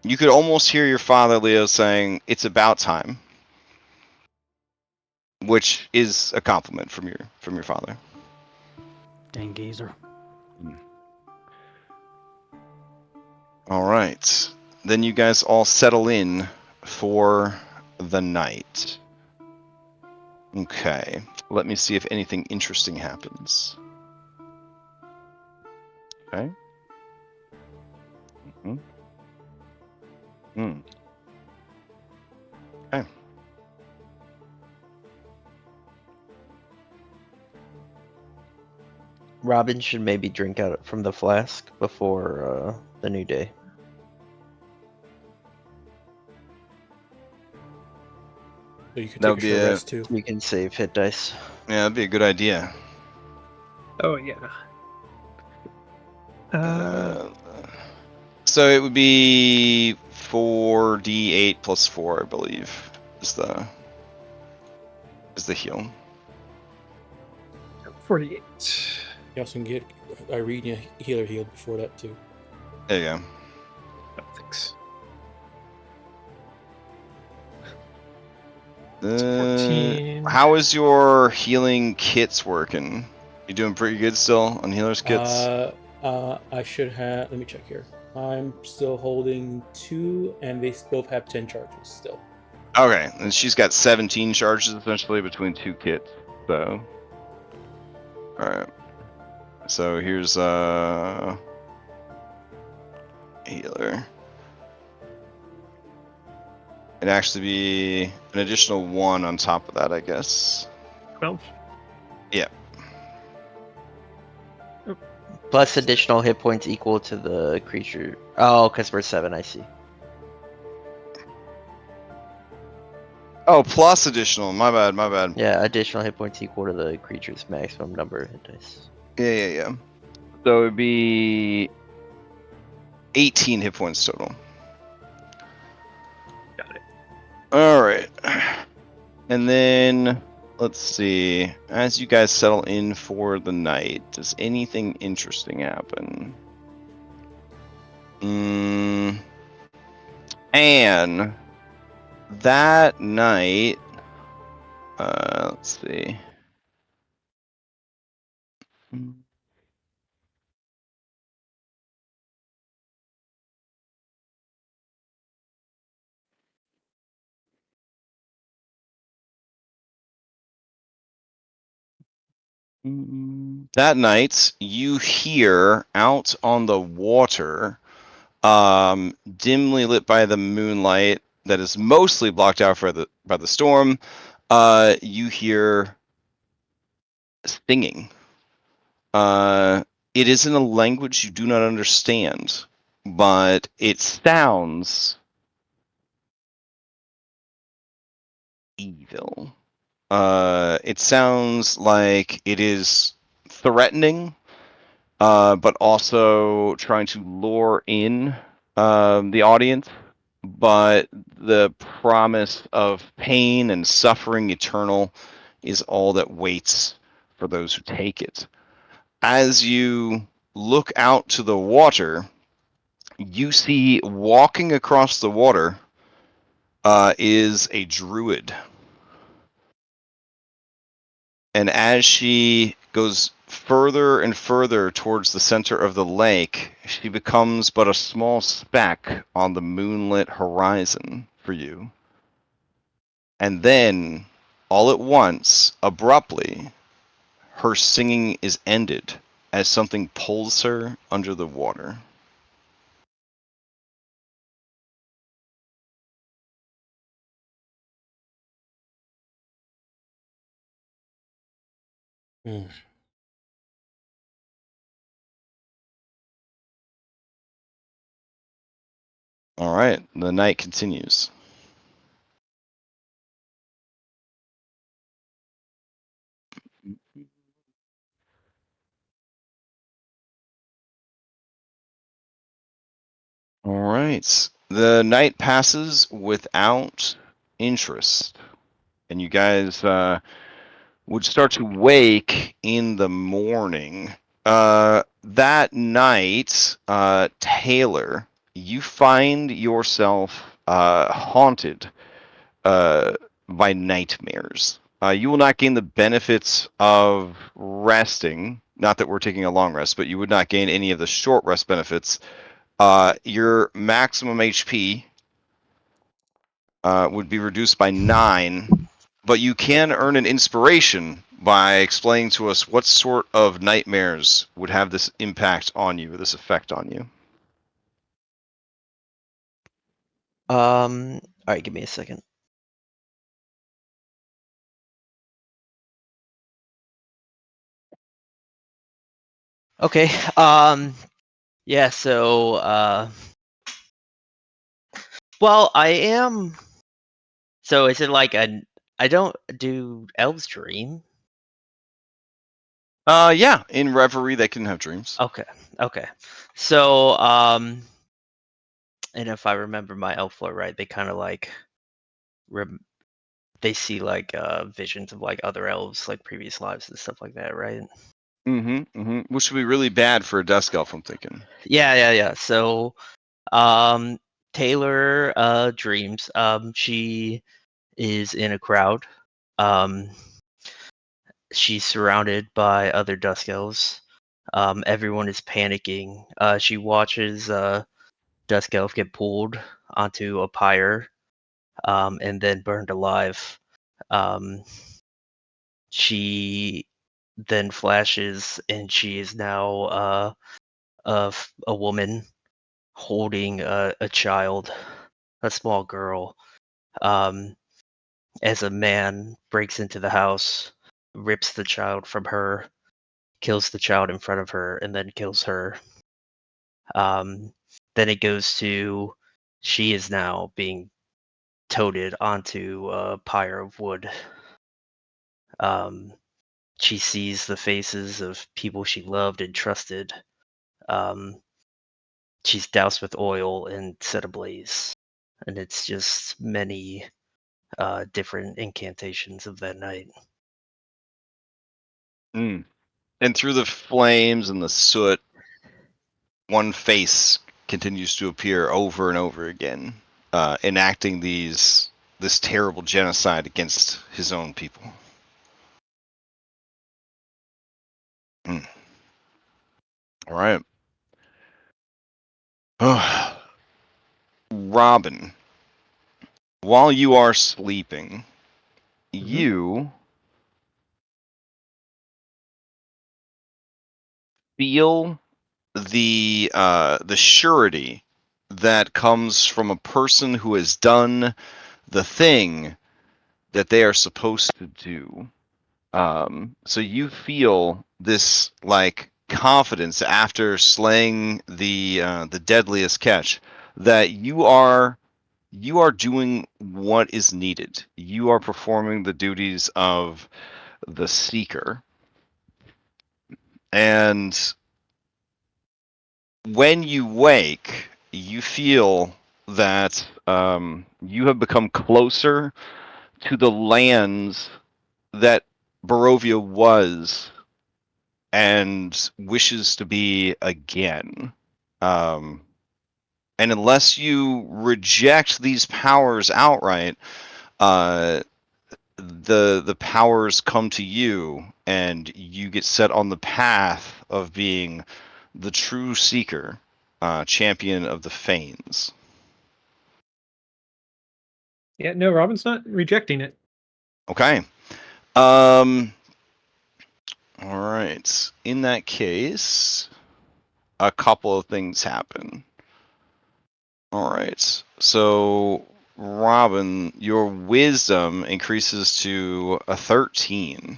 You could almost hear your father, Leo, saying, "It's about time," which is a compliment from your father. Dang geezer. All right. Then you guys all settle in for the night. Okay. Let me see if anything interesting happens. Okay. Okay. Robin should maybe drink out from the flask before the new day. So you could That take would a be short a rest too. You can save hit dice. yeah, that'd be a good idea. Oh yeah. So it would be 4d8 plus 4, I believe, is the heal. 48. You also can get Irene healer healed before that too. There you go. Oh, thanks. Uh, 14. how is your healing kits working? You doing pretty good still on healer's kits? I should have. Let me check here. I'm still holding 2, and they both have 10 charges still. Okay, and she's got 17 charges essentially between 2 kits. So, all right. So here's healer. It'd actually be an additional 1 on top of that, I guess. 12. Yeah. Plus additional hit points equal to the creature. Oh, because we're 7, I see. Oh, plus additional. My bad. My bad. Yeah, additional hit points equal to the creature's maximum number of hit dice. Yeah. So it'd be 18 hit points total. Got it. All right. And then let's see. As you guys settle in for the night, does anything interesting happen? And that night, let's see. That night, you hear out on the water, dimly lit by the moonlight that is mostly blocked out by the storm, you hear singing. It is in a language you do not understand, but it sounds evil. It sounds like it is threatening, but also trying to lure in the audience. But the promise of pain and suffering eternal is all that waits for those who take it. As you look out to the water, you see walking across the water is a druid. And as she goes further and further towards the center of the lake, she becomes but a small speck on the moonlit horizon for you. And then, all at once, abruptly, her singing is ended as something pulls her under the water. All right, the night continues. All right, the night passes without interest, and you guys would start to wake in the morning. That night, Taylor, you find yourself haunted by nightmares. You will not gain the benefits of resting. Not that we're taking a long rest, but you would not gain any of the short rest benefits. Your maximum HP would be reduced by 9, but you can earn an inspiration by explaining to us what sort of nightmares would have this impact on you, or this effect on you. Alright, give me a second. Okay, yeah, so, well, I am. So is it like I don't do elves dream. Yeah, in Reverie they can have dreams. Okay. So and if I remember my elf lore right, they kind of like they see like visions of like other elves, like previous lives and stuff like that, right? Which would be really bad for a Dusk Elf, I'm thinking. Yeah. So Taylor dreams. She is in a crowd. She's surrounded by other Dusk Elves. Everyone is panicking. She watches Dusk Elf get pulled onto a pyre and then burned alive. She then flashes, and she is now a woman holding a child, a small girl. As a man breaks into the house, rips the child from her, kills the child in front of her, and then kills her. Then it goes to she is now being toted onto a pyre of wood. She sees the faces of people she loved and trusted. Um, she's doused with oil and set ablaze, and it's just many different incantations of that night. And through the flames and the soot, one face continues to appear over and over again, enacting this terrible genocide against his own people. All right. Robin, while you are sleeping, you feel the surety that comes from a person who has done the thing that they are supposed to do. So you feel this like confidence after slaying the deadliest catch that you are doing what is needed. You are performing the duties of the seeker. And when you wake, you feel that you have become closer to the lands that Barovia was and wishes to be again. And unless you reject these powers outright, the powers come to you, and you get set on the path of being the true seeker, champion of the Fanes. Yeah, no, Robin's not rejecting it. Okay. All right. In that case, a couple of things happen. All right. So, Robin, your wisdom increases to a 13.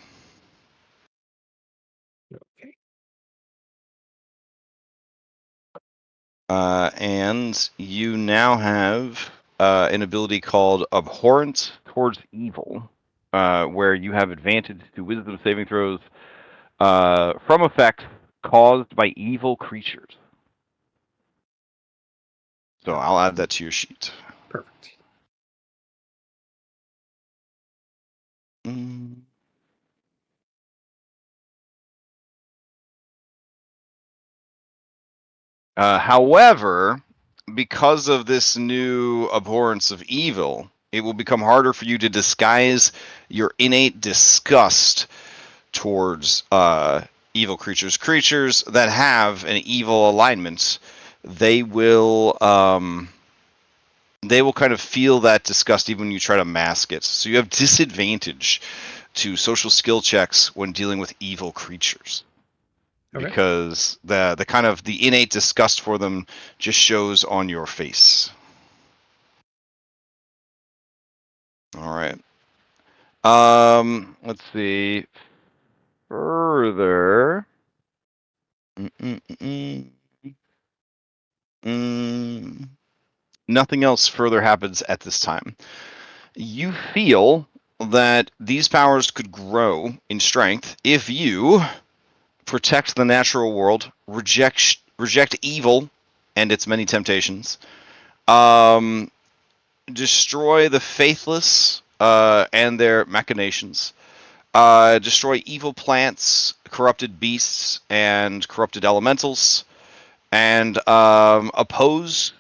Okay. And you now have an ability called Abhorrent Towards Evil, where you have advantage to wisdom saving throws from effects caused by evil creatures. So I'll add that to your sheet. Perfect. However, because of this new abhorrence of evil, it will become harder for you to disguise your innate disgust towards evil creatures. Creatures that have an evil alignment, they will kind of feel that disgust even when you try to mask it. So you have disadvantage to social skill checks when dealing with evil creatures. Okay. Because the kind of the innate disgust for them just shows on your face. All right. Let's see. Further. Nothing else further happens at this time. You feel that these powers could grow in strength if you protect the natural world, reject evil and its many temptations, destroy the faithless and their machinations, destroy evil plants, corrupted beasts, and corrupted elementals, and oppose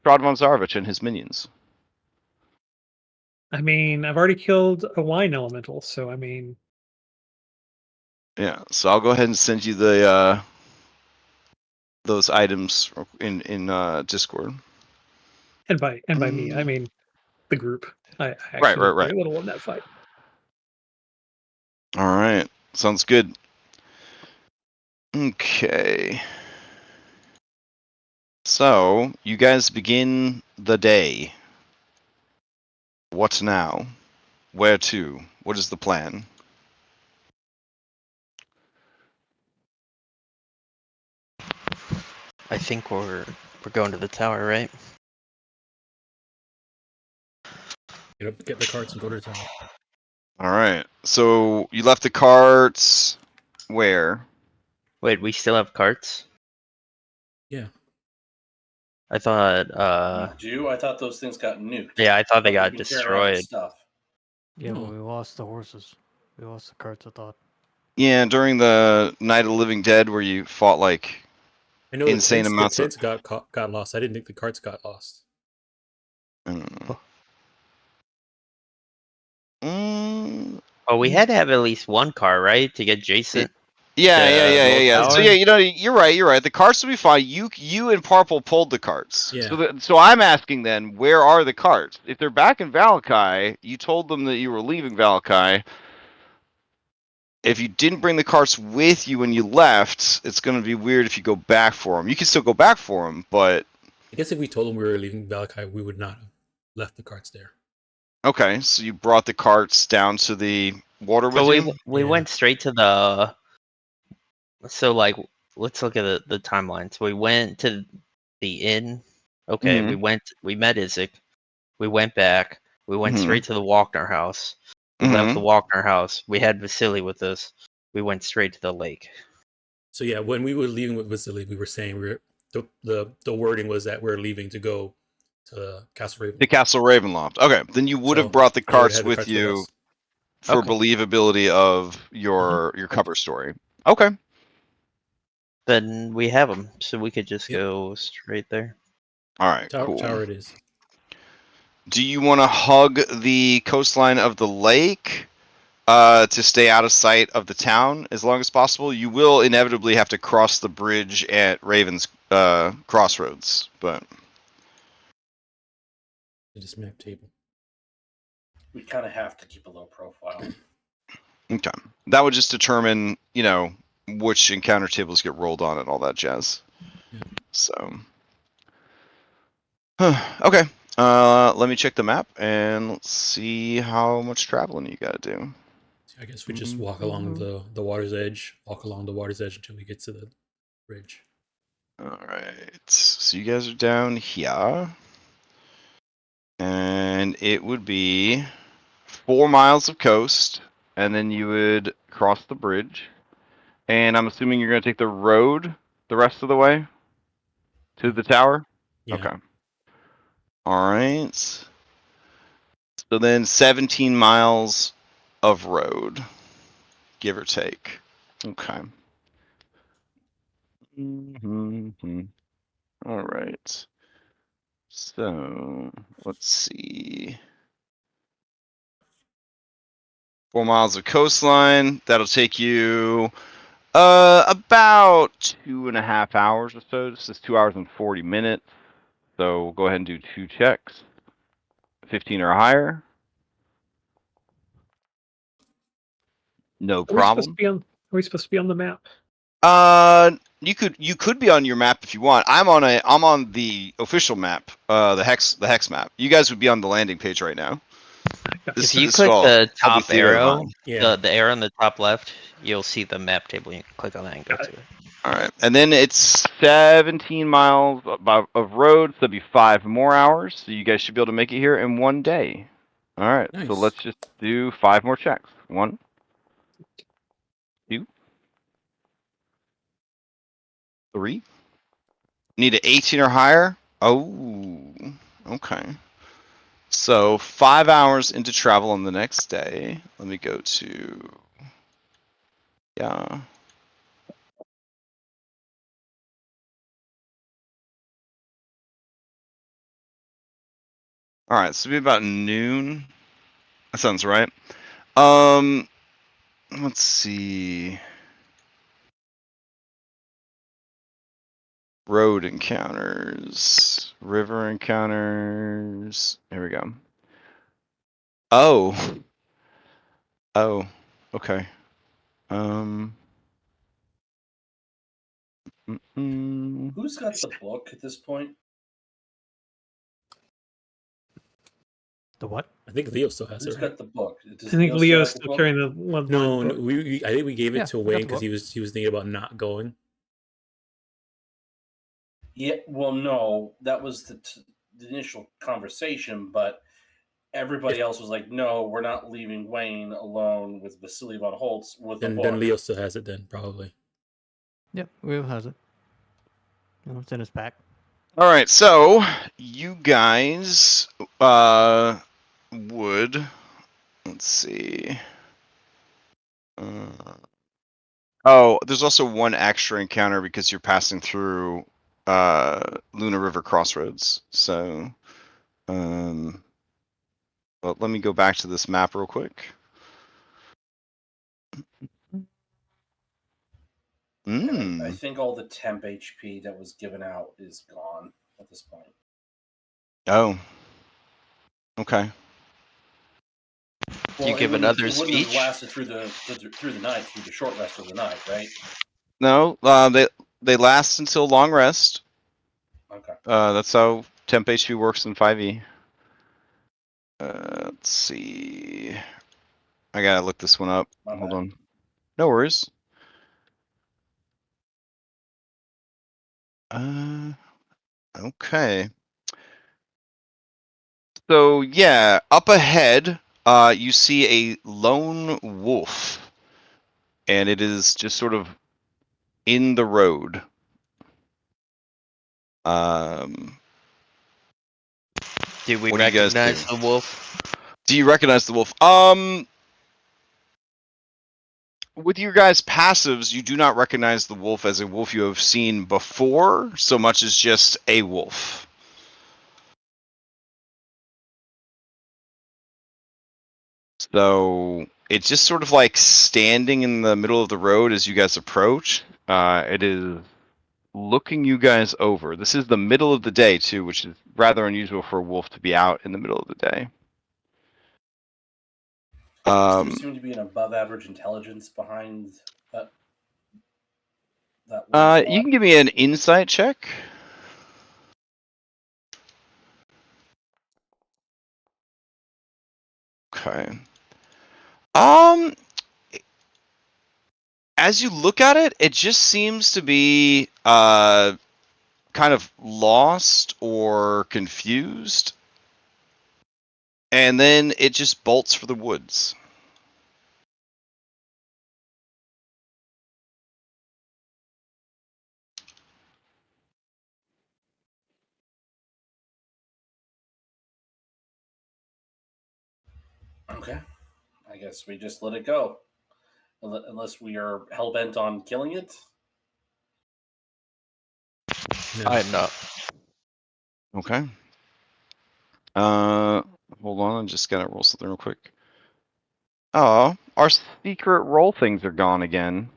Strahd von Zarovich and his minions. I mean, I've already killed a wine elemental, so I mean, Yeah, so I'll go ahead and send you the those items in Discord. and by me, I mean the group. I actually Right. did very little in that fight. All right, sounds good. Okay. So, you guys begin the day. What now? Where to? What is the plan? I think we're going to the tower, right? Get the carts and go to the tower. All right. So, you left the carts where? Wait, we still have carts? Yeah. I thought, You do? I thought those things got nuked. yeah, I thought they But got we can carry around destroyed. Stuff. Yeah, Oh. but we lost the horses. We lost the carts, I thought. Yeah, during the Night of the Living Dead, where you fought like I know insane the amounts tents of. got lost. I didn't think the carts got lost. Oh, we had to have at least one car, right, to get Jason. Yeah. So tower? yeah, you're right. The carts will be fine. You and Parpel pulled the carts. Yeah. So I'm asking then, where are the carts? If they're back in Valakai, you told them that you were leaving Valakai. If you didn't bring the carts with you when you left, it's going to be weird if you go back for them. You can still go back for them, but I guess if we told them we were leaving Valakai, we would not have left the carts there. okay. So you brought the carts down to the water with So you. we Yeah. went straight to the. So like, let's look at the timeline. So we went to the inn. Okay, Mhm. we met Isaac. We went back. We went Mhm. straight to the Walkner house. We left the Walkner house. We had Vasily with us. We went straight to the lake. So yeah, when we were leaving with Vasily, we were saying the wording was that we're leaving to go to Castle Raven. The Castle Ravenloft. Okay, then you would have brought the I would carts have the with carts you us. for Okay. believability of your cover story. Okay. Then we have them, so we could just Yep. go straight there. All right. Tower, Cool. tower it is. Do you want to hug the coastline of the lake to stay out of sight of the town as long as possible? You will inevitably have to cross the bridge at Raven's Crossroads, but This map table. We kind of have to keep a low profile. okay. That would just determine, which encounter tables get rolled on and all that jazz. Yeah. So, okay. Let me check the map and let's see how much traveling you got to do. I guess we just walk along the water's edge, until we get to the bridge. All right. So you guys are down here. And it would be 4 miles of coast, and then you would cross the bridge. And I'm assuming you're going to take the road the rest of the way to the tower? Yeah. Okay. All right. So then 17 miles of road, give or take. Okay. All right. So let's see. 4 miles of coastline. That'll take you about 2.5 hours or so. This is 2 hours and 40 minutes. So we'll go ahead and do 2 checks. 15 or higher. No problem. Are we supposed to be on the map? You could be on your map if you want. I'm on the official map, the hex map. You guys would be on the landing page right now. If you click the top arrow, Yeah. the arrow on the top left, you'll see the map table. You can click on that and go to it. All right, and then it's 17 miles of road, so that'd be 5 more hours. So you guys should be able to make it here in one day. All right, so Nice. let's just do 5 more checks. 1, 2. 3. Need an 18 or higher. Oh, okay. So 5 hours into travel on the next day. Let me go to. Yeah. All right, so it'll be about noon. That sounds right. Let's see. Road encounters, river encounters. Here we go. Oh. Oh. Okay. Mm-mm. Who's got the book at this point? The what? I think Leo still has Who's it, right? got the book? I Does think Leo Leo's have the still book? carrying the lead No, line no book. I think we gave it Yeah, to I got Wayne the because book. he was thinking about not going. Yeah, well, no, that was the initial conversation, but everybody else was like, "No, we're not leaving Wayne alone with Vasily von Holtz with the Then book." Leo still has it then probably. Yep, Leo has it. No, it's in his pack. All right, so you guys would. Let's see. Oh, there's also one extra encounter because you're passing through Luna River Crossroads. So, but let me go back to this map real quick. And I think all the temp HP that was given out is gone at this point. Oh. Okay. Do you give another It wouldn't have speech? lasted through the night, through the short rest of the night, right? No, they last until long rest. Okay. That's how temp HP works in 5e. Let's see. I gotta look this one up. My Hold bad. on. No worries. Okay. So yeah, up ahead, you see a lone wolf, and it is just sort of in the road. Do we What do you guys recognize do? the wolf? Do you recognize the wolf? With your guys' passives, you do not recognize the wolf as a wolf you have seen before, so much as just a wolf. So it's just sort of like standing in the middle of the road as you guys approach. It is looking you guys over. This is the middle of the day too, which is rather unusual for a wolf to be out in the middle of the day. Does there seem to be an above-average intelligence behind that wolf's You lie? can give me an insight check. Okay. As you look at it, it just seems to be kind of lost or confused, and then it just bolts for the woods. Okay. I guess we just let it go. Unless we are hell-bent on killing it. No. I'm not. Okay. Hold on, I'm just gonna roll something real quick. Oh, our secret roll things are gone again.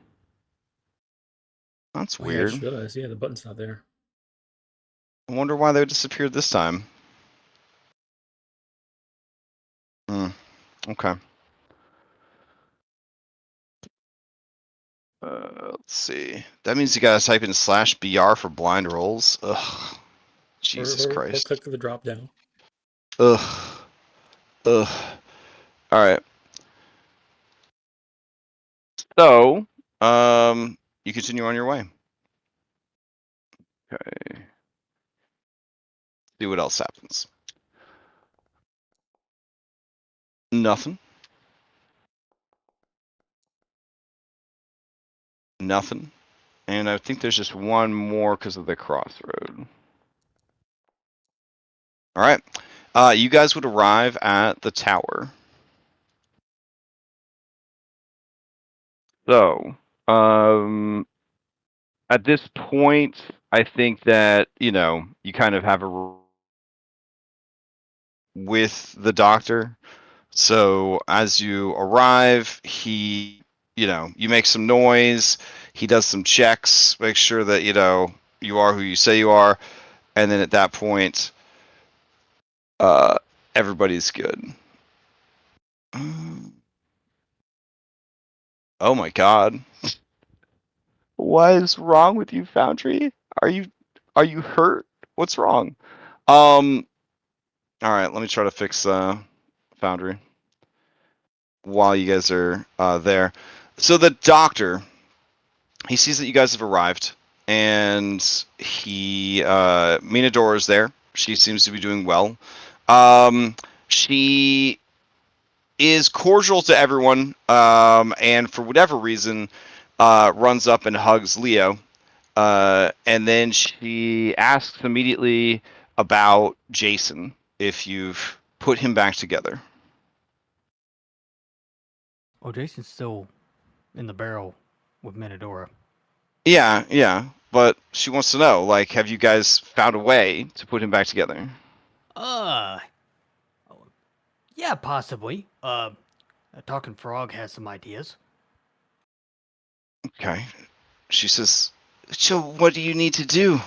That's Oh, yeah, I weird. just realized. Yeah, the button's not there. I wonder why they disappeared this time. Okay. Let's see. That means you gotta type in /BR for blind rolls. Ugh. Jesus Or Christ. click the drop down. Ugh. Ugh. Alright. So, you continue on your way. Okay. See what else happens. Nothing. Nothing. And I think there's just one more because of the crossroad. All right. You guys would arrive at the tower. So, at this point, I think that, you kind of have a with the doctor. So as you arrive, he, you make some noise. He does some checks, make sure that, you are who you say you are. And then at that point, everybody's good. Oh my God. What is wrong with you, Foundry? Are you hurt? What's wrong? All right, let me try to fix Foundry while you guys are there. So the doctor, he sees that you guys have arrived, and Minadora is there. She seems to be doing well. She is cordial to everyone, and for whatever reason, runs up and hugs Leo. And then she asks immediately about Jason, if you've put him back together. Oh, Jason's still in the barrel with Minadora. Yeah, but she wants to know, like, have you guys found a way to put him back together? Yeah, possibly. Talking Frog has some ideas. Okay. She says, so what do you need to do?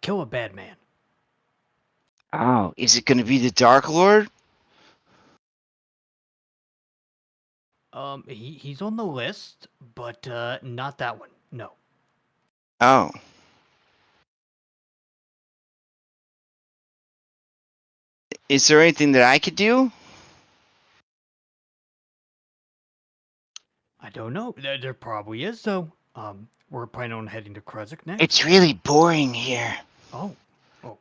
Kill a bad man. Oh, is it going to be the Dark Lord? He's on the list, but not that one. No. Oh. Is there anything that I could do? I don't know. There probably is, though. We're planning on heading to Krezk next. It's really boring here. Oh. Well,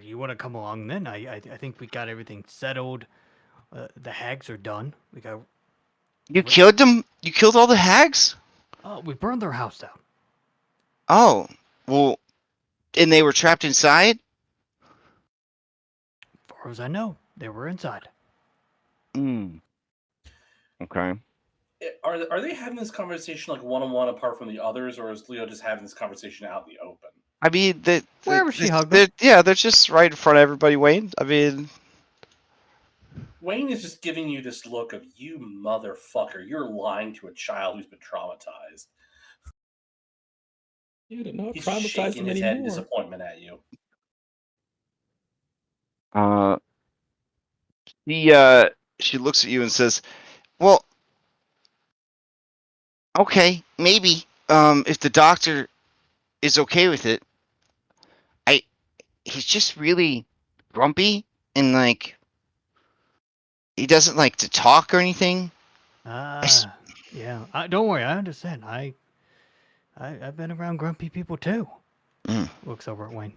you want to come along then? I think we got everything settled. The hags are done. You killed them? You killed all the hags? We burned their house down. Oh. Well, and they were trapped inside? As far as I know, they were inside. Okay. Are they having this conversation like one-on-one apart from the others, or is Leo just having this conversation out in the open? I mean, Wherever she hugged them. they're just right in front of everybody, Wayne. I mean, Wayne is just giving you this look of, you motherfucker, you're lying to a child who's been traumatized. You did not He's traumatize shaking them his head in anymore. disappointment at you. she looks at you and says, "Well, okay, maybe. If the doctor is okay with it. He's just really grumpy and like he doesn't like to talk or anything." Yeah. Don't worry, I understand. I've been around grumpy people too. Looks over at Wayne.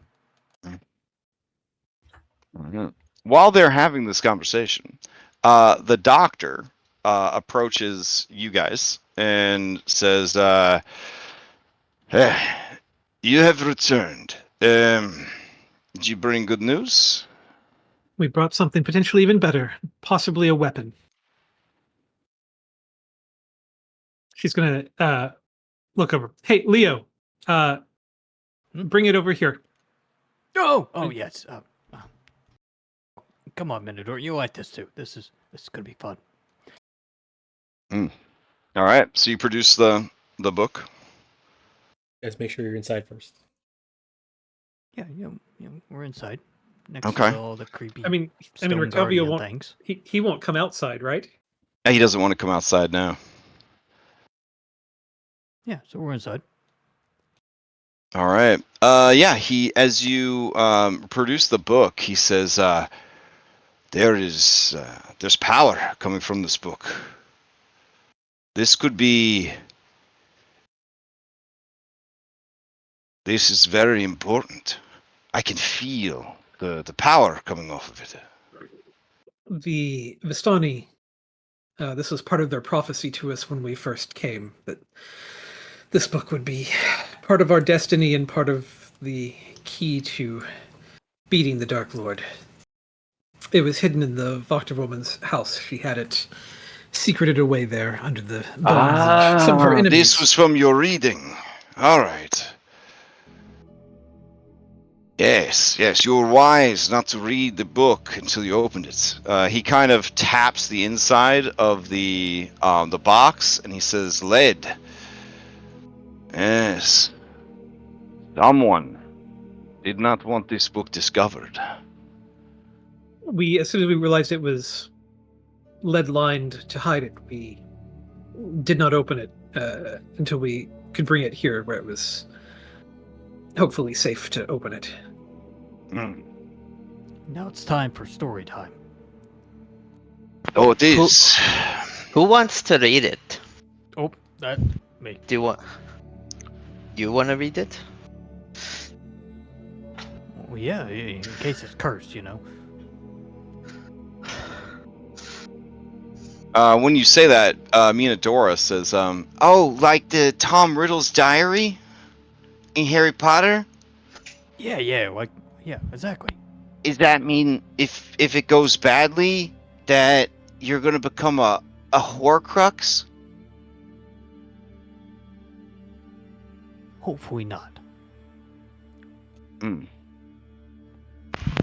While they're having this conversation, the doctor approaches you guys and says, "You have returned. Did you bring good news?" We brought something potentially even better, possibly a weapon. She's gonna look over. Hey, Leo, bring it over here. Oh yes. Come on, Minador. You like this too. This is gonna be fun. All right. So you produce the book. Guys, make sure you're inside first. Yeah, we're inside. Next Okay. to all the creepy. I mean, stone Ricovio guardian won't. things. He won't come outside, right? He doesn't want to come outside now. Yeah, so we're inside. All right. Yeah. As you produce the book, he says, there's power coming from this book. This is very important. I can feel the power coming off of it. The Vistani, this was part of their prophecy to us when we first came, that this book would be part of our destiny and part of the key to beating the Dark Lord. It was hidden in the Voctor woman's house. She had it secreted away there under the bones of some of her enemies. This was from your reading. All right. Yes, you were wise not to read the book until you opened it. He kind of taps the inside of the box, and he says, "Lead." Yes. Someone did not want this book discovered. As soon as we realized it was lead-lined to hide it, we did not open it until we could bring it here, where it was hopefully safe to open it. Now it's time for story time. Oh, it is. Who wants to read it? Oh, that me. Do you want? You want to read it? Well, yeah, in case it's cursed, you know. When you say that, Minadora says, "Oh, like the Tom Riddle's diary in Harry Potter? Yeah, exactly. Does that mean if it goes badly, that you're gonna become a Horcrux?" Hopefully not. Hmm.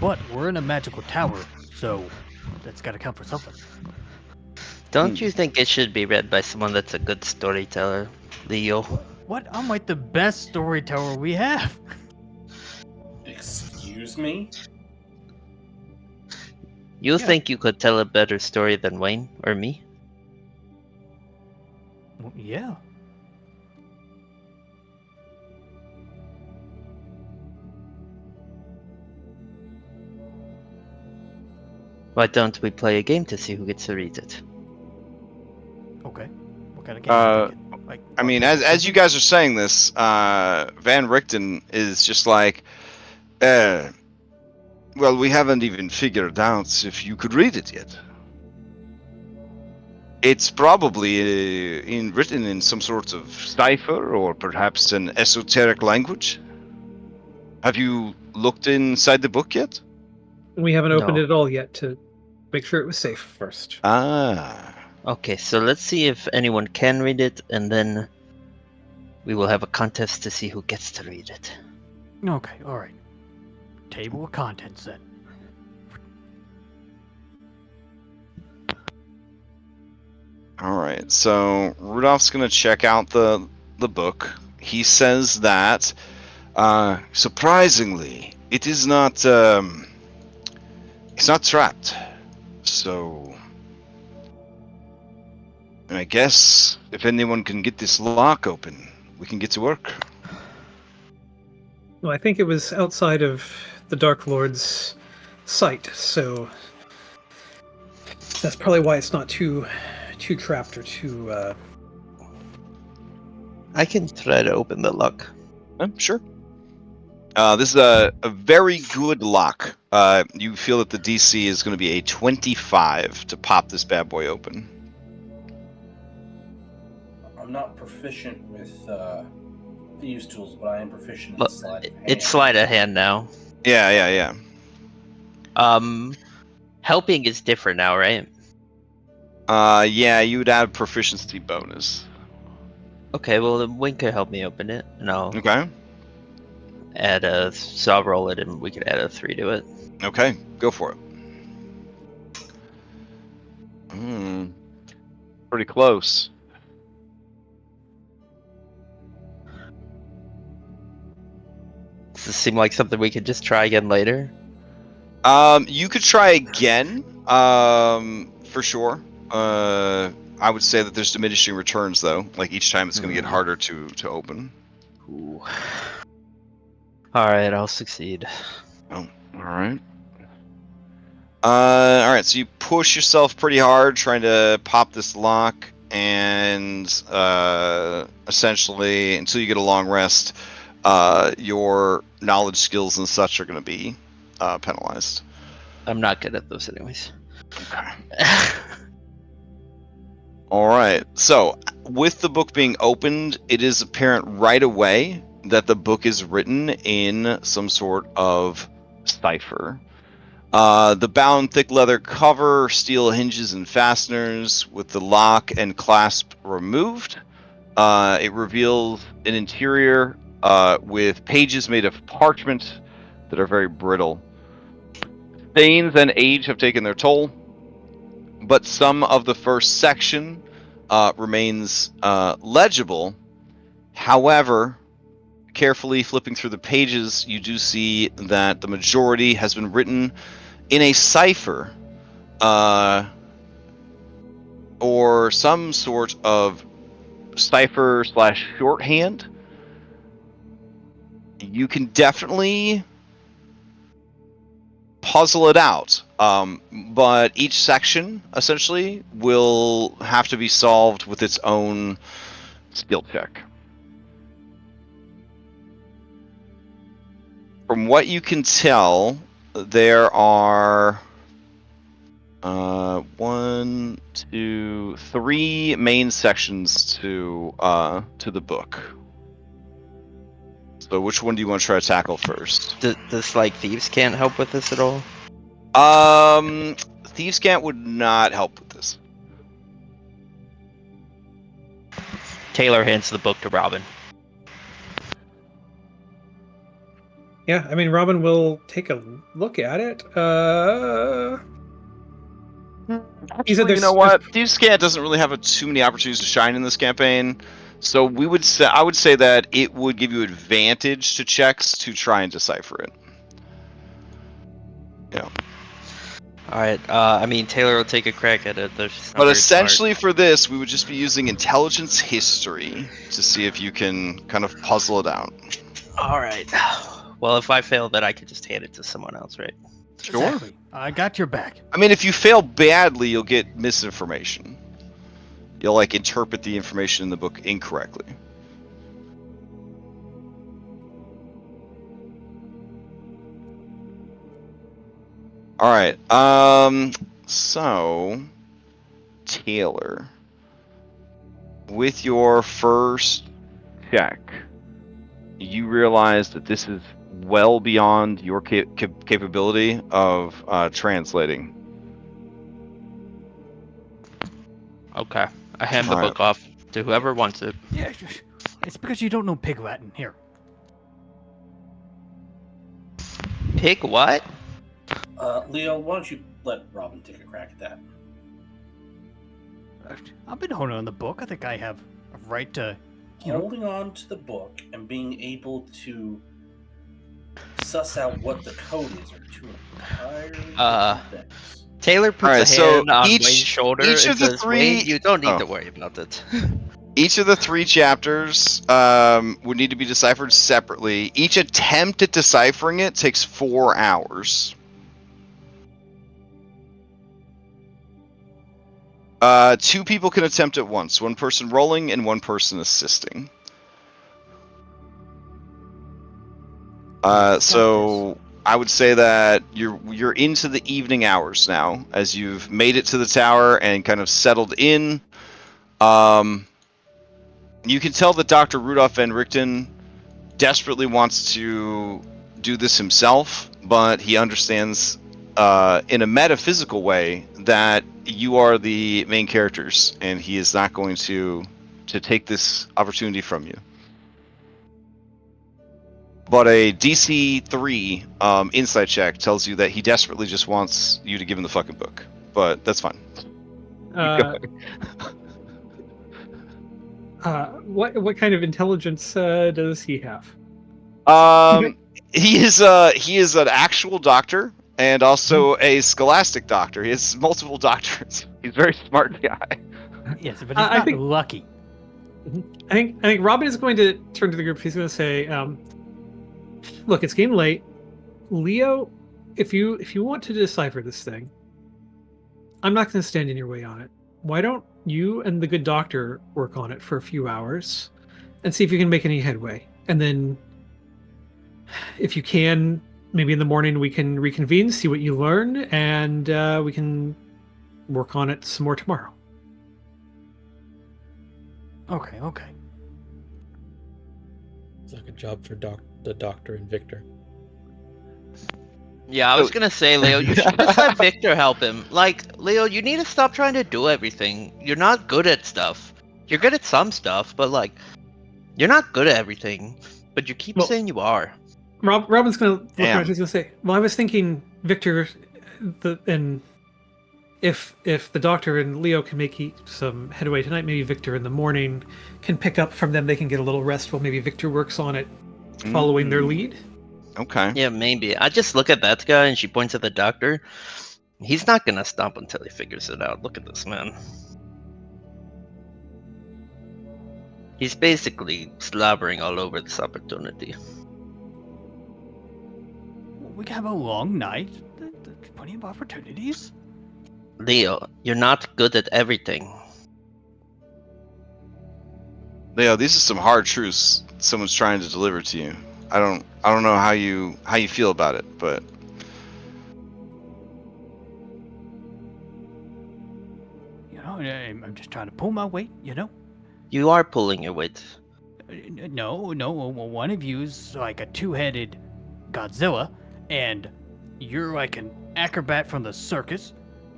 But we're in a magical tower, so that's gotta count for something. Don't you think it should be read by someone that's a good storyteller, Leo? What? I'm like the best storyteller we have. Excuse me? You Yeah. think you could tell a better story than Wayne or me? Well, yeah. Why don't we play a game to see who gets to read it? Okay. What kind of game are you thinking? Like, I mean, as you guys are saying this, Van Richten is just like, well, we haven't even figured out if you could read it yet. It's probably written in some sort of cipher or perhaps an esoteric language. Have you looked inside the book yet? We haven't opened No. it at all yet to make sure it was safe first. Ah. Okay, so let's see if anyone can read it, and then we will have a contest to see who gets to read it. Okay, alright. Table of contents then. All right, so Rudolph's gonna check out the book. He says that, surprisingly, it is not it's not trapped. So I guess if anyone can get this lock open, we can get to work. Well, I think it was outside of the Dark Lord's sight, so that's probably why it's not too trapped or too. I can try to open the lock. Sure. This is a very good lock. You feel that the DC is going to be a 25 to pop this bad boy open. I'm not proficient with thieves' tools, but I am proficient in Look, sleight of hand. it's sleight of hand now. Yeah. Helping is different now, right? Yeah, you would add proficiency bonus. Okay, well then Wayne could help me open it, and I'll Okay. add so I'll roll it, and we could add a 3 to it. Okay, go for it. Pretty close. Does this seem like something we could just try again later? You could try again, for sure. I would say that there's diminishing returns, though. Like, each time it's going to get harder to open. Ooh. Alright, I'll succeed. Oh, alright. Alright, so you push yourself pretty hard trying to pop this lock, and essentially, until you get a long rest, your knowledge skills and such are going to be penalized. I'm not good at those anyways. Okay. All right. So, with the book being opened, it is apparent right away that the book is written in some sort of cipher. The bound thick leather cover, steel hinges and fasteners with the lock and clasp removed. It reveals an interior with pages made of parchment that are very brittle. Stains and age have taken their toll, but some of the first section remains legible. However, carefully flipping through the pages, you do see that the majority has been written in a cipher or some sort of cipher / shorthand. You can definitely puzzle it out, but each section essentially will have to be solved with its own skill check. From what you can tell, there are 1, 2, 3 main sections to the book. So which one do you want to try to tackle first? Does like Thieves Can't help with this at all? Thieves' Cant would not help with this. Taylor hands the book to Robin. Yeah, I mean, Robin will take a look at it. He said Actually, you know there's- what? Thieves' Cant doesn't really have too many opportunities to shine in this campaign, so I would say that it would give you advantage to checks to try and decipher it. Yeah. All right. I mean, Taylor will take a crack at it. Though she's not But very essentially for this, we would just be using intelligence history to see if you can kind of puzzle it out. smart. All right. Well, if I fail, then I could just hand it to someone else, right? Sure. Exactly. I got your back. I mean, if you fail badly, you'll get misinformation. You'll, like, interpret the information in the book incorrectly. Alright, so... Taylor. With your first check, you realize that this is well beyond your capability of translating. Okay. I hand the All right. book off to whoever wants it. Yeah, it's because you don't know Pig Latin. Here. Pick what? Leo, why don't you let Robin take a crack at that? I've been honing on the book. I think I have a right to, you know. Holding on to the book and being able to suss out what the code is are two entirely different things. Taylor puts Alright, a so hand on each- Wayne's shoulder each and of the says, three- Wayne, you don't need Oh. to worry about it. Each of the 3 chapters would need to be deciphered separately. Each attempt at deciphering it takes 4 hours. 2 people can attempt at once. 1 person rolling and 1 person assisting. So I would say that you're into the evening hours now, as you've made it to the tower and kind of settled in. You can tell that Dr. Rudolph Van Richten desperately wants to do this himself, but he understands in a metaphysical way that you are the main characters, and he is not going to take this opportunity from you. But a DC 3 insight check tells you that he desperately just wants you to give him the fucking book. But that's fine. What kind of intelligence does he have? He is an actual doctor and also a scholastic doctor. He has multiple doctorates. He's a very smart guy. Yes, but he's not think- lucky. I think Robin is going to turn to the group. He's going to say, "Look, it's getting late. Leo, if you want to decipher this thing, I'm not going to stand in your way on it. Why don't you and the good doctor work on it for a few hours and see if you can make any headway? And then, if you can, maybe in the morning we can reconvene, see what you learn, and we can work on it some more tomorrow. Okay, okay. It's like a job for the doctor and Victor. Yeah, I was gonna say, Leo, you should just let Victor help him. Like, Leo, you need to stop trying to do everything. You're not good at stuff. You're good at some stuff, but like, you're not good at everything. But you keep Well- saying you are. Robin's gonna look Damn. around. He's gonna say, "Well, I was thinking, Victor, and if the doctor and Leo can make some headway tonight, maybe Victor in the morning can pick up from them. They can get a little rest while maybe Victor works on it, following their lead." Okay. Yeah, maybe. I just look at that guy and she points at the doctor. He's not gonna stop until he figures it out. Look at this man. He's basically slobbering all over this opportunity. We can have a long night. There's plenty of opportunities. Leo, you're not good at everything. Leo, these are some hard truths someone's trying to deliver to you. I don't know how you feel about it, but You know, I'm just trying to pull my weight, you know? You are pulling your weight. No, one of you's like a two-headed Godzilla, and you're like an acrobat from the circus.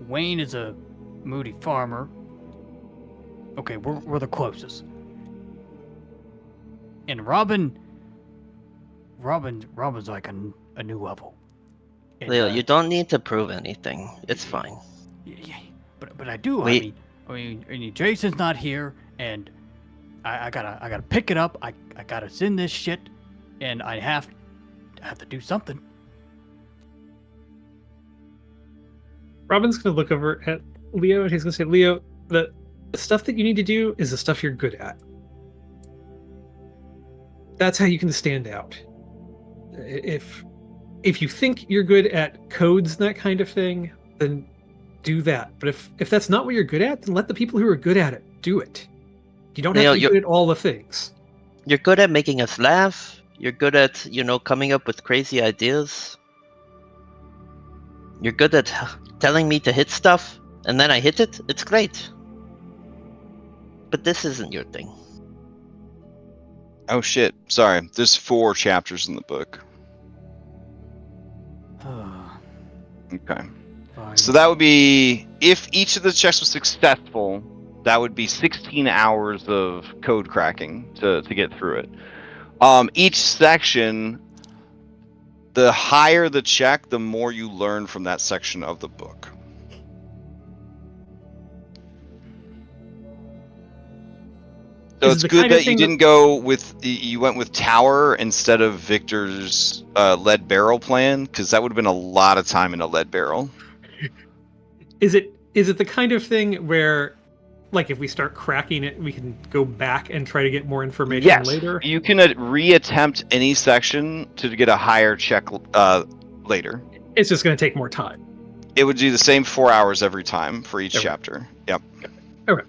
Wayne is a moody farmer. Okay, we're the closest. And Robin's like a new level. And, Leo, you don't need to prove anything. It's fine. Yeah, but I do. Wait. I mean, Jason's not here, and I gotta pick it up. I gotta send this shit, and I have to do something. Robin's gonna look over at Leo and he's gonna say, "Leo, the stuff that you need to do is the stuff you're good at. That's how you can stand out. If you think you're good at codes and that kind of thing, then do that. But if that's not what you're good at, then let the people who are good at it do it. You don't have Leo, to be good at all the things." You're good at making us laugh. You're good at, coming up with crazy ideas. You're good at telling me to hit stuff, and then I hit it. It's great. But this isn't your thing. oh shit, sorry. There's 4 chapters in the book. Okay. Fine. So that would be, if each of the checks was successful, that would be 16 hours of code cracking to get through it. Each section, the higher the check, the more you learn from that section of the book. So Is it's the good kind of that you thing didn't go with, you went with Tower instead of Victor's lead barrel plan, because that would have been a lot of time in a lead barrel. Is it the kind of thing where, like, if we start cracking it, we can go back and try to get more information Yes, later? you can reattempt any section to get a higher check later. It's just going to take more time. It would do the same 4 hours every time for each Okay. chapter. Yep. Okay.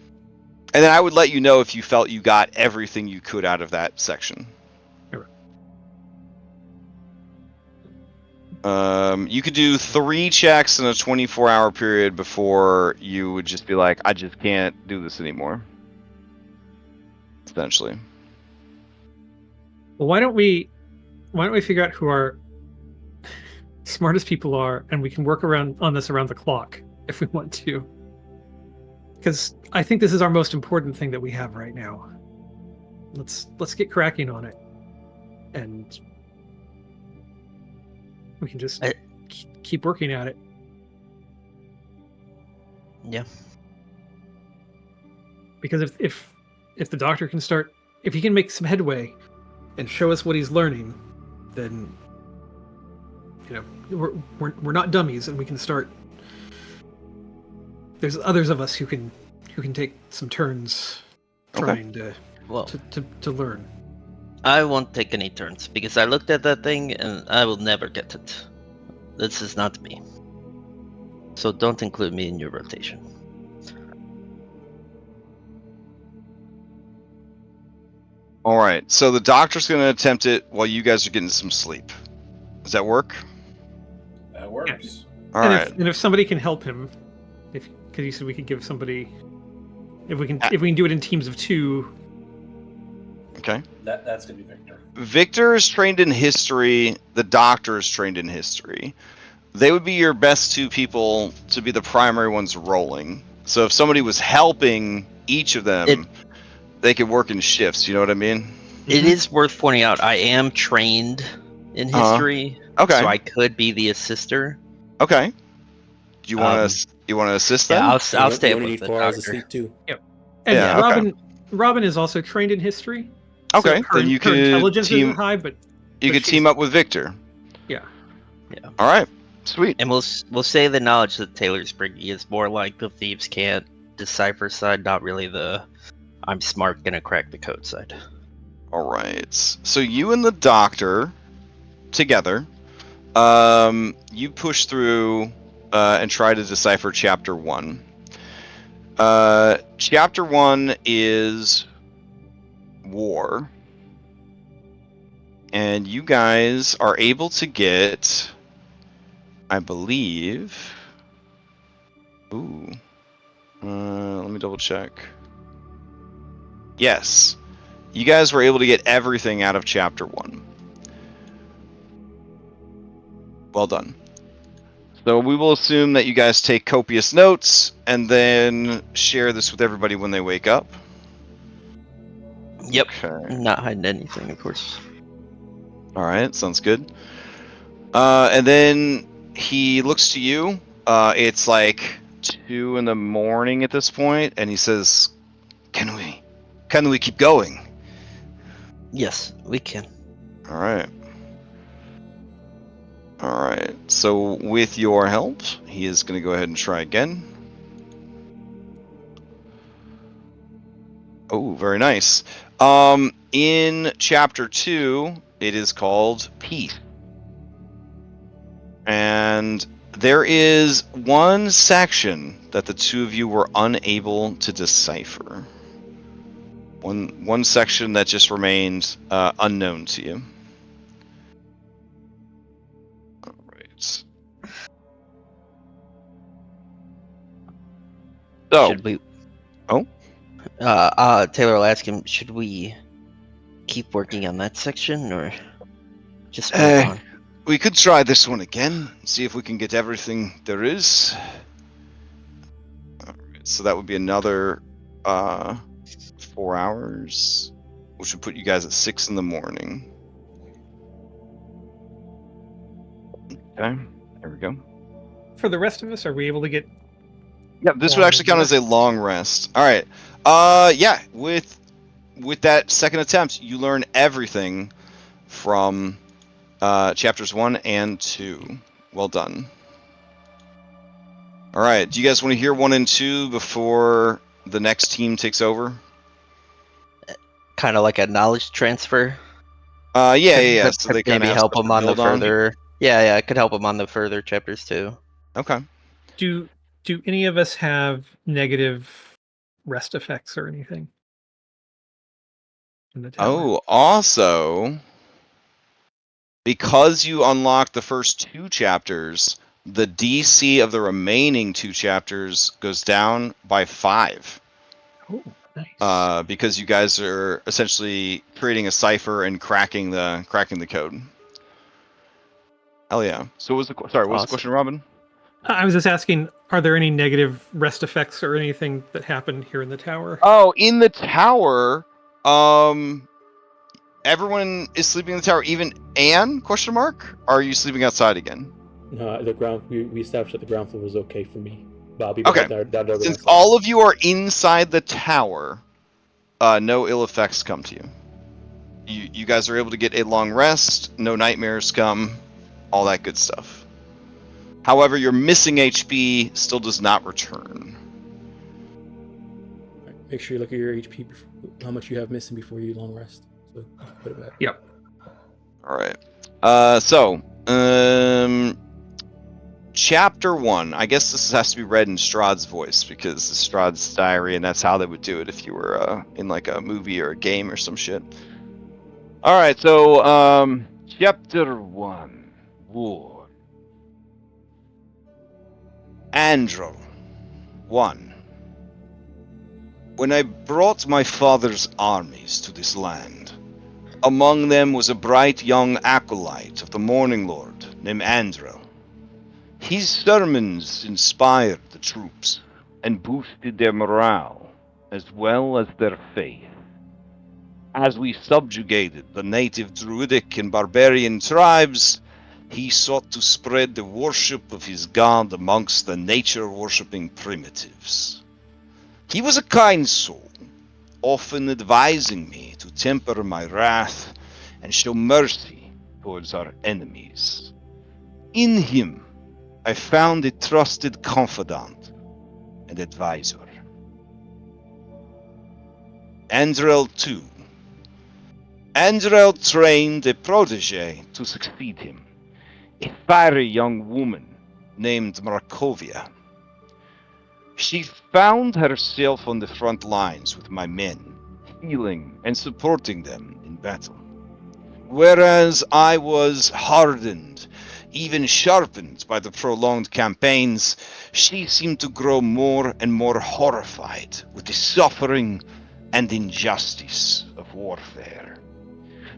And then I would let you know if you felt you got everything you could out of that section. You could do 3 checks in a 24-hour period before you would just be like, I just can't do this anymore. Essentially. Well, why don't we figure out who our smartest people are, and we can work on this around the clock if we want to. Because I think this is our most important thing that we have right now. Let's get cracking on it, and we can just keep working at it. Yeah. Because if the doctor can start, if he can make some headway and show us what he's learning, then we're not dummies, and we can start. There's others of us who can take some turns trying to learn. I won't take any turns because I looked at that thing and I will never get it. This is not me. So don't include me in your rotation. All right. So the doctor's going to attempt it while you guys are getting some sleep. Does that work? That works. All and right. if somebody can help him, because you said we could give somebody, if we can do it in teams of 2. Okay. That's gonna be Victor. Victor is trained in history. The doctor is trained in history. They would be your best 2 people to be the primary ones rolling. So if somebody was helping each of them, they could work in shifts. You know what I mean? It is worth pointing out I am trained in history, Okay. so I could be the assister. Okay. Do you want to? You want to assist them? Yeah, And I'll you stay up only with need the 4 hours of doctor. sleep too. And Yeah, okay. Robin is also trained in history. Okay, so then you her could intelligence team. isn't high, but You could team up with Victor. Yeah. All right. Sweet. And we'll say the knowledge that Taylor's bringing is more like the thieves can't decipher side, not really the I'm smart gonna crack the code side. All right. So you and the doctor together, you push through and try to decipher chapter 1. Chapter 1 is war, and you guys are able to get, I believe. Ooh. Let me double check. Yes. You guys were able to get everything out of chapter 1. Well done. So we will assume that you guys take copious notes and then share this with everybody when they wake up. Yep. Okay. Not hiding anything, of course. All right, sounds good. And then he looks to you. It's like 2 in the morning at this point, and he says, "Can we keep going?" Yes, we can. All right. All right. So with your help, he is going to go ahead and try again. Oh, very nice. In chapter 2, it is called Peace. And there is one section that the 2 of you were unable to decipher. One section that just remained unknown to you. All right. So, Should we? Oh? Taylor will ask him. Should we keep working on that section or just move on? We could try this one again, see if we can get everything there is. All right, so that would be another 4 hours, which would put you guys at 6 in the morning. Okay, there we go. For the rest of us, are we able to get? Yeah, this would long actually count as a rest? long rest. All right. Yeah, with that second attempt, you learn everything from chapters 1 and 2. Well done. All right. Do you guys want to hear 1 and 2 before the next team takes over? Kind of like a knowledge transfer. Yeah. Could So they kind of maybe have help stuff them to on the build on. further. Yeah, it could help them on the further chapters too. Okay. Do any of us have negative rest effects or anything? In the tower? Oh, also, because you unlock the first 2 chapters, the DC of the remaining 2 chapters goes down by 5. Oh, nice. Because you guys are essentially creating a cipher and cracking the code. Hell yeah! So what was the what was the Awesome. question, Robin? I was just asking, are there any negative rest effects or anything that happened here in the tower? Oh, in the tower, everyone is sleeping in the tower. Even Anne? Question mark? Are you sleeping outside again? No, the ground. We established that the ground floor was okay for me. Bobby. Okay. Since all of you are inside the tower, no ill effects come to you. You guys are able to get a long rest. No nightmares come. All that good stuff. However, your missing HP still does not return. Make sure you look at your HP, how much you have missing before you long rest. So you can put it back. Yep. All right. Chapter 1. I guess this has to be read in Strahd's voice because it's Strahd's diary, and that's how they would do it if you were in like a movie or a game or some shit. All right. So, Chapter 1. War. Andro, 1. When I brought my father's armies to this land, among them was a bright young acolyte of the Morning Lord named Andro. His sermons inspired the troops and boosted their morale, as well as their faith. As we subjugated the native druidic and barbarian tribes, he sought to spread the worship of his god amongst the nature-worshipping primitives. He was a kind soul, often advising me to temper my wrath and show mercy towards our enemies. In him, I found a trusted confidant and advisor. Andrel 2. Andrel trained a protege to succeed him, a fiery young woman named Markovia. She found herself on the front lines with my men, healing and supporting them in battle. Whereas I was hardened, even sharpened by the prolonged campaigns, she seemed to grow more and more horrified with the suffering and injustice of warfare.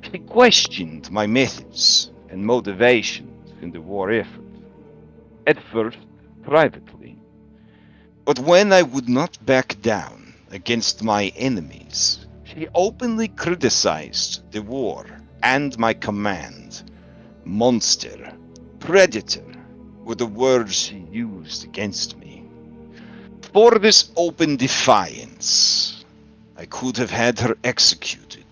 She questioned my methods and motivations in the war effort, at first privately. But when I would not back down against my enemies, she openly criticized the war and my command. Monster, predator, were the words she used against me. For this open defiance, I could have had her executed,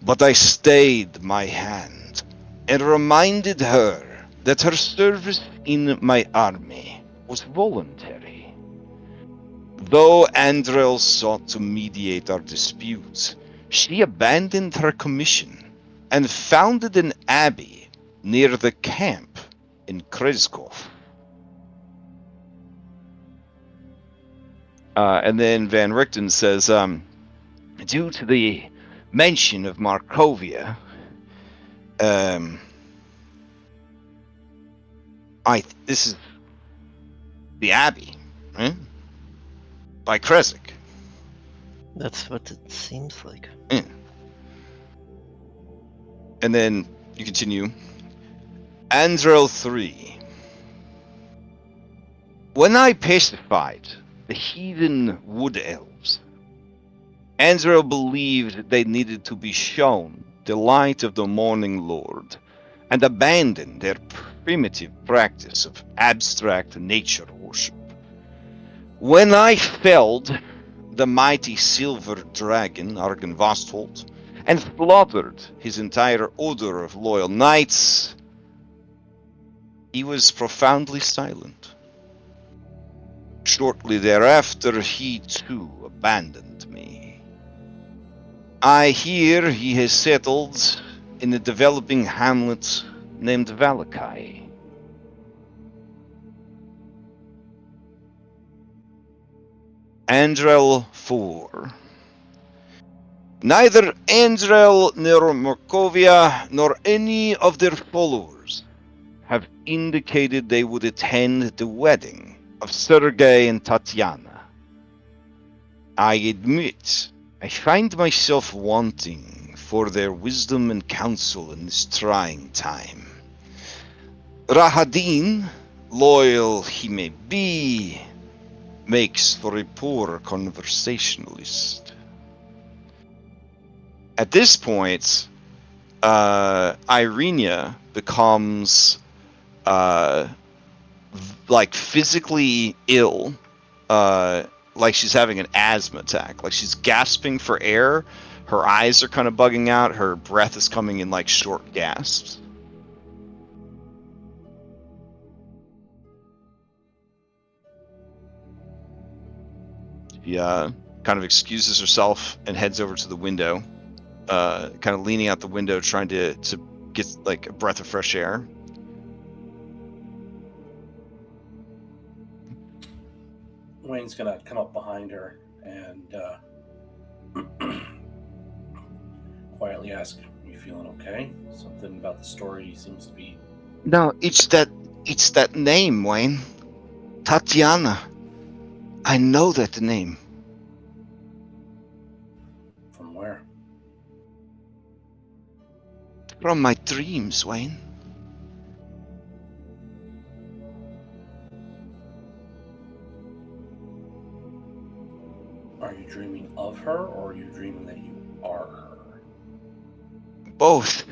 but I stayed my hand and reminded her that her service in my army was voluntary. Though Andrel sought to mediate our disputes, she abandoned her commission and founded an abbey near the camp in Kreskov. And then Van Richten says, due to the mention of Markovia, this is the Abbey, right? By Kresik. That's what it seems like. And then you continue. Andrel 3. When I pacified the heathen wood elves, Andrel believed that they needed to be shown the light of the Morning Lord and abandon their primitive practice of abstract nature worship. When I felled the mighty silver dragon Argenvastholt and slaughtered his entire order of loyal knights, he was profoundly silent. Shortly thereafter, he too abandoned me. I hear he has settled in a developing hamlet named Valakai. Andrel 4. Neither Andrel nor Markovia nor any of their followers have indicated they would attend the wedding of Sergei and Tatiana. I admit, I find myself wanting for their wisdom and counsel in this trying time. Rahadin, loyal he may be, makes for a poor conversationalist. At this point, Irenia becomes like physically ill, like she's having an asthma attack, like she's gasping for air, her eyes are kind of bugging out, her breath is coming in like short gasps. She kind of excuses herself and heads over to the window, kind of leaning out the window, trying to get like a breath of fresh air. Wayne's gonna come up behind her and quietly ask, "Are you feeling okay?" Something about the story seems to be. No, it's that name, Wayne. Tatiana. I know that name. From where? From my dreams, Wayne. Are you dreaming of her, or are you dreaming that you are her? Both.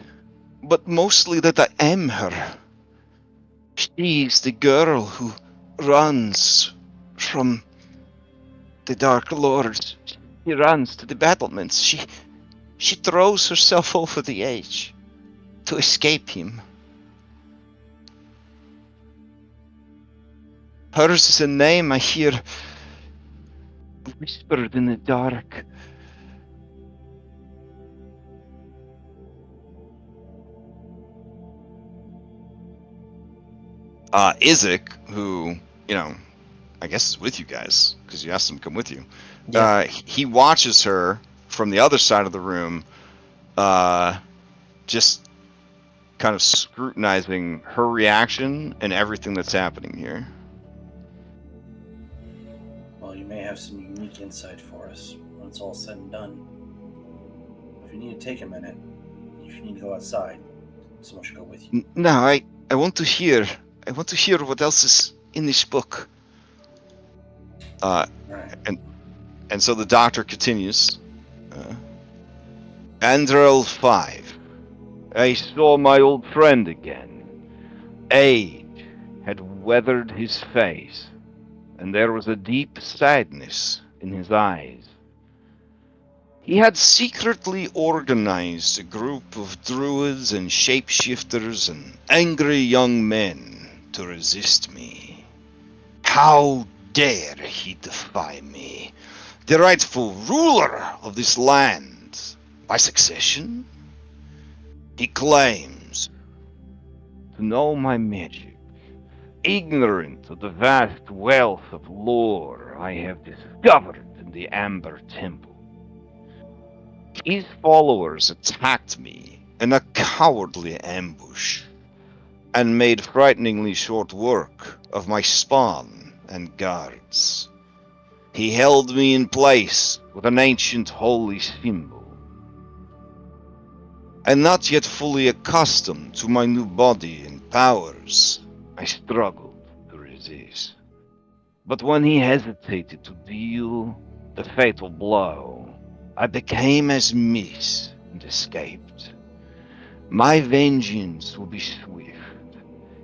But mostly that I am her. She's the girl who runs from the Dark Lords. She runs to the battlements. She throws herself over the edge to escape him. Hers is a name I hear whispered in the dark. Isaac, who, I guess is with you guys, because you asked him to come with you. Yeah. He watches her from the other side of the room, just kind of scrutinizing her reaction and everything that's happening here. Well, you may have some unique insight for us when it's all said and done. If you need to take a minute, if you need to go outside, someone should go with you. No, I want to hear. I want to hear what else is in this book. Right. And so the doctor continues. Andrel 5. I saw my old friend again. Age had weathered his face, and there was a deep sadness in his eyes. He had secretly organized a group of druids and shapeshifters and angry young men to resist me. How dare he defy me, the rightful ruler of this land, by succession? He claims to know my magic, ignorant of the vast wealth of lore I have discovered in the Amber Temple. His followers attacked me in a cowardly ambush and made frighteningly short work of my spawn and guards. He held me in place with an ancient holy symbol. And not yet fully accustomed to my new body and powers, I struggled to resist. But when he hesitated to deal the fatal blow, I became as mist and escaped. My vengeance will be swift.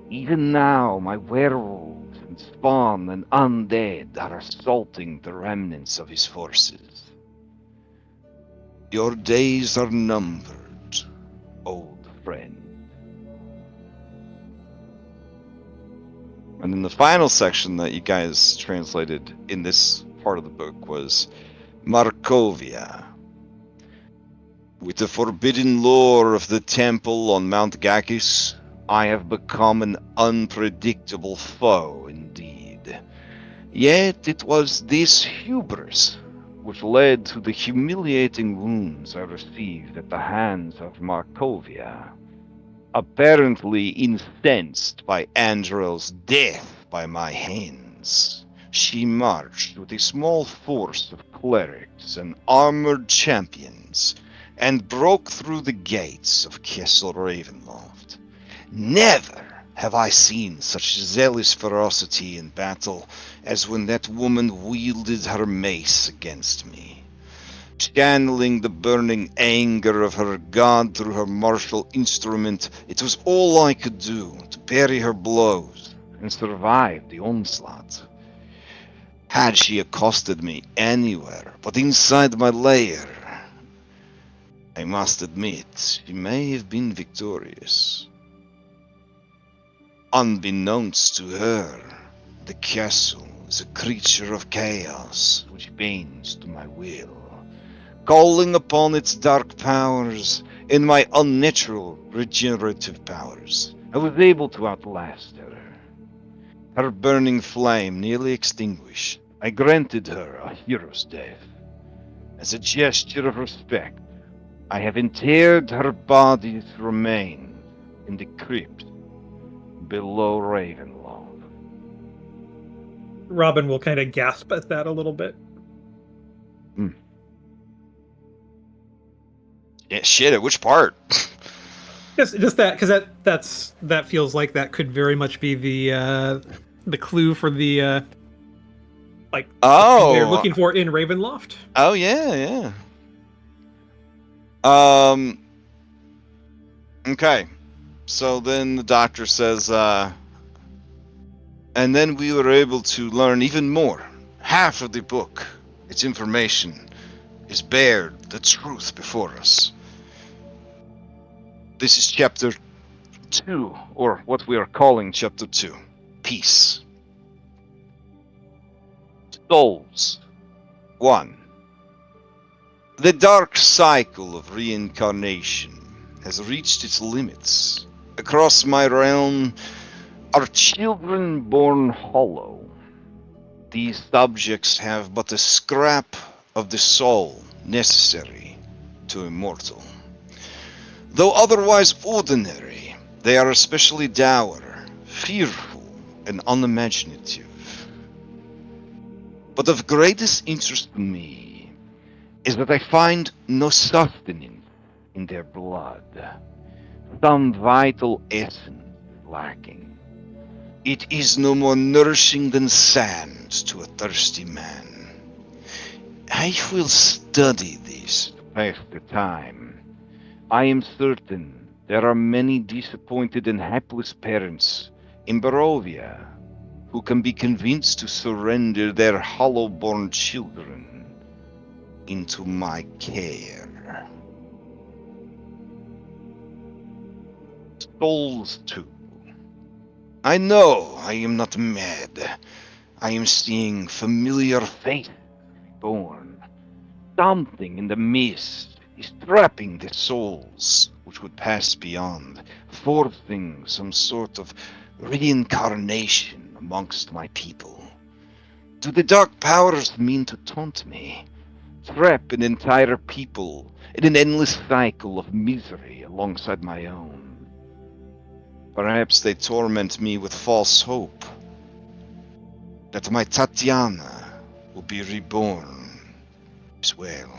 Even now, my werewolves and spawn and undead are assaulting the remnants of his forces. Your days are numbered, old friend. And then the final section that you guys translated in this part of the book was Markovia. With the forbidden lore of the temple on Mount Gakis, I have become an unpredictable foe indeed. Yet it was this hubris which led to the humiliating wounds I received at the hands of Markovia. Apparently incensed by Andrel's death by my hands, she marched with a small force of clerics and armored champions and broke through the gates of Castle Ravenloft. Never have I seen such zealous ferocity in battle as when that woman wielded her mace against me. Channeling the burning anger of her god through her martial instrument, it was all I could do to parry her blows and survive the onslaught. Had she accosted me anywhere but inside my lair, I must admit she may have been victorious. Unbeknownst to her, the castle is a creature of chaos which bends to my will. Calling upon its dark powers and my unnatural regenerative powers, I was able to outlast her. Her burning flame nearly extinguished, I granted her a hero's death. As a gesture of respect, I have interred her body's remains in the crypt below Ravenloft. Robin will kind of gasp at that a little bit. Yeah, shit. At which part? Just that, because that feels like that could very much be the clue for the the thing they're Oh, looking for in Ravenloft. oh yeah. Okay. So then the doctor says, and then we were able to learn even more. Half of the book, its information, is bared the truth before us. This is chapter 2, or what we are calling chapter 2. Peace. Souls. 1. The dark cycle of reincarnation has reached its limits. Across my realm are children born hollow. These subjects have but a scrap of the soul necessary to immortal. Though otherwise ordinary, they are especially dour, fearful, and unimaginative. But of greatest interest to me is that I find no sustenance in their blood. Some vital essence lacking. It is no more nourishing than sand to a thirsty man. I will study this to pass the time. I am certain there are many disappointed and hapless parents in Barovia who can be convinced to surrender their hollow-born children into my care. Souls 2. I know I am not mad. I am seeing familiar faces born. Something in the mist is trapping the souls which would pass beyond, forcing some sort of reincarnation amongst my people. Do the dark powers mean to taunt me? Trap an entire people in an endless cycle of misery alongside my own? Perhaps they torment me with false hope that my Tatiana will be reborn as well.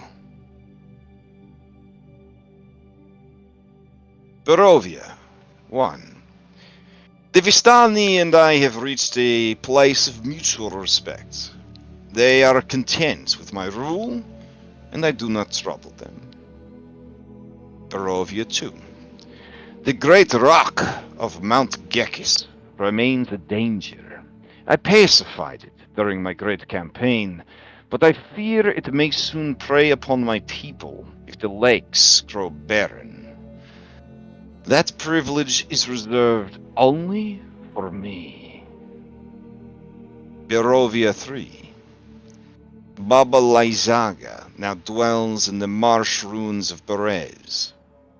Barovia 1. The Vistani and I have reached a place of mutual respect. They are content with my rule, and I do not trouble them. Barovia 2. The great rock of Mount Gekis remains a danger. I pacified it during my great campaign, but I fear it may soon prey upon my people if the lakes grow barren. That privilege is reserved only for me. Barovia 3. Baba Lysaga now dwells in the marsh ruins of Berez.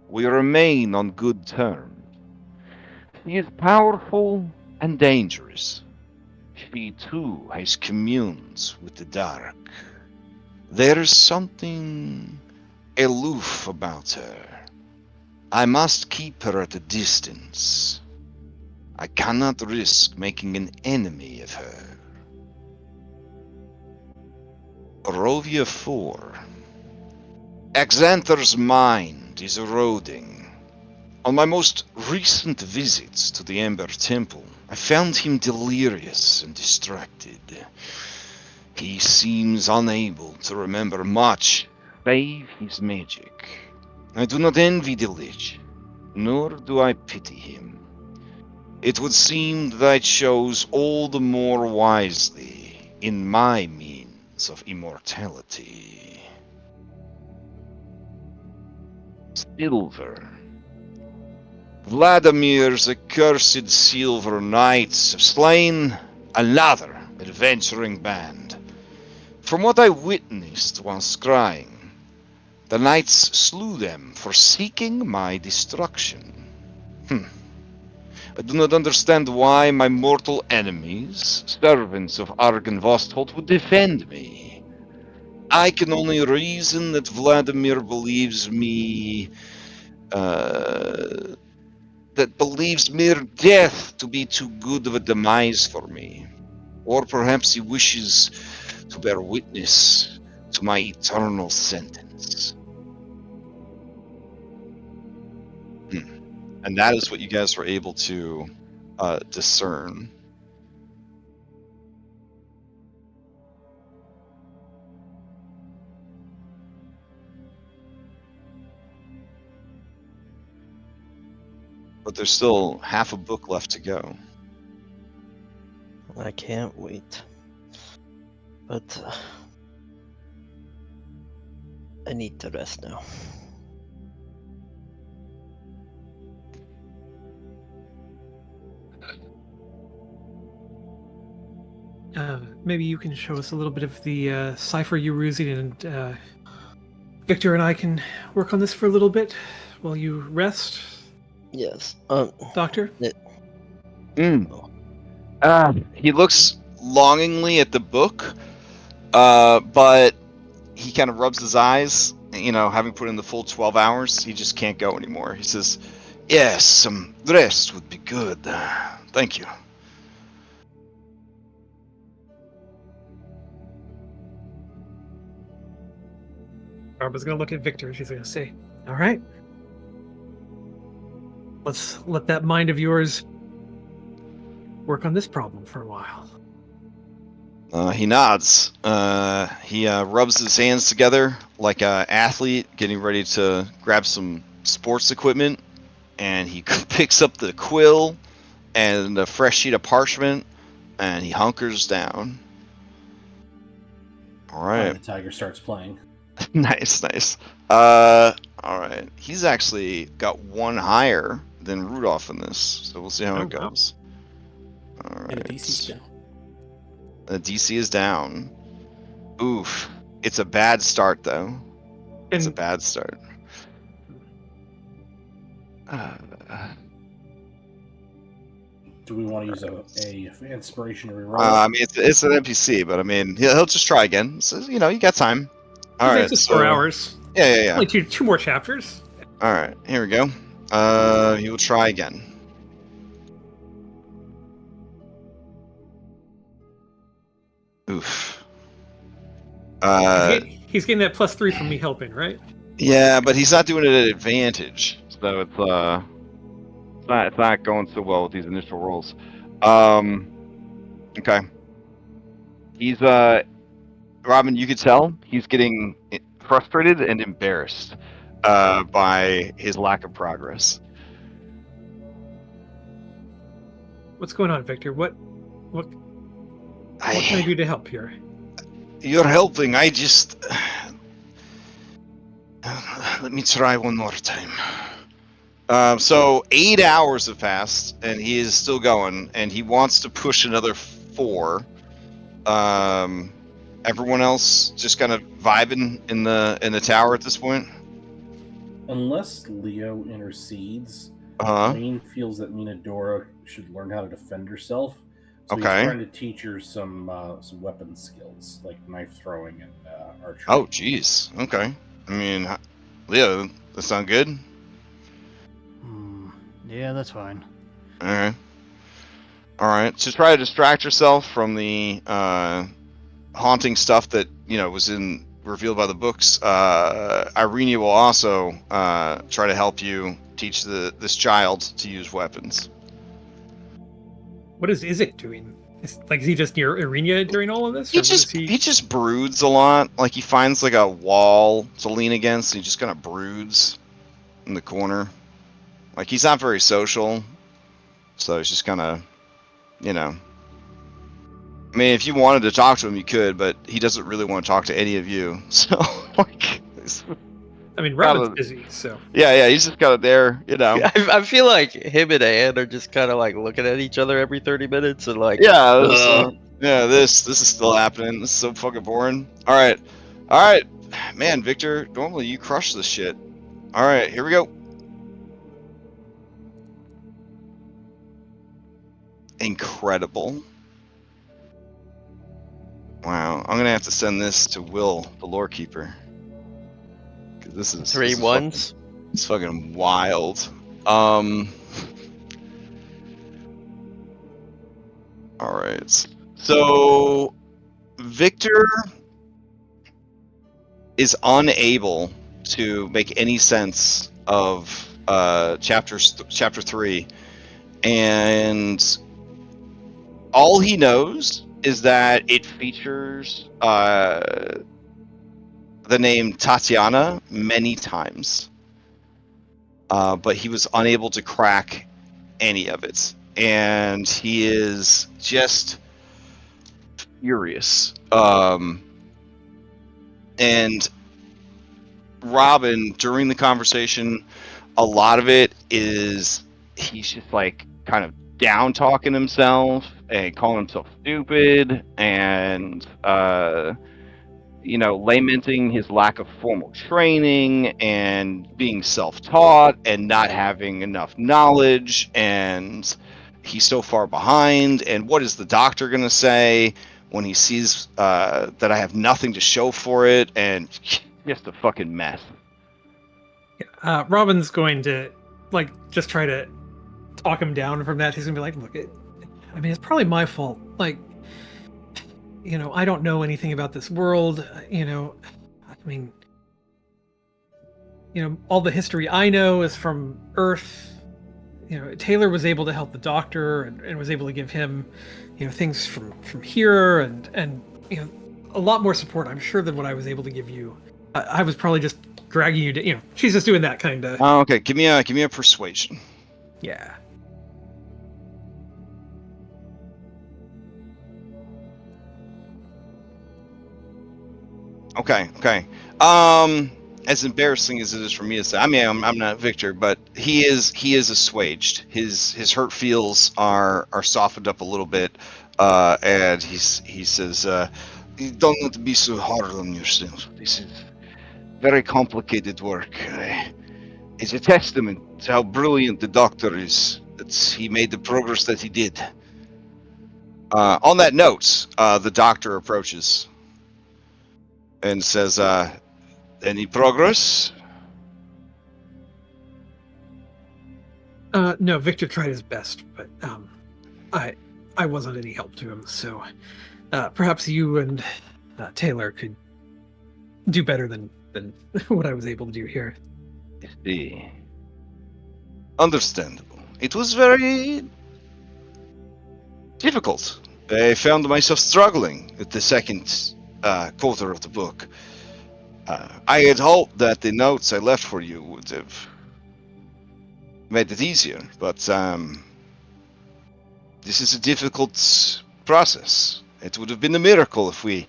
We remain on good terms. She is powerful and dangerous. She too has communes with the dark. There is something aloof about her. I must keep her at a distance. I cannot risk making an enemy of her. Barovia 4. Xanthar's mind is eroding. On my most recent visits to the Ember Temple, I found him delirious and distracted. He seems unable to remember much, save his magic. I do not envy the Lich, nor do I pity him. It would seem that I chose all the more wisely in my means of immortality. Silver. Vladimir's accursed Silver Knights have slain another adventuring band. From what I witnessed while scrying, the knights slew them for seeking my destruction. I do not understand why my mortal enemies, servants of Argon Vostholt, would defend me. I can only reason that Vladimir believes me, that believes mere death to be too good of a demise for me. Or perhaps he wishes to bear witness to my eternal sentence. And that is what you guys were able to discern. But there's still half a book left to go. I can't wait. But I need to rest now. Maybe you can show us a little bit of the cipher you were using, and Victor and I can work on this for a little bit while you rest. Yes. Doctor? He looks longingly at the book, but he kind of rubs his eyes. You know, having put in the full 12 hours, he just can't go anymore. He says, "Yes, some rest would be good. Thank you." Barbara's gonna look at Victor and she's gonna say, "All right, let's let that mind of yours work on this problem for a while." He nods. He rubs his hands together like an athlete getting ready to grab some sports equipment, and he picks up the quill and a fresh sheet of parchment, and he hunkers down. All right. The tiger starts playing. Nice. All right. He's actually got one higher than Rudolph in this, so we'll see how it goes. All right. And the DC's down. The DC is down. Oof. It's a bad start, though. It's a bad start. Do we want to use a inspiration to reroll? I mean, it's an NPC, but I mean, he'll just try again. So, you know, you got time. All right. Just 4 hours. Yeah. Only two more chapters. All right. Here we go. He will try again. Oof. He's getting that +3 from me helping, right? Yeah, but he's not doing it at advantage, so it's not going so well with these initial rolls. Okay. He's Robin, you could tell he's getting frustrated and embarrassed by his lack of progress. What's going on, Victor? What can I do to help here? You're helping. I just let me try one more time. So 8 hours have passed, and he is still going, and he wants to push another 4. Everyone else just kind of vibing in the tower at this point. Unless Leo intercedes, Uh-huh. Wayne feels that Minadora should learn how to defend herself. So Okay. he's trying to teach her some weapon skills, like knife throwing and archery. Oh, jeez. Okay. I mean, Leo, that sound good? Yeah, that's fine. All right. To try to distract yourself from the haunting stuff that was revealed by the books, Irenia will also try to help you teach this child to use weapons. What is Isaac doing? Is he just near Irenia during all of this? He just broods a lot. Like, he finds like a wall to lean against, and he just kind of broods in the corner. Like, he's not very social, so he's just kind of, I mean, if you wanted to talk to him, you could, but he doesn't really want to talk to any of you. So, like, I mean, Robin's busy, so. Yeah, he's just kind of there, I feel like him and Anne are just kind of like looking at each other every 30 minutes and like. This is still happening. This is so fucking boring. All right, man, Victor. Normally you crush this shit. All right, here we go. Incredible. Wow, I'm gonna have to send this to Will, the lore keeper. Cause this is 3 ones. It's fucking wild. All right. So Victor is unable to make any sense of chapter 3, and all he knows is that it features the name Tatiana many times, but he was unable to crack any of it, and he is just furious. And Robin, during the conversation, a lot of it is he's just like kind of down talking himself and calling himself stupid and lamenting his lack of formal training and being self-taught and not having enough knowledge, and he's so far behind, and what is the doctor going to say when he sees that I have nothing to show for it, and just a fucking mess. Robin's going to just try to talk him down from that. He's gonna be like, look, it's probably my fault. I don't know anything about this world. All the history I know is from Earth. Taylor was able to help the doctor and was able to give him, things from here and a lot more support, I'm sure, than what I was able to give you. I was probably just dragging you to, she's just doing that kind of. Oh, okay, give me a persuasion. Yeah. Okay. As embarrassing as it is for me to say, I'm not Victor, but he is assuaged. His hurt feels are softened up a little bit, and he says, "You don't need to be so hard on yourself. This is very complicated work. It's a testament to how brilliant the doctor is that he made the progress that he did." On that note, the doctor approaches and says, "Any progress?" No, Victor tried his best, but I wasn't any help to him. So perhaps you and Taylor could do better than what I was able to do here. I see. Understandable. It was very difficult. I found myself struggling with the second quarter of the book. I had hoped that the notes I left for you would have made it easier, but this is a difficult process. It would have been a miracle if we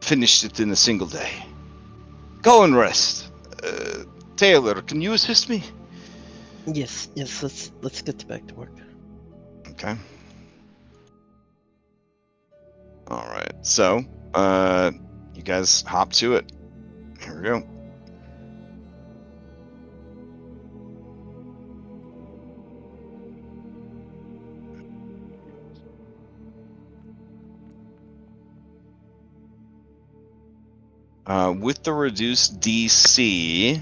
finished it in a single day. Go and rest. Taylor, can you assist me? Yes. Let's get back to work. Okay. All right. So, you guys hop to it. Here we go. With the reduced DC,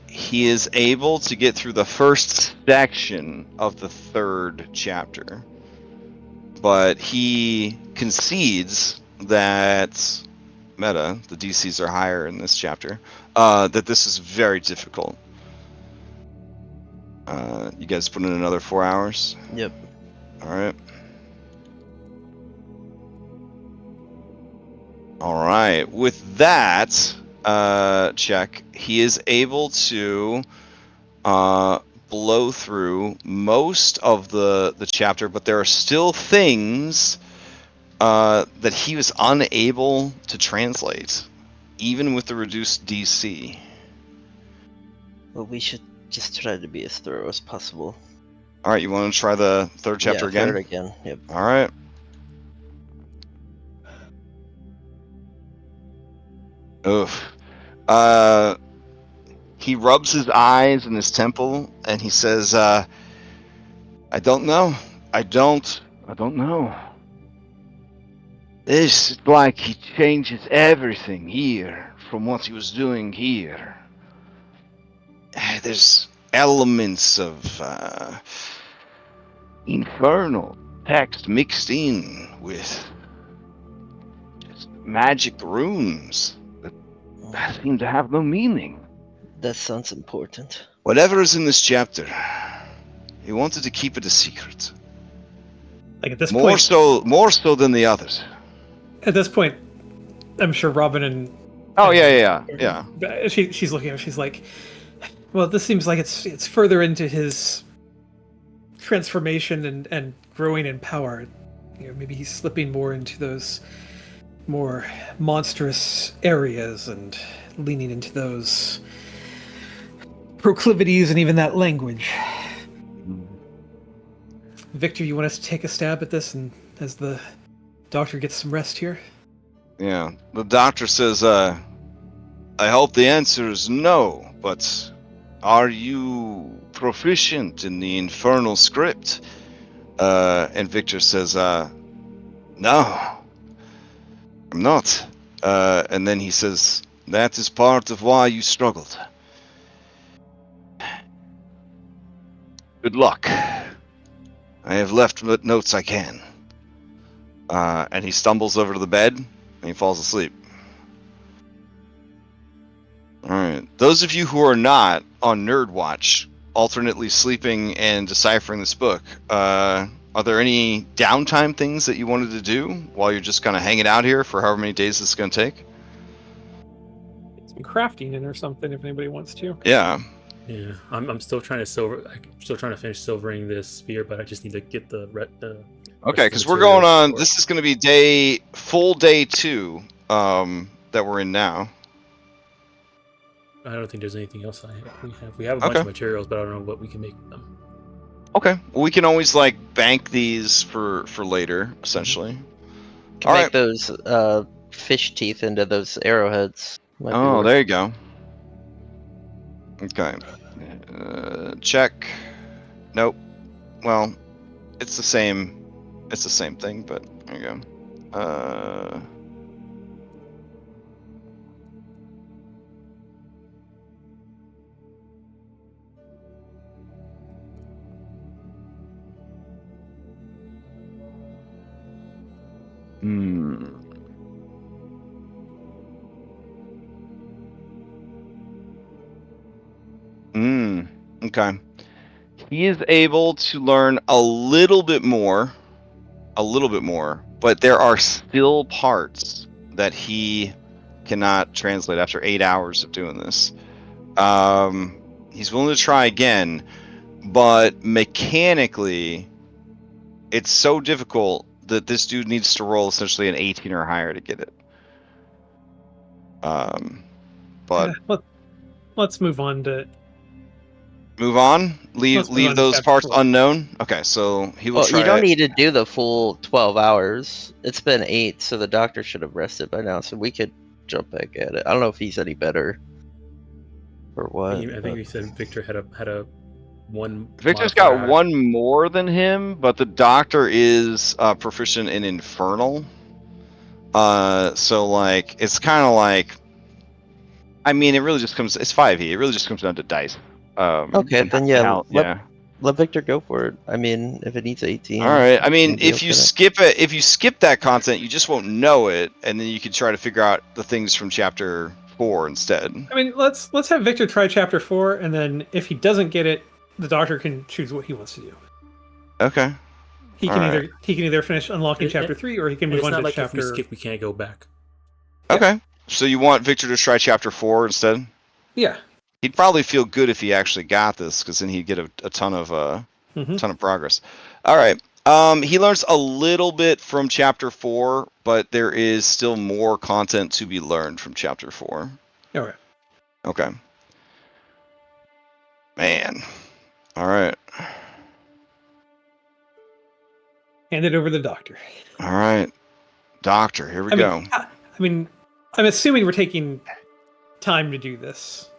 he is able to get through the first section of the third chapter. But he concedes that the DCs are higher in this chapter, that this is very difficult. You guys put in another 4 hours? Yep. All right. With that check, he is able to blow through most of the chapter, but there are still things that he was unable to translate, even with the reduced DC. Well, we should just try to be as thorough as possible. All right, you want to try the third chapter again? Third again. Yep. All right. Oof. He rubs his eyes and his temple, and he says, "I don't know. I don't know. It's like he changes everything here from what he was doing here. There's elements of infernal text mixed in with just magic runes that seem to have no meaning. That sounds important. Whatever is in this chapter, he wanted to keep it a secret. Like at this More point, so than the others. I'm sure Robin and Oh yeah. she's looking at him. She's like, well, this seems like it's further into his transformation and growing in power. You know, maybe he's slipping more into those more monstrous areas and leaning into those proclivities and even that language. Victor, you want us to take a stab at this, and as the doctor gets some rest here? Yeah. The doctor says, I hope the answer is no, but are you proficient in the infernal script? And Victor says, no, I'm not. And then he says, that is part of why you struggled. Good luck. I have left what notes I can. And he stumbles over to the bed, and he falls asleep. Alright. Those of you who are not on Nerd Watch, alternately sleeping and deciphering this book, are there any downtime things that you wanted to do while you're just kind of hanging out here for however many days this is going to take? Some crafting in or something if anybody wants to. Yeah. Yeah, I'm still trying to finish silvering this spear, but I just need to get the Okay, because we're going on. This is going to be full day 2 that we're in now. I don't think there's anything else we have a bunch of materials, but I don't know what we can make with them. Okay, well, we can always like bank these for later, essentially. Can make those fish teeth into those arrowheads. Oh, there you go. Okay. Check. Nope. Well, it's the same. It's the same thing, but there you go. Okay. He is able to learn a little bit more, but there are still parts that he cannot translate after 8 hours of doing this. He's willing to try again, but mechanically, it's so difficult that this dude needs to roll essentially an 18 or higher to get it. But let's move on to. Move on. Leave those parts 4. unknown. Okay, so he will try. You don't need to do the full 12 hours. It's been 8, so the doctor should have rested by now. So we could jump back at it. I don't know if he's any better or what. I think we said Victor had a one. Victor's got one more than him, but the doctor is proficient in infernal. So like it's kind of like. I mean, it really just comes. It's 5e. It really just comes down to dice. Okay, then let Victor go for it. I mean, if it needs 18. All right. I mean, if you skip that content, you just won't know it, and then you can try to figure out the things from chapter 4 instead. I mean, let's have Victor try chapter 4, and then if he doesn't get it, the doctor can choose what he wants to do. Okay. He can either finish unlocking chapter 3, or he can move on to chapter. If we skip, we can't go back. Okay. So you want Victor to try chapter 4 instead? Yeah. He'd probably feel good if he actually got this, because then he'd get a ton of progress. All right. He learns a little bit from chapter 4, but there is still more content to be learned from chapter 4. All right. Okay. Man. All right. Hand it over to the doctor. All right. Doctor, here we go. I mean, I'm assuming we're taking time to do this.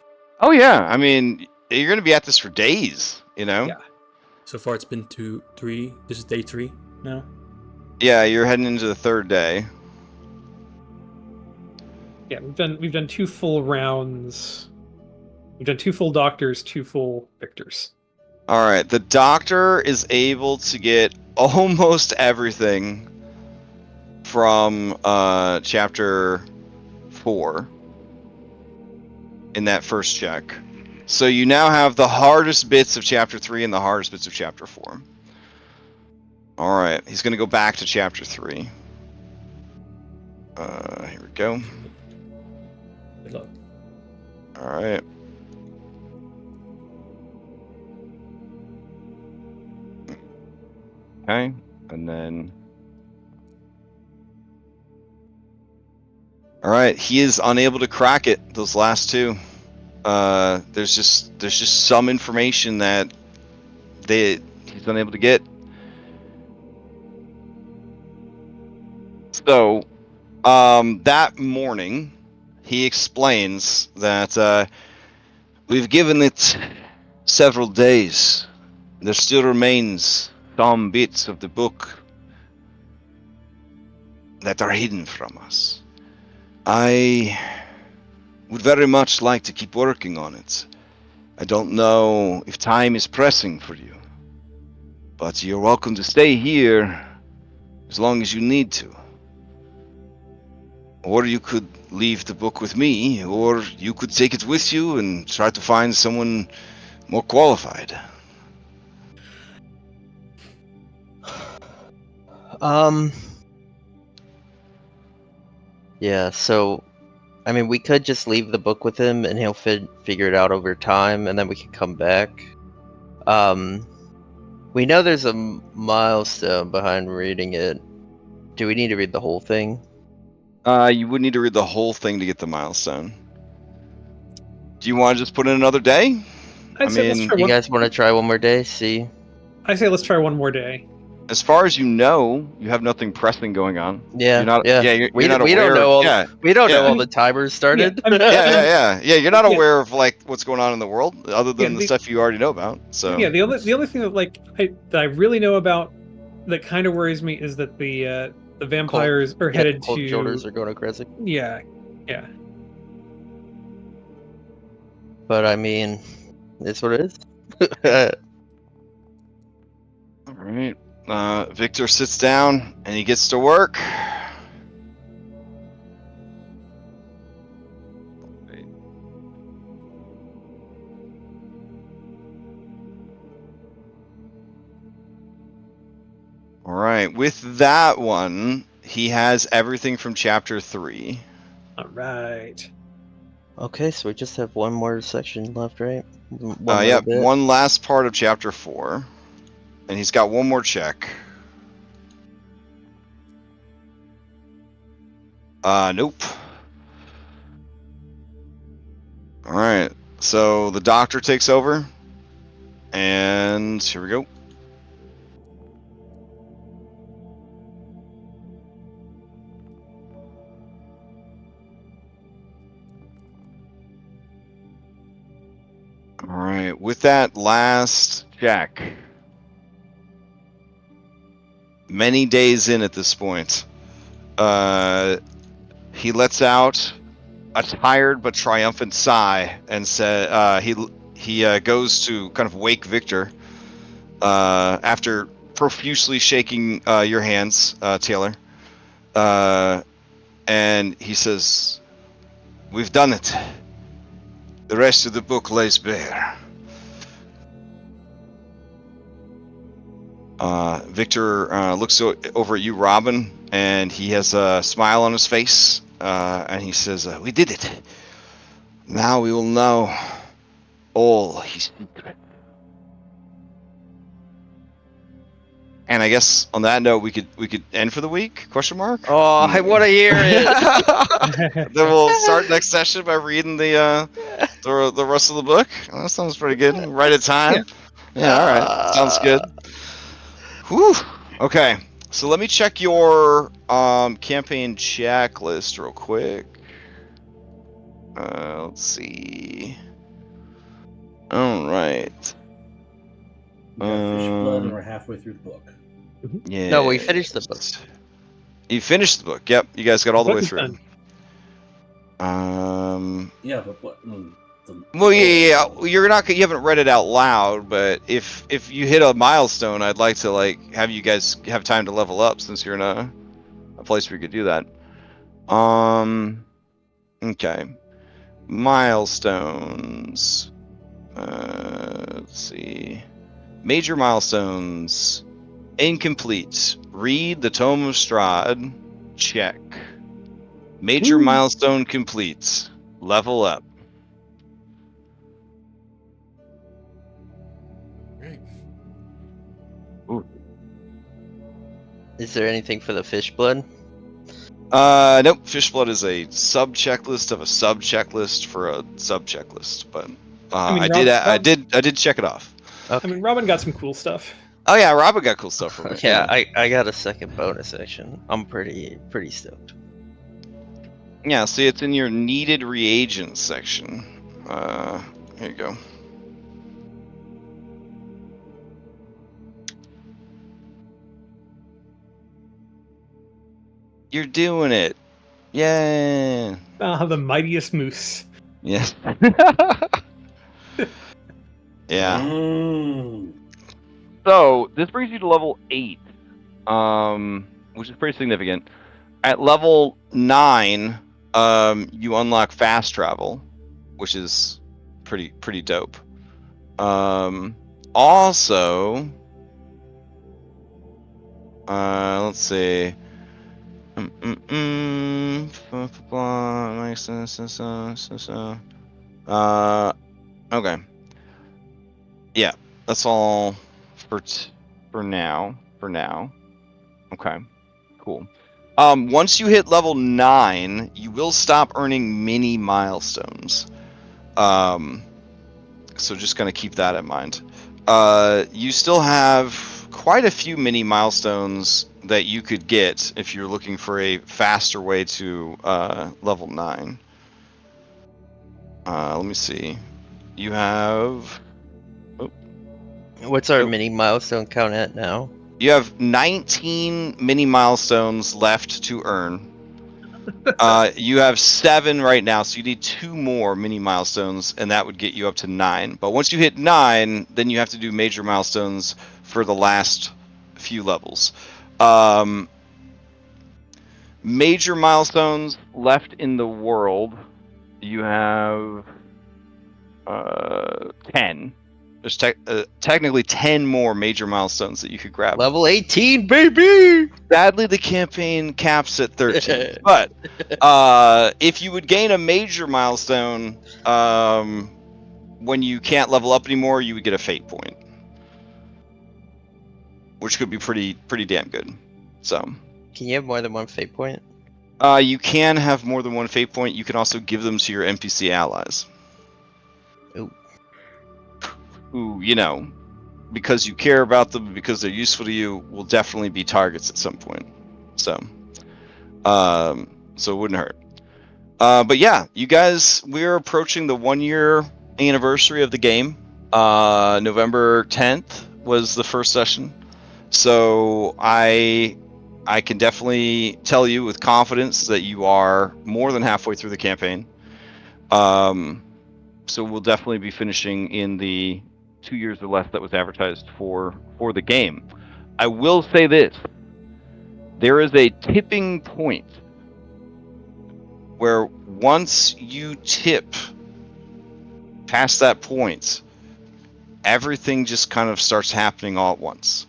Oh, yeah. I mean, you're going to be at this for days, you know? Yeah. So far, it's been 3. This is day 3 now? Yeah, you're heading into the 3rd day. Yeah, we've done 2 full rounds. We've done 2 full doctors, 2 full victors. All right, the doctor is able to get almost everything from chapter 4 in that first check. So you now have the hardest bits of chapter 3 and the hardest bits of chapter 4. All right, he's going to go back to chapter 3. Here we go. Good luck. All right. Okay, and then... All right, he is unable to crack it, those last two. There's just some information that he's unable to get. So, that morning, he explains that we've given it several days. There still remains some bits of the book that are hidden from us. I would very much like to keep working on it. I don't know if time is pressing for you, but you're welcome to stay here as long as you need to. Or you could leave the book with me, or you could take it with you and try to find someone more qualified. Yeah, so I mean, we could just leave the book with him and he'll figure it out over time, and then we can come back. We know there's a milestone behind reading it. Do we need to read the whole thing? You would need to read the whole thing to get the milestone. Do you want to just put in another day? I'd say let's try You one. guys want to try one more day? See? I say let's try one more day. As far as you know, you have nothing pressing going on. Yeah, You're not, yeah. you're We not don't aware. know all. Yeah, We don't know yeah. all the timers started. yeah. You're not Yeah. aware of like what's going on in the world, other than Yeah, the stuff you already know about. So Yeah, the only thing that that I really know about that kind of worries me is that the vampires are headed cold to. shoulders are going crazy. Yeah. But I mean, it's what it is. all right. Victor sits down and he gets to work. All right. With that one, he has everything from chapter 3. All right. Okay, so we just have one more section left, right? One little Yep. bit. One last part of chapter 4, and he's got one more check. Nope. All right. So the doctor takes over, and here we go. All right. With that last check, many days in at this point, he lets out a tired but triumphant sigh and said he goes to kind of wake Victor after profusely shaking your hands, Taylor, and he says, "We've done it. The rest of the book lays bare." Victor looks over at you, Robin, and he has a smile on his face, and he says, "We did it. Now we will know all his secrets." And I guess on that note, we could end for the week? Question mark. Oh, I want to hear it. Then we'll start next session by reading the rest of the book. Oh, that sounds pretty good. Right at time. Yeah. All right. Sounds good. Whew. Okay. So let me check your campaign checklist real quick. Let's see. All right. We got Fish Blood, and we're halfway through the book. Yeah. No, we finished the book. You finished the book. Yep. You guys got all the way Book is through. done. Yeah, but what? I mean, Well, yeah. You haven't read it out loud, but if you hit a milestone, I'd like to have you guys have time to level up since you're in a place where you could do that. Okay. Milestones. Let's see. Major milestones. Incomplete. Read the Tome of Strahd. Check. Major milestone complete. Level up. Right. Is there anything for the fish blood? Nope. Fish blood is a sub checklist of a sub checklist for a sub checklist, but I did check it off. I mean, Robin got some cool stuff. Oh yeah, Robin got cool stuff from it. Yeah, I got a second bonus section. I'm pretty stoked. Yeah, see, it's in your needed reagents section. Here you go. You're doing it. Yay. The mightiest moose. Yes. Yeah. So this brings you to level 8, which is pretty significant. At level 9, you unlock fast travel, which is pretty dope. Also, let's see. Okay. Yeah, that's all for now. Okay, cool. Once you hit level 9, you will stop earning mini milestones. So just gonna keep that in mind. You still have quite a few mini milestones that you could get if you're looking for a faster way to level 9. Let me see. You have... What's our mini milestone count at now? You have 19 mini milestones left to earn. You have 7 right now, so you need 2 more mini milestones, and that would get you up to 9. But once you hit 9, then you have to do major milestones for the last few levels. Major milestones left in the world, you have 10. There's technically 10 more major milestones that you could grab. Level 18, baby! Sadly, the campaign caps at 13. But if you would gain a major milestone when you can't level up anymore, you would get a fate point, which could be pretty damn good. So, can you have more than one fate point? You can have more than one fate point. You can also give them to your NPC allies. Ooh. Who, because you care about them, because they're useful to you, will definitely be targets at some point. So it wouldn't hurt. But yeah, you guys, we're approaching the 1-year anniversary of the game. November 10th was the first session. So I can definitely tell you with confidence that you are more than halfway through the campaign. So we'll definitely be finishing in the 2 years or less that was advertised for the game. I will say this. There is a tipping point where once you tip past that point, everything just kind of starts happening all at once.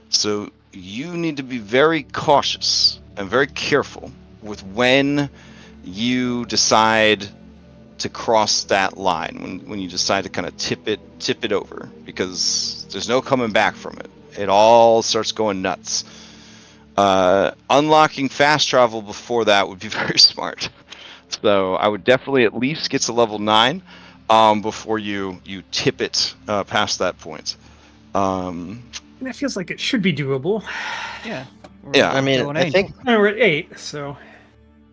So you need to be very cautious and very careful with when you decide to cross that line, when you decide to kind of tip it over, because there's no coming back from it. It all starts going nuts. Unlocking fast travel before that would be very smart. So I would definitely at least get to level 9 before you tip it past that point. That feels like it should be doable. Yeah. Yeah. I mean, I think We're at 8, so...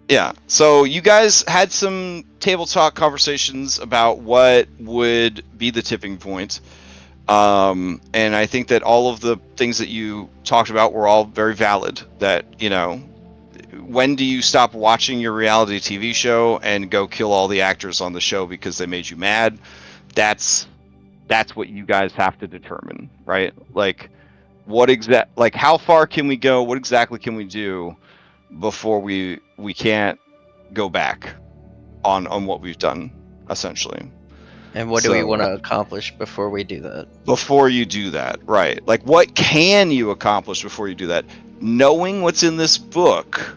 Yeah, so you guys had some table talk conversations about what would be the tipping point. And I think that all of the things that you talked about were all very valid. That, when do you stop watching your reality TV show and go kill all the actors on the show because they made you mad? That's what you guys have to determine, right? Like, like how far can we go? What exactly can we do before we can't go back on what we've done, essentially? And what do we want to accomplish before we do that? Before you do that, right? Like, what can you accomplish before you do that? Knowing what's in this book,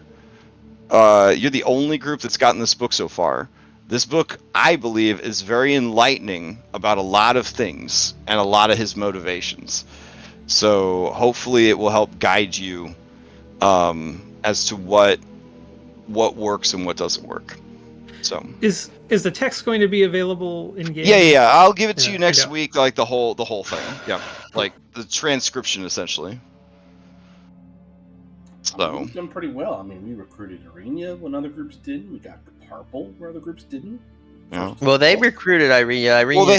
you're the only group that's gotten this book so far. This book, I believe, is very enlightening about a lot of things and a lot of his motivations. So hopefully it will help guide you as to what works and what doesn't work. So is the text going to be available in game? Yeah. I'll give it to you next yeah. week, like the whole thing. Yeah, like the transcription essentially. So we've done pretty well. I mean, we recruited Arena when other groups didn't. We got Purple where other groups didn't. Yeah. Well, they recruited Irina. Well, they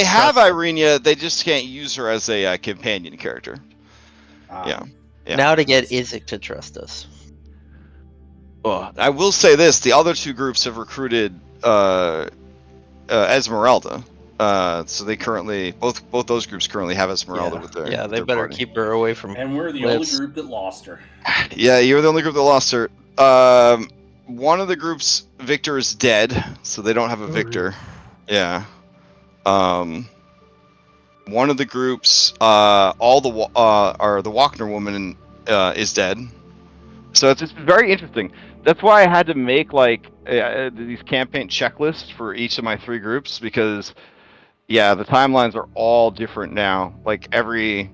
have Irina. They just can't use her as a companion character. Yeah. Now to get Isaac to trust us. Well, I will say this: the other two groups have recruited Esmeralda. So they currently both those groups currently have Esmeralda with their. Yeah, they their better party. keep her away from. And we're the only group that lost her. Yeah, you're the only group that lost her. One of the groups, Victor, is dead, so they don't have a Victor. Yeah. One of the groups, the Walkner woman is dead. So it's very interesting. That's why I had to make like these campaign checklists for each of my 3 groups, because the timelines are all different now. Like every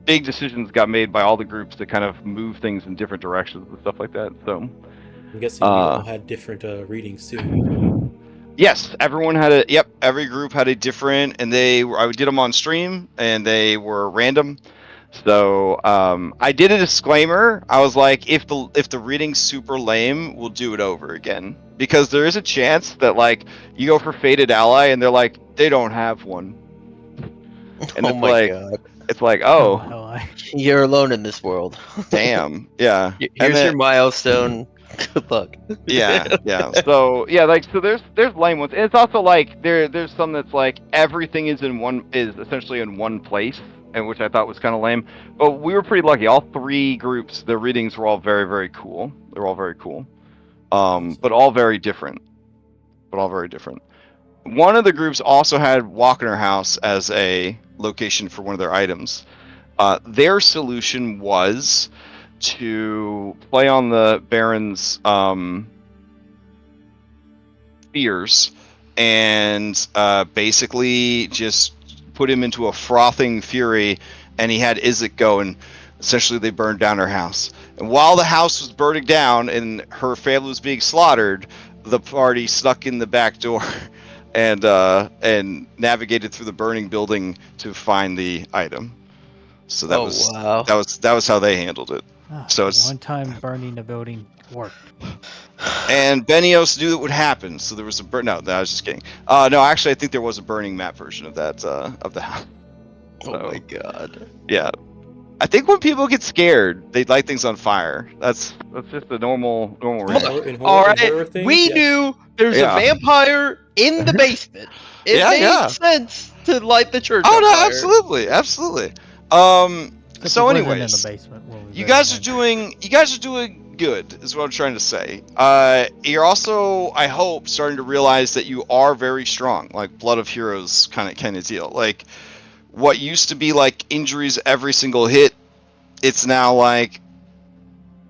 big decisions got made by all the groups to kind of move things in different directions and stuff like that. So I'm guessing you all had different readings too. Yes, everyone had every group had a different, and I did them on stream, and they were random. So I did a disclaimer. I was like, if the reading's super lame, we'll do it over again, because there is a chance that like you go for Fated Ally, and they're like, they don't have one. And Oh my god. It's like, you're alone in this world. Damn. Yeah. Here's your milestone. Good luck. Yeah. So there's lame ones. And it's also like there's some that's like everything is essentially in one place, and which I thought was kind of lame. But we were pretty lucky. All 3 groups, their readings were all very, very cool. They're all very cool. But all very different. One of the groups also had Walkener House as a location for one of their items. Their solution was to play on the Baron's fears and basically just put him into a frothing fury, and he had Isaac go, and essentially they burned down her house. And while the house was burning down and her family was being slaughtered, the party snuck in the back door and navigated through the burning building to find the item. So that was how they handled it. So it's one time burning the building worked. And Benios knew it would happen, so there was a burn. No, I was just kidding. No, actually, I think there was a burning map version of that of the house. So, oh my god. Yeah, I think when people get scared, they light things on fire. That's just a normal reaction. All right, we knew there's a vampire in the basement. It made sense to light the church on fire. Absolutely. So, anyways, you guys are doing good, is what I'm trying to say. You're also, I hope, starting to realize that you are very strong, like Blood of Heroes kind of deal. Like what used to be like injuries every single hit, it's now like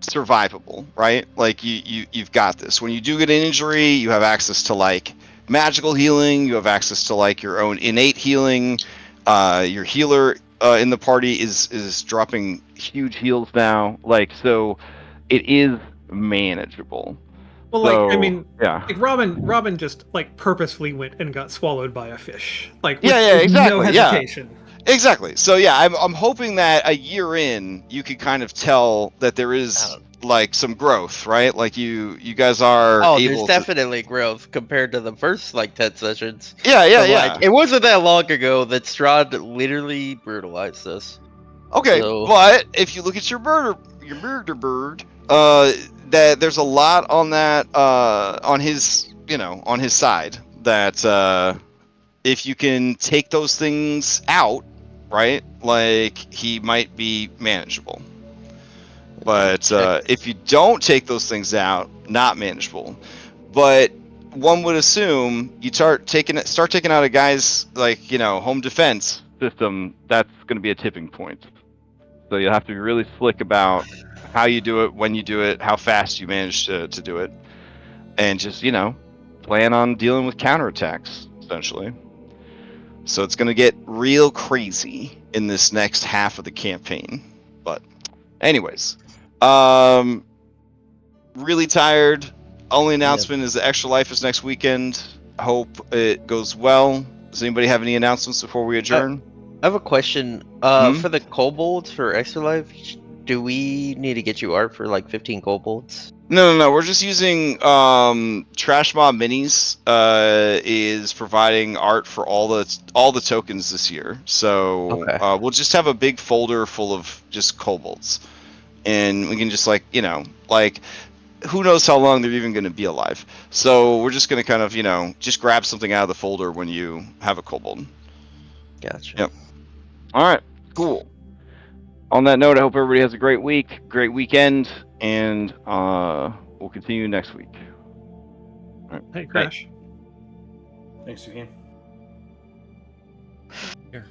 survivable, right? Like you've got this. When you do get an injury, you have access to like magical healing. You have access to like your own innate healing. Your healer in the party is dropping huge heals now. Like, so it is manageable. Well, so, like, I mean, like Robin just like purposefully went and got swallowed by a fish. Like, with, exactly. No hesitation. Yeah. Exactly. So yeah, I'm hoping that a year in, you could kind of tell that there is like some growth, right? Like you guys are. Oh, there's definitely growth compared to the first like 10 sessions. Yeah. Like, it wasn't that long ago that Strahd literally brutalized us. Okay, but if you look at your murder bird, that there's a lot on that on his on his side that if you can take those things out, right, like he might be manageable. But if you don't take those things out, not manageable. But one would assume you start taking out a guy's home defense System, that's going to be a tipping point. So you'll have to be really slick about how you do it, when you do it, how fast you manage to do it, and just plan on dealing with counterattacks essentially. So it's going to get real crazy in this next half of the campaign. But anyways, really tired. Only announcement is the Extra Life is next weekend. Hope it goes well. Does anybody have any announcements before we adjourn? I have a question. For the kobolds for Extra Life, do we need to get you art for like 15 kobolds? No. We're just using Trash Mob Minis. Is providing art for all the tokens this year. So Okay. we'll just have a big folder full of just kobolds, and we can just who knows how long they're even going to be alive. So we're just going to kind of just grab something out of the folder when you have a kobold. Gotcha. Yep. All right, cool. On that note, I hope everybody has a great week, great weekend, and we'll continue next week. All right. Hey, Crash. Thanks again. Here.